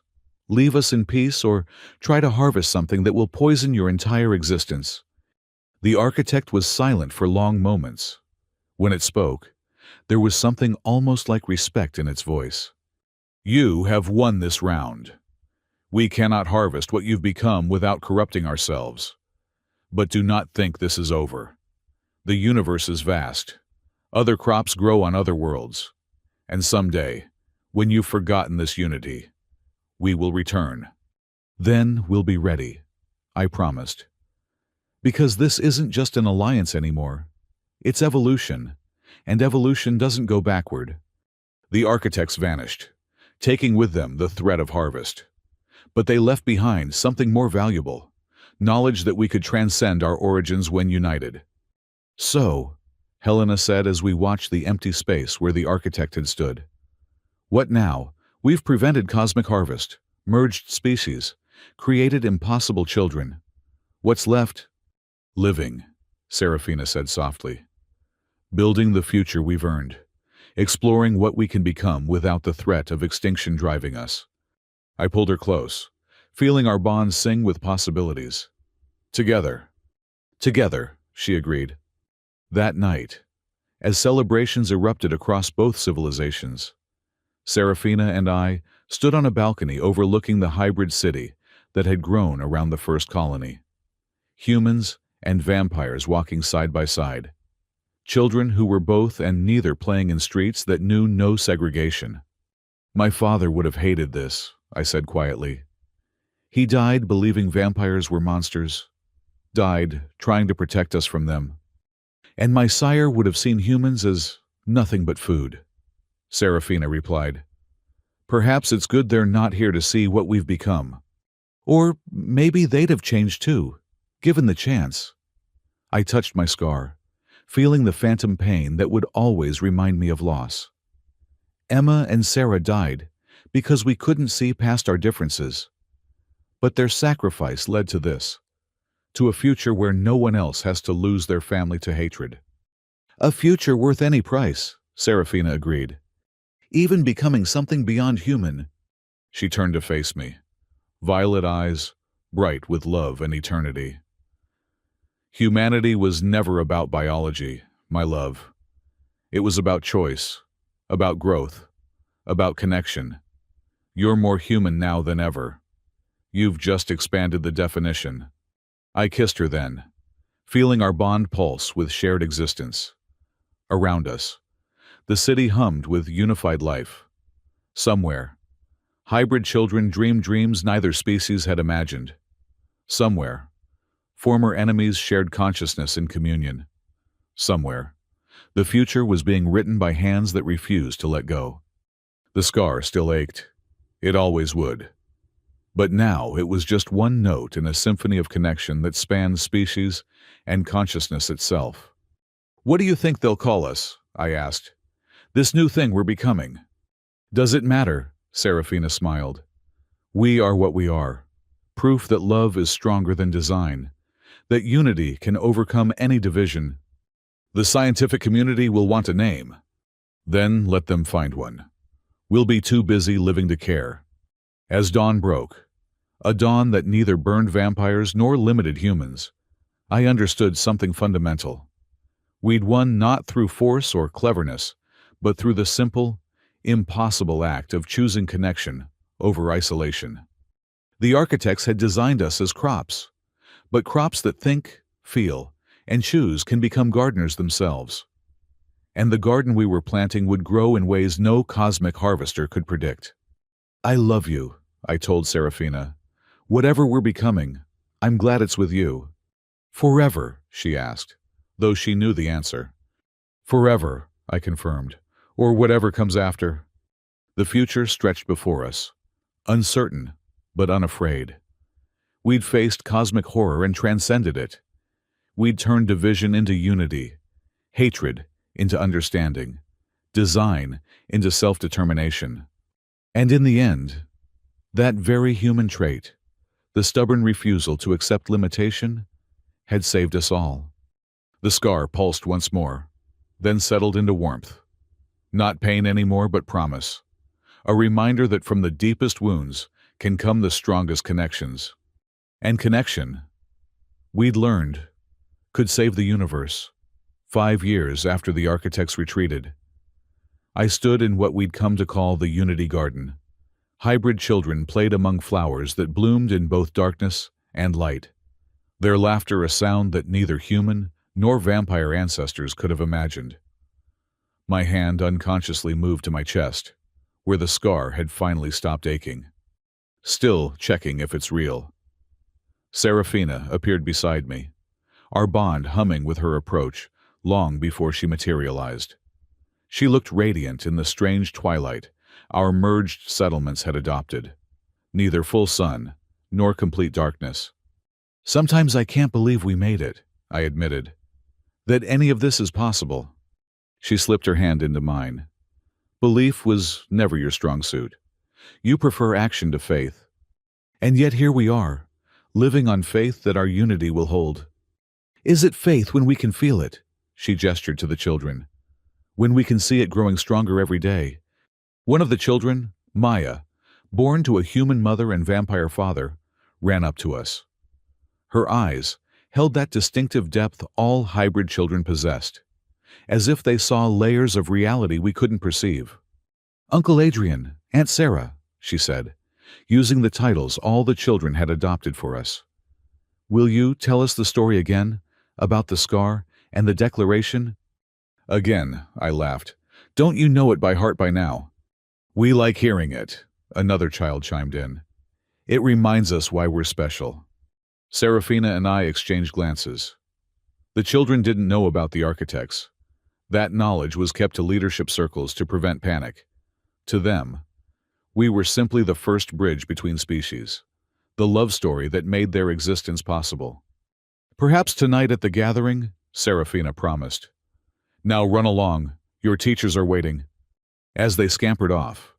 Leave us in peace or try to harvest something that will poison your entire existence." The architect was silent for long moments. When it spoke, there was something almost like respect in its voice. "You have won this round. We cannot harvest what you've become without corrupting ourselves. But do not think this is over. The universe is vast. Other crops grow on other worlds. And someday, when you've forgotten this unity, we will return. Then we'll be ready," I promised. "Because this isn't just an alliance anymore. It's evolution, and evolution doesn't go backward." The architects vanished, taking with them the threat of harvest. But they left behind something more valuable, knowledge that we could transcend our origins when united. "So," Helena said as we watched the empty space where the architect had stood. "What now? We've prevented cosmic harvest, merged species, created impossible children. What's left?" "Living," Serafina said softly. "Building the future we've earned, exploring what we can become without the threat of extinction driving us." I pulled her close, feeling our bond sing with possibilities. "Together." "Together," she agreed. That night, as celebrations erupted across both civilizations, Serafina and I stood on a balcony overlooking the hybrid city that had grown around the first colony. Humans and vampires walking side by side. Children who were both and neither playing in streets that knew no segregation. "My father would have hated this," I said quietly. "He died believing vampires were monsters, died trying to protect us from them. And my sire would have seen humans as nothing but food." Serafina replied, "Perhaps it's good they're not here to see what we've become. Or maybe they'd have changed too, given the chance." I touched my scar, feeling the phantom pain that would always remind me of loss. Emma and Sarah died because we couldn't see past our differences. But their sacrifice led to this, to a future where no one else has to lose their family to hatred. "A future worth any price," Serafina agreed. "Even becoming something beyond human." She turned to face me, violet eyes, bright with love and eternity. "Humanity was never about biology, my love. It was about choice, about growth, about connection. You're more human now than ever. You've just expanded the definition." I kissed her then, feeling our bond pulse with shared existence. Around us, the city hummed with unified life. Somewhere, hybrid children dreamed dreams neither species had imagined. Somewhere, former enemies shared consciousness in communion. Somewhere, the future was being written by hands that refused to let go. The scar still ached. It always would. But now it was just one note in a symphony of connection that spanned species and consciousness itself. "What do you think they'll call us?" I asked. "This new thing we're becoming." "Does it matter?" Serafina smiled. "We are what we are. Proof that love is stronger than design, that unity can overcome any division. The scientific community will want a name. Then let them find one. We'll be too busy living to care." As dawn broke, a dawn that neither burned vampires nor limited humans, I understood something fundamental. We'd won not through force or cleverness, but through the simple, impossible act of choosing connection over isolation. The architects had designed us as crops, but crops that think, feel, and choose can become gardeners themselves. And the garden we were planting would grow in ways no cosmic harvester could predict. "I love you," I told Serafina. "Whatever we're becoming, I'm glad it's with you." "Forever?" she asked, though she knew the answer. "Forever," I confirmed, "or whatever comes after." The future stretched before us, uncertain but unafraid. We'd faced cosmic horror and transcended it. We'd turned division into unity, hatred into understanding, design into self-determination. And in the end, that very human trait, the stubborn refusal to accept limitation, had saved us all. The scar pulsed once more, then settled into warmth. Not pain anymore, but promise. A reminder that from the deepest wounds can come the strongest connections. And connection, we'd learned, could save the universe. 5 years after the architects retreated, I stood in what we'd come to call the Unity Garden. Hybrid children played among flowers that bloomed in both darkness and light, their laughter a sound that neither human nor vampire ancestors could have imagined. My hand unconsciously moved to my chest, where the scar had finally stopped aching. Still checking if it's real. Serafina appeared beside me, our bond humming with her approach long before she materialized. She looked radiant in the strange twilight our merged settlements had adopted, neither full sun nor complete darkness. "Sometimes I can't believe we made it," I admitted. "That any of this is possible." She slipped her hand into mine. "Belief was never your strong suit. You prefer action to faith. And yet here we are, living on faith that our unity will hold." "Is it faith when we can feel it?" She gestured to the children. "When we can see it growing stronger every day." One of the children, Maya, born to a human mother and vampire father, ran up to us. Her eyes, held that distinctive depth all hybrid children possessed, as if they saw layers of reality we couldn't perceive. "Uncle Adrian, Aunt Sarah," she said, using the titles all the children had adopted for us. "Will you tell us the story again, about the scar and the declaration?" "Again," I laughed. "Don't you know it by heart by now?" "We like hearing it," another child chimed in. "It reminds us why we're special." Serafina and I exchanged glances. The children didn't know about the architects. That knowledge was kept to leadership circles to prevent panic. To them, we were simply the first bridge between species, the love story that made their existence possible. "Perhaps tonight at the gathering," Serafina promised. "Now run along. Your teachers are waiting." As they scampered off,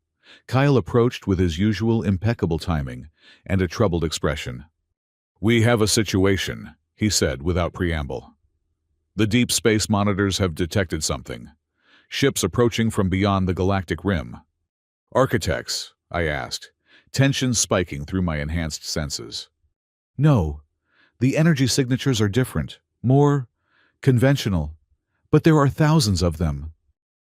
Kyle approached with his usual impeccable timing and a troubled expression. "We have a situation," he said without preamble. "The deep space monitors have detected something. Ships approaching from beyond the galactic rim." "Architects?" I asked, tension spiking through my enhanced senses. "No, the energy signatures are different, more conventional, but there are thousands of them."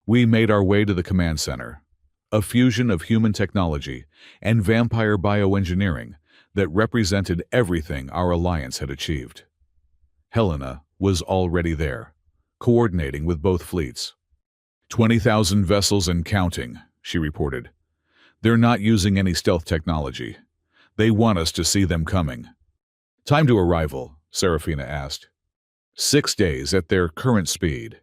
We made our way to the command center, a fusion of human technology and vampire bioengineering that represented everything our alliance had achieved. Helena was already there, coordinating with both fleets. 20,000 vessels and counting," she reported. "They're not using any stealth technology. They want us to see them coming." "Time to arrival?" Serafina asked. 6 days at their current speed.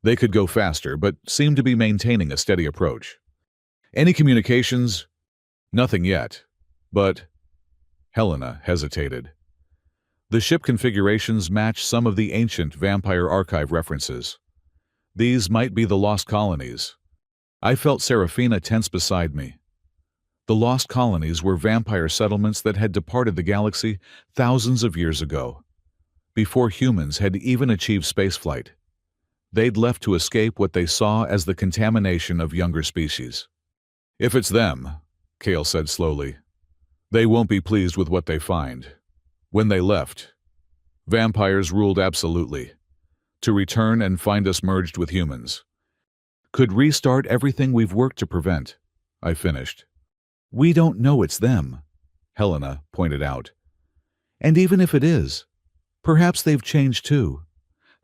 They could go faster, but seemed to be maintaining a steady approach. "Any communications?" "Nothing yet, but—" Helena hesitated. "The ship configurations match some of the ancient Vampire Archive references. These might be the lost colonies." I felt Serafina tense beside me. The lost colonies were vampire settlements that had departed the galaxy thousands of years ago, before humans had even achieved spaceflight. They'd left to escape what they saw as the contamination of younger species. "If it's them," Kale said slowly, "they won't be pleased with what they find. When they left, vampires ruled absolutely. To return and find us merged with humans could restart everything we've worked to prevent," I finished. "We don't know it's them," Helena pointed out. "And even if it is, perhaps they've changed too.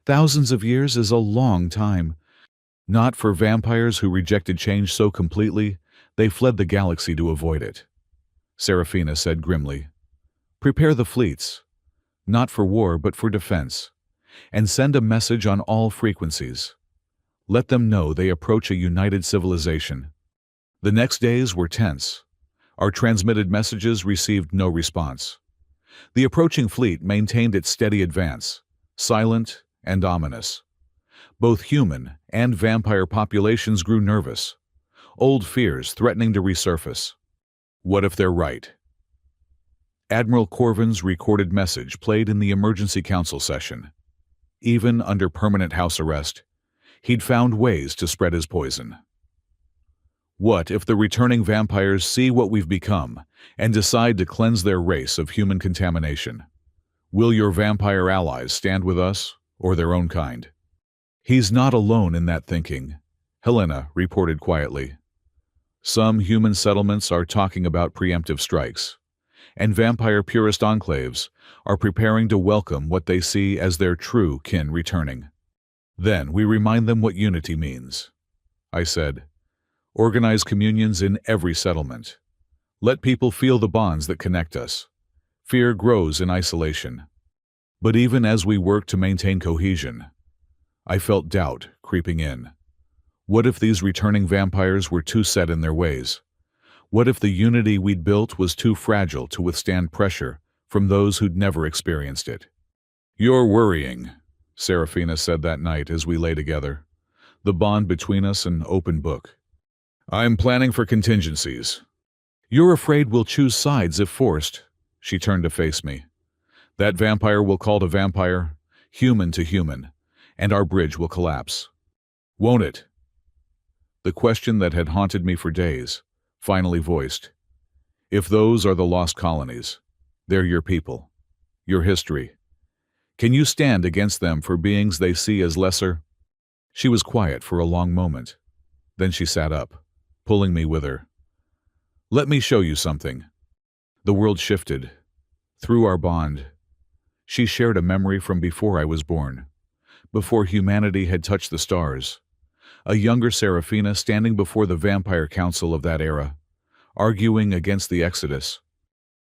Thousands of years is a long time. Not for vampires who rejected change so completely, they fled the galaxy to avoid it." Serafina said grimly. "Prepare the fleets, not for war but for defense, and send a message on all frequencies. Let them know they approach a united civilization." The next days were tense. Our transmitted messages received no response. The approaching fleet maintained its steady advance, silent and ominous. Both human and vampire populations grew nervous, old fears threatening to resurface. What if they're right? Admiral Corvin's recorded message played in the emergency council session. Even under permanent house arrest, he'd found ways to spread his poison. What if the returning vampires see what we've become and decide to cleanse their race of human contamination? Will your vampire allies stand with us or their own kind? "He's not alone in that thinking," Helena reported quietly. "Some human settlements are talking about preemptive strikes, and vampire purist enclaves are preparing to welcome what they see as their true kin returning. Then we remind them what unity means," I said. "Organize communions in every settlement. Let people feel the bonds that connect us. Fear grows in isolation." But even as we worked to maintain cohesion, I felt doubt creeping in. What if these returning vampires were too set in their ways? What if the unity we'd built was too fragile to withstand pressure from those who'd never experienced it? "You're worrying," Serafina said that night as we lay together, the bond between us an open book. "I'm planning for contingencies." "You're afraid we'll choose sides if forced." She turned to face me. "That vampire will call to vampire, human to human, and our bridge will collapse. Won't it?" The question that had haunted me for days, finally voiced. "If those are the lost colonies, they're your people, your history, Can you stand against them for beings they see as lesser? She was quiet for a long moment. Then she sat up, pulling me with her. Let me show you something. The world shifted. Through our bond, she shared a memory from before I was born, before humanity had touched the stars. A younger Serafina standing before the vampire council of that era, arguing against the Exodus.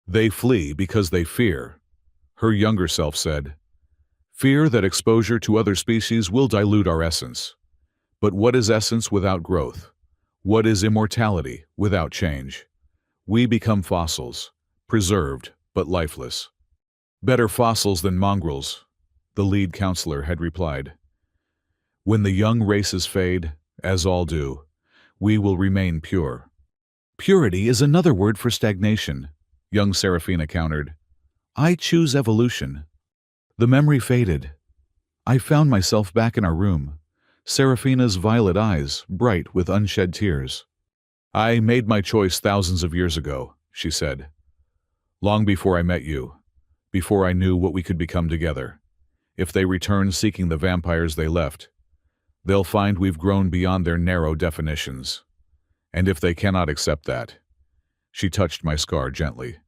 They flee because they fear, her younger self said. Fear that exposure to other species will dilute our essence. But what is essence without growth? What is immortality without change? We become fossils, preserved but lifeless. Better fossils than mongrels, the lead counselor had replied. When the young races fade, as all do, we will remain pure. Purity is another word for stagnation, young Serafina countered. I choose evolution. The memory faded. I found myself back in our room, Serafina's violet eyes bright with unshed tears. I made my choice thousands of years ago, she said. Long before I met you, before I knew what we could become together. If they return seeking the vampires they left, they'll find we've grown beyond their narrow definitions. And if they cannot accept that, she touched my scar gently.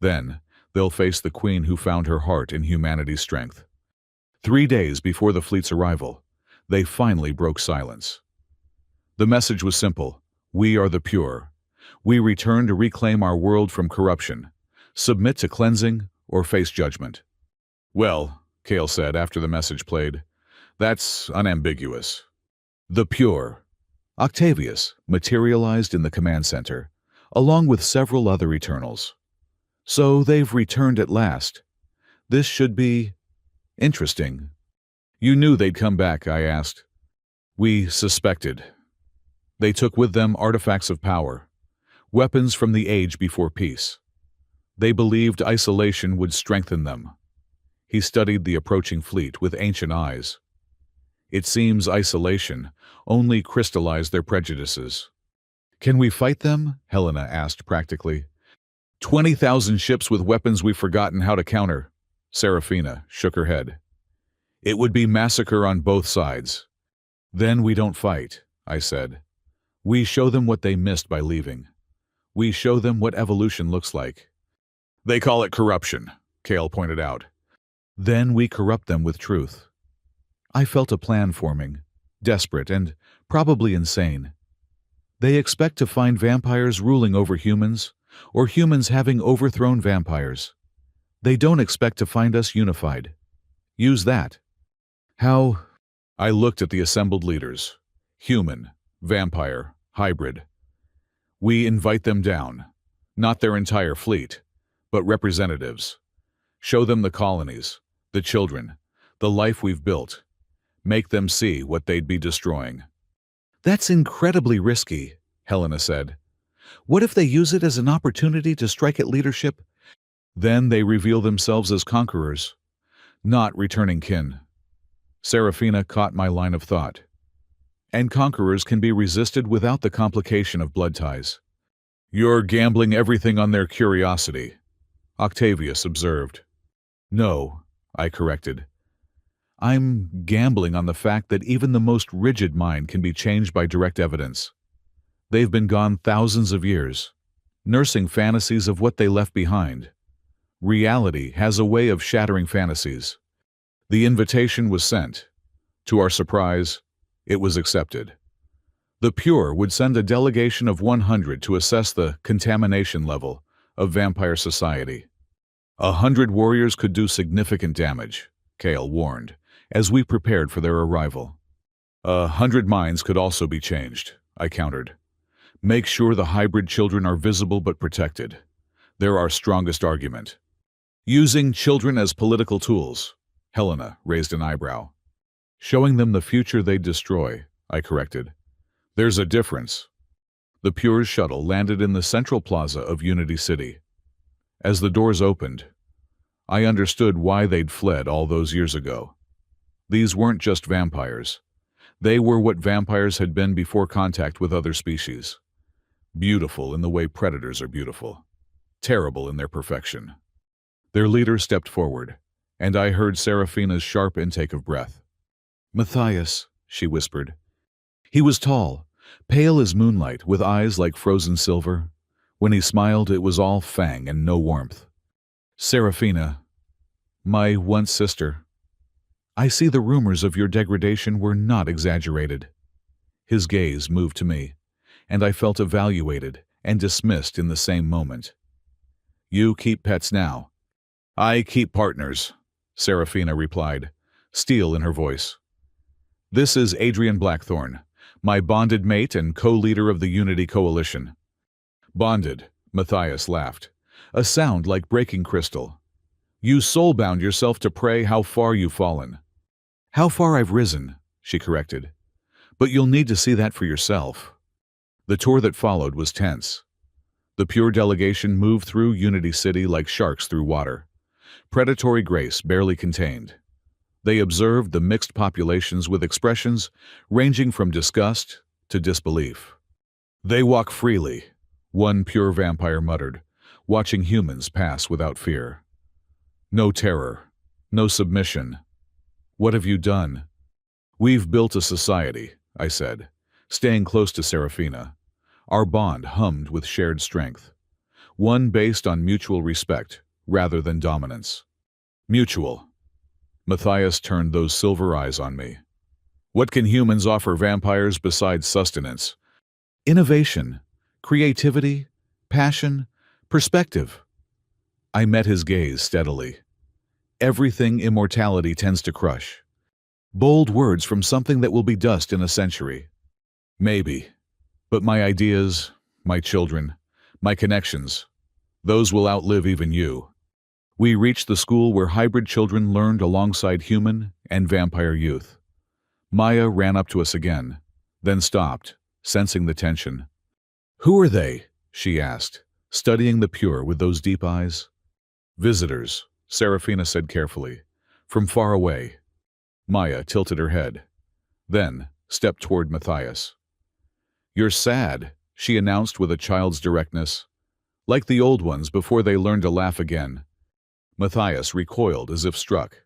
Then, they'll face the queen who found her heart in humanity's strength. 3 days before the fleet's arrival, they finally broke silence. The message was simple. We are the pure. We return to reclaim our world from corruption, submit to cleansing, or face judgment. Well, Kale said after the message played, that's unambiguous. The pure. Octavius materialized in the command center, along with several other Eternals. So they've returned at last. This should be interesting. You knew they'd come back, I asked. We suspected. They took with them artifacts of power, weapons from the age before peace. They believed isolation would strengthen them. He studied the approaching fleet with ancient eyes. It seems isolation only crystallized their prejudices. Can we fight them? Helena asked practically. 20,000 ships with weapons we've forgotten how to counter. Serafina shook her head. It would be massacre on both sides. Then we don't fight, I said. We show them what they missed by leaving. We show them what evolution looks like. They call it corruption, Kale pointed out. Then we corrupt them with truth. I felt a plan forming, desperate and probably insane. They expect to find vampires ruling over humans, or humans having overthrown vampires. They don't expect to find us unified. Use that. How? I looked at the assembled leaders. Human, vampire, hybrid. We invite them down. Not their entire fleet, but representatives. Show them the colonies, the children, the life we've built. Make them see what they'd be destroying. That's incredibly risky, Helena said. What if they use it as an opportunity to strike at leadership? Then they reveal themselves as conquerors, not returning kin. Serafina caught my line of thought. And conquerors can be resisted without the complication of blood ties. You're gambling everything on their curiosity, Octavius observed. No, I corrected. I'm gambling on the fact that even the most rigid mind can be changed by direct evidence. They've been gone thousands of years, nursing fantasies of what they left behind. Reality has a way of shattering fantasies. The invitation was sent. To our surprise, it was accepted. The Pure would send a delegation of 100 to assess the contamination level of vampire society. 100 warriors could do significant damage, Kale warned, as we prepared for their arrival. 100 minds could also be changed, I countered. Make sure the hybrid children are visible but protected. They're our strongest argument. Using children as political tools, Helena raised an eyebrow. Showing them the future they'd destroy, I corrected. There's a difference. The Pure's shuttle landed in the central plaza of Unity City. As the doors opened, I understood why they'd fled all those years ago. These weren't just vampires. They were what vampires had been before contact with other species. Beautiful in the way predators are beautiful. Terrible in their perfection. Their leader stepped forward, and I heard Serafina's sharp intake of breath. Matthias, she whispered. He was tall, pale as moonlight, with eyes like frozen silver. When he smiled, it was all fang and no warmth. Serafina, my once sister, I see the rumors of your degradation were not exaggerated. His gaze moved to me, and I felt evaluated and dismissed in the same moment. You keep pets now. I keep partners, Serafina replied, steel in her voice. This is Adrian Blackthorne, my bonded mate and co-leader of the Unity Coalition. Bonded, Matthias laughed, a sound like breaking crystal. You soul-bound yourself to pray how far you've fallen. How far I've risen, she corrected. But you'll need to see that for yourself. The tour that followed was tense. The Pure delegation moved through Unity City like sharks through water. Predatory grace barely contained. They observed the mixed populations with expressions ranging from disgust to disbelief. They walk freely, one pure vampire muttered, watching humans pass without fear. No terror, no submission. What have you done? We've built a society, I said, staying close to Serafina. Our bond hummed with shared strength, one based on mutual respect rather than dominance. Mutual. Matthias turned those silver eyes on me. What can humans offer vampires besides sustenance? Innovation, creativity, passion, perspective. I met his gaze steadily. Everything immortality tends to crush. Bold words from something that will be dust in a century. Maybe. But my ideas, my children, my connections, those will outlive even you. We reached the school where hybrid children learned alongside human and vampire youth. Maya ran up to us again, then stopped, sensing the tension. Who are they? She asked, studying the Pure with those deep eyes. Visitors, Serafina said carefully, from far away. Maya tilted her head, then stepped toward Matthias. You're sad, she announced with a child's directness, like the old ones before they learned to laugh again. Matthias recoiled as if struck.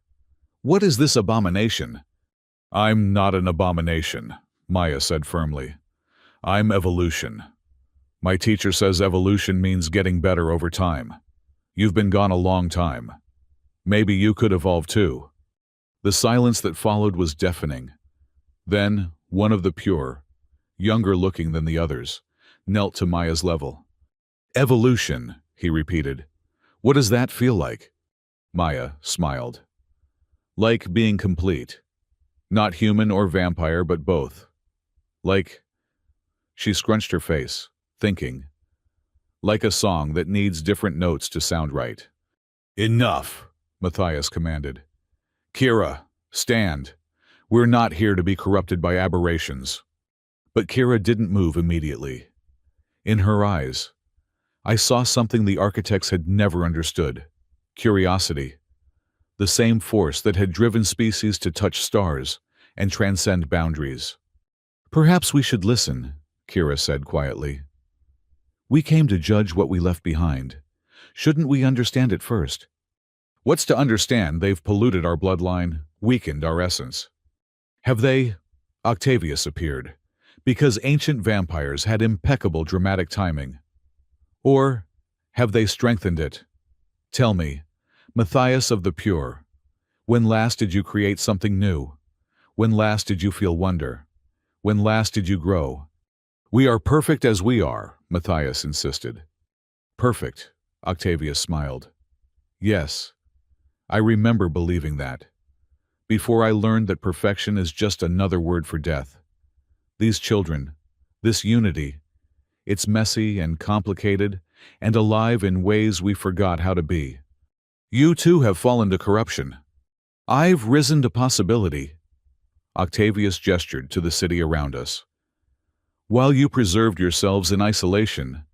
What is this abomination? I'm not an abomination, Maya said firmly. I'm evolution. My teacher says evolution means getting better over time. You've been gone a long time. Maybe you could evolve too. The silence that followed was deafening. Then, one of the Pure, younger looking than the others, knelt to Maya's level. Evolution, he repeated. What does that feel like? Maya smiled. Like being complete. Not human or vampire, but both. Like... She scrunched her face, thinking. Like a song that needs different notes to sound right. Enough, Matthias commanded. Kira, stand. We're not here to be corrupted by aberrations. But Kira didn't move immediately. In her eyes, I saw something the architects had never understood. Curiosity. The same force that had driven species to touch stars and transcend boundaries. Perhaps we should listen, Kira said quietly. We came to judge what we left behind. Shouldn't we understand it first? What's to understand? They've polluted our bloodline, weakened our essence. Have they? Octavius appeared, because ancient vampires had impeccable dramatic timing. Or have they strengthened it? Tell me, Matthias of the Pure, when last did you create something new? When last did you feel wonder? When last did you grow? We are perfect as we are, Matthias insisted. Perfect, Octavius smiled. Yes, I remember believing that. Before I learned that perfection is just another word for death. These children, this unity, it's messy and complicated and alive in ways we forgot how to be. You too have fallen to corruption. I've risen to possibility. Octavius gestured to the city around us. While you preserved yourselves in isolation,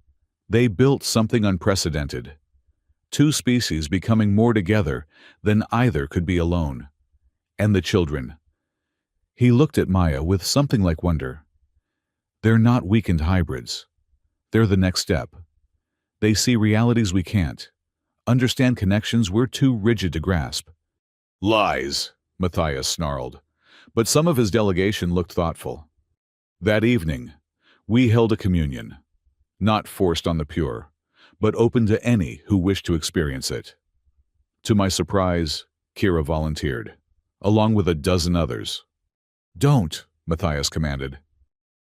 they built something unprecedented. Two species becoming more together than either could be alone. And the children. He looked at Maya with something like wonder. They're not weakened hybrids. They're the next step. They see realities we can't, understand connections we're too rigid to grasp. Lies, Matthias snarled, but some of his delegation looked thoughtful. That evening, we held a communion, not forced on the pure, but open to any who wished to experience it. To my surprise, Kira volunteered, along with a dozen others. "Don't," Matthias commanded.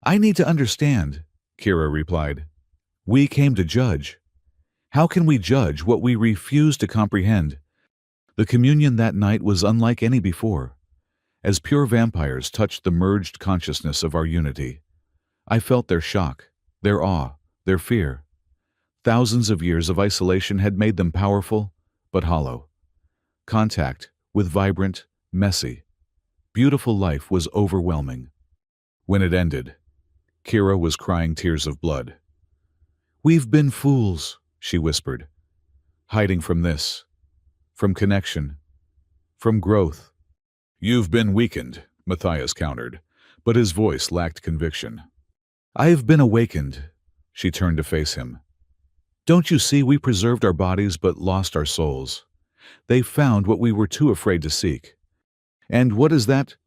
"I need to understand," Kira replied. "We came to judge. How can we judge what we refuse to comprehend?" The communion that night was unlike any before. As pure vampires touched the merged consciousness of our unity, I felt their shock, their awe, their fear. Thousands of years of isolation had made them powerful, but hollow. Contact with vibrant, messy, beautiful life was overwhelming. When it ended, Kira was crying tears of blood. "We've been fools," she whispered, "hiding from this, from connection, from growth." "You've been weakened," Matthias countered, but his voice lacked conviction. "I've been awakened," she turned to face him. "Don't you see we preserved our bodies but lost our souls? They found what we were too afraid to seek. And what is that?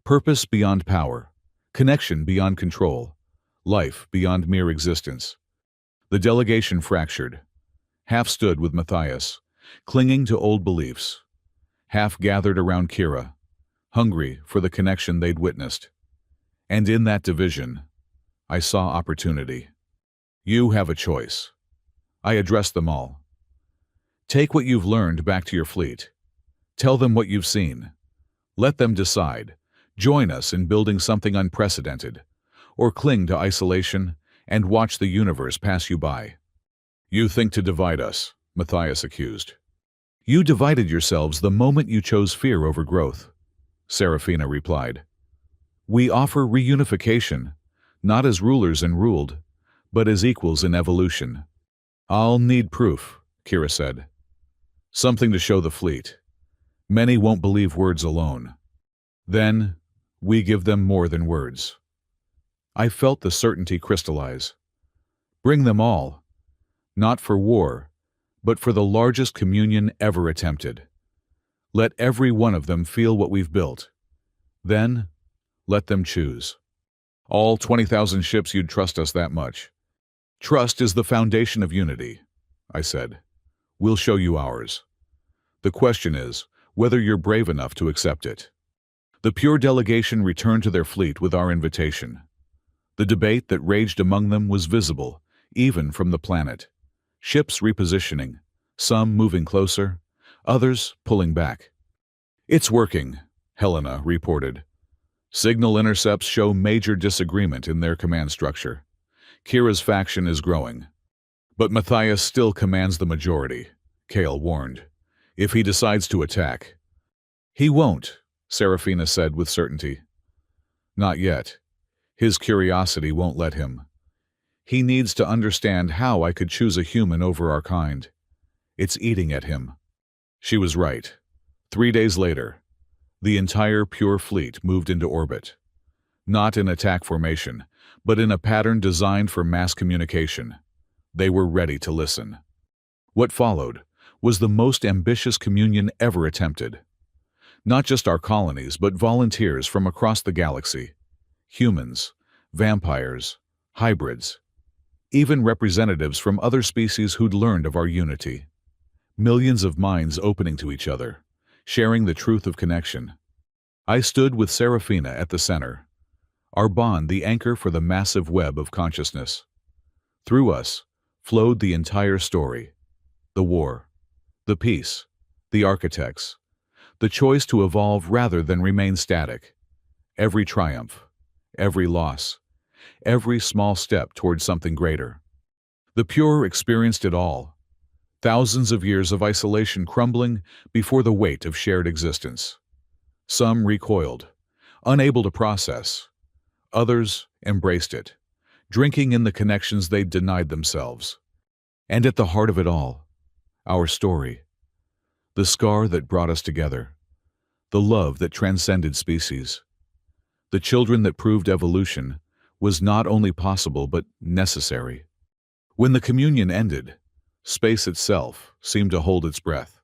Purpose beyond power, connection beyond control, life beyond mere existence." The delegation fractured. Half stood with Matthias, clinging to old beliefs. Half gathered around Kira, hungry for the connection they'd witnessed. And in that division, I saw opportunity. "You have a choice." I addressed them all. "Take what you've learned back to your fleet. Tell them what you've seen. Let them decide. Join us in building something unprecedented, or cling to isolation and watch the universe pass you by." "You think to divide us," Matthias accused. "You divided yourselves the moment you chose fear over growth," Serafina replied. "We offer reunification, not as rulers and ruled, but as equals in evolution." "I'll need proof," Kira said. "Something to show the fleet. Many won't believe words alone. Then, we give them more than words." I felt the certainty crystallize. Bring them all, not for war, but for the largest communion ever attempted. Let every one of them feel what we've built. Then, let them choose. "All 20,000 ships, you'd trust us that much?" "Trust is the foundation of unity," I said. "We'll show you ours. The question is whether you're brave enough to accept it." The pure delegation returned to their fleet with our invitation. The debate that raged among them was visible, even from the planet. Ships repositioning, some moving closer, others pulling back. "It's working," Helena reported. "Signal intercepts show major disagreement in their command structure. Kira's faction is growing. But Matthias still commands the majority," Kale warned. "If he decides to attack." "He won't," Serafina said with certainty. "Not yet. His curiosity won't let him. He needs to understand how I could choose a human over our kind. It's eating at him." She was right. 3 days later, the entire pure fleet moved into orbit. Not in attack formation, but in a pattern designed for mass communication. They were ready to listen. What followed was the most ambitious communion ever attempted. Not just our colonies, but volunteers from across the galaxy. Humans, vampires, hybrids, even representatives from other species who'd learned of our unity. Millions of minds opening to each other, sharing the truth of connection. I stood with Serafina at the center, our bond the anchor for the massive web of consciousness. Through us flowed the entire story: the war, the peace, the architects, the choice to evolve rather than remain static. Every triumph, every loss, every small step toward something greater. The pure experienced it all. Thousands of years of isolation crumbling before the weight of shared existence. Some recoiled, unable to process. Others embraced it, drinking in the connections they'd denied themselves. And at the heart of it all, our story. The scar that brought us together. The love that transcended species. The children that proved evolution was not only possible but necessary. When the communion ended, space itself seemed to hold its breath.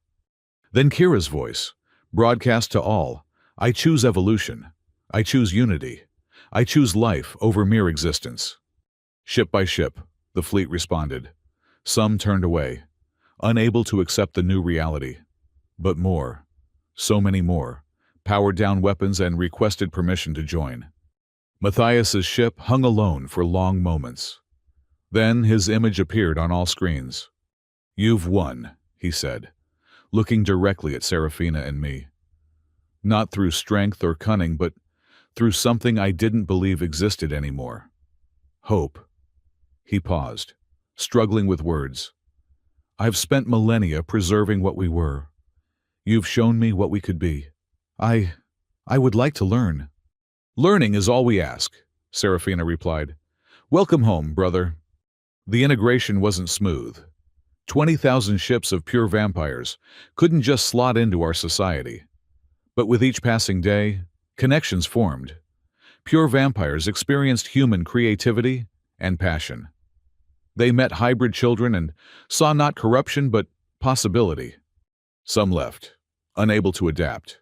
Then Kira's voice, Broadcast to all. I choose evolution. I choose unity. I choose life over mere existence. Ship by ship, the fleet responded. Some turned away, unable to accept the new reality. But more, so many more, powered down weapons and requested permission to join. Matthias's ship hung alone for long moments. Then his image appeared on all screens. "You've won," he said, looking directly at Serafina and me. Not through strength or cunning, but through something I didn't believe existed anymore. Hope. He paused, struggling with words. "I've spent millennia preserving what we were. You've shown me what we could be. I would like to learn." "Learning is all we ask," Serafina replied. "Welcome home, brother." The integration wasn't smooth. 20,000 ships of pure vampires couldn't just slot into our society. But with each passing day, connections formed. Pure vampires experienced human creativity and passion. They met hybrid children and saw not corruption but possibility. Some left, unable to adapt.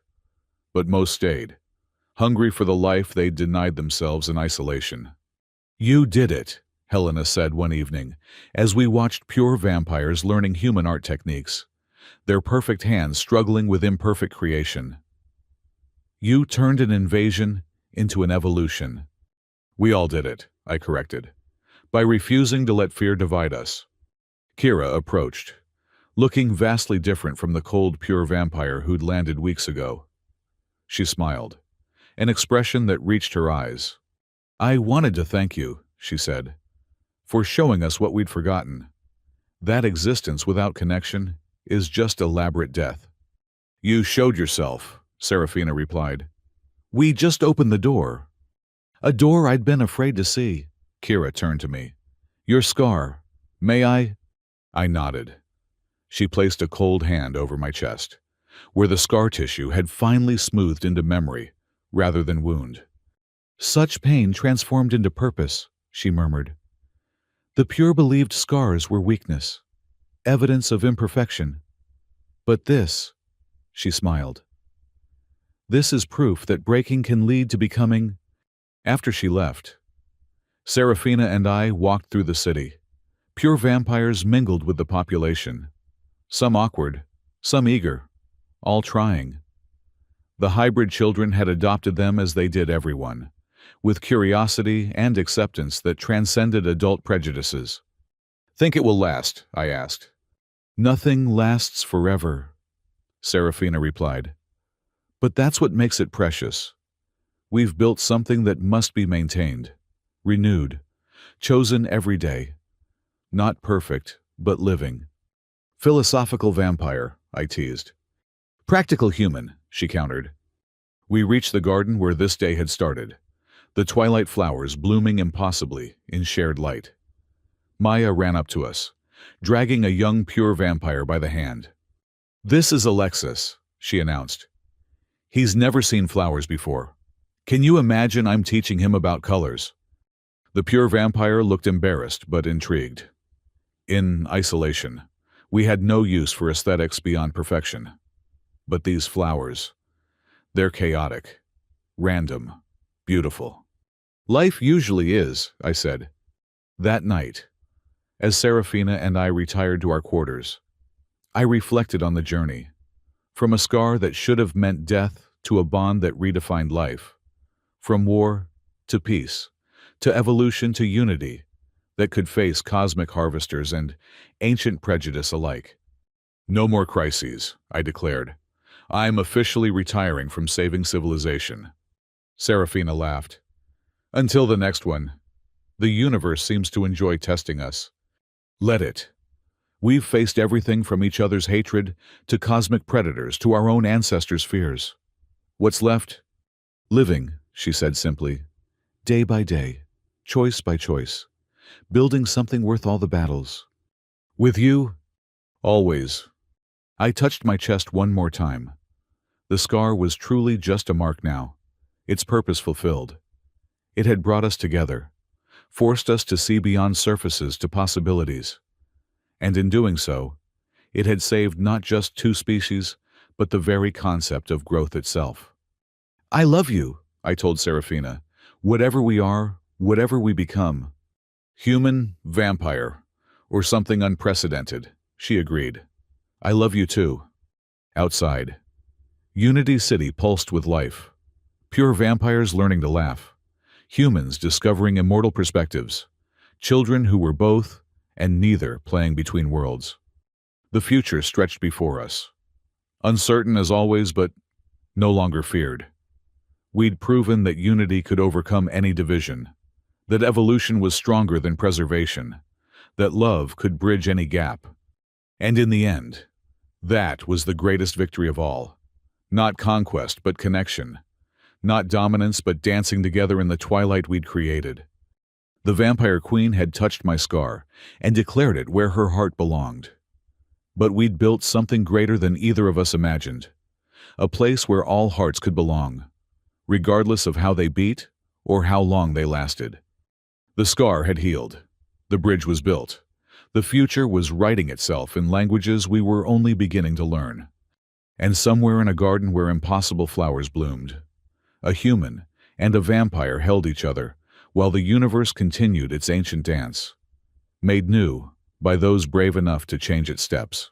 But most stayed, hungry for the life they'd denied themselves in isolation. "You did it," Helena said one evening, as we watched pure vampires learning human art techniques, their perfect hands struggling with imperfect creation. "You turned an invasion into an evolution." "We all did it," I corrected, "by refusing to let fear divide us." Kira approached, looking vastly different from the cold, pure vampire who'd landed weeks ago. She smiled, an expression that reached her eyes. "I wanted to thank you," she said, "for showing us what we'd forgotten. That existence without connection is just elaborate death." "You showed yourself," Serafina replied. "We just opened the door." "A door I'd been afraid to see." Kira turned to me. "Your scar. May I?" I nodded. She placed a cold hand over my chest, where the scar tissue had finally smoothed into memory rather than wound. "Such pain transformed into purpose," she murmured. "The pure believed scars were weakness, evidence of imperfection. But this," she smiled, "this is proof that breaking can lead to becoming." After she left, Serafina and I walked through the city. Pure vampires mingled with the population. Some awkward, some eager, all trying. The hybrid children had adopted them as they did everyone, with curiosity and acceptance that transcended adult prejudices. "Think it will last?" I asked. "Nothing lasts forever," Serafina replied. "But that's what makes it precious. We've built something that must be maintained, renewed, chosen every day. Not perfect, but living." "Philosophical vampire," I teased. "Practical human," she countered. We reached the garden where this day had started, the twilight flowers blooming impossibly in shared light. Maya ran up to us, dragging a young pure vampire by the hand. "This is Alexis," she announced. "He's never seen flowers before. Can you imagine I'm teaching him about colors?" The pure vampire looked embarrassed but intrigued. In isolation, we had no use for aesthetics beyond perfection. But these flowers, they're chaotic, random, beautiful. "Life usually is," I said. That night, as Serafina and I retired to our quarters, I reflected on the journey, from a scar that should have meant death to a bond that redefined life, from war to peace, to evolution to unity that could face cosmic harvesters and ancient prejudice alike. "No more crises," I declared. "I'm officially retiring from saving civilization." Serafina laughed. "Until the next one. The universe seems to enjoy testing us. Let it. We've faced everything from each other's hatred to cosmic predators to our own ancestors' fears. What's left? Living," she said simply. "Day by day, choice by choice, building something worth all the battles. With you, always." I touched my chest one more time. The scar was truly just a mark now, its purpose fulfilled. It had brought us together, forced us to see beyond surfaces to possibilities. And in doing so, it had saved not just two species, but the very concept of growth itself. I love you. I told Serafina. Whatever we are, whatever we become. Human, vampire, or something unprecedented, she agreed. I love you too. Outside, Unity City pulsed with life. Pure vampires learning to laugh. Humans discovering immortal perspectives. Children who were both and neither playing between worlds. The future stretched before us. Uncertain as always, but no longer feared. We'd proven that unity could overcome any division, that evolution was stronger than preservation, that love could bridge any gap. And in the end, that was the greatest victory of all. Not conquest, but connection. Not dominance, but dancing together in the twilight we'd created. The Vampire Queen had touched my scar and declared it where her heart belonged. But we'd built something greater than either of us imagined. A place where all hearts could belong, regardless of how they beat or how long they lasted. The scar had healed. The bridge was built. The future was writing itself in languages we were only beginning to learn. And somewhere in a garden where impossible flowers bloomed, a human and a vampire held each other while the universe continued its ancient dance, made new by those brave enough to change its steps.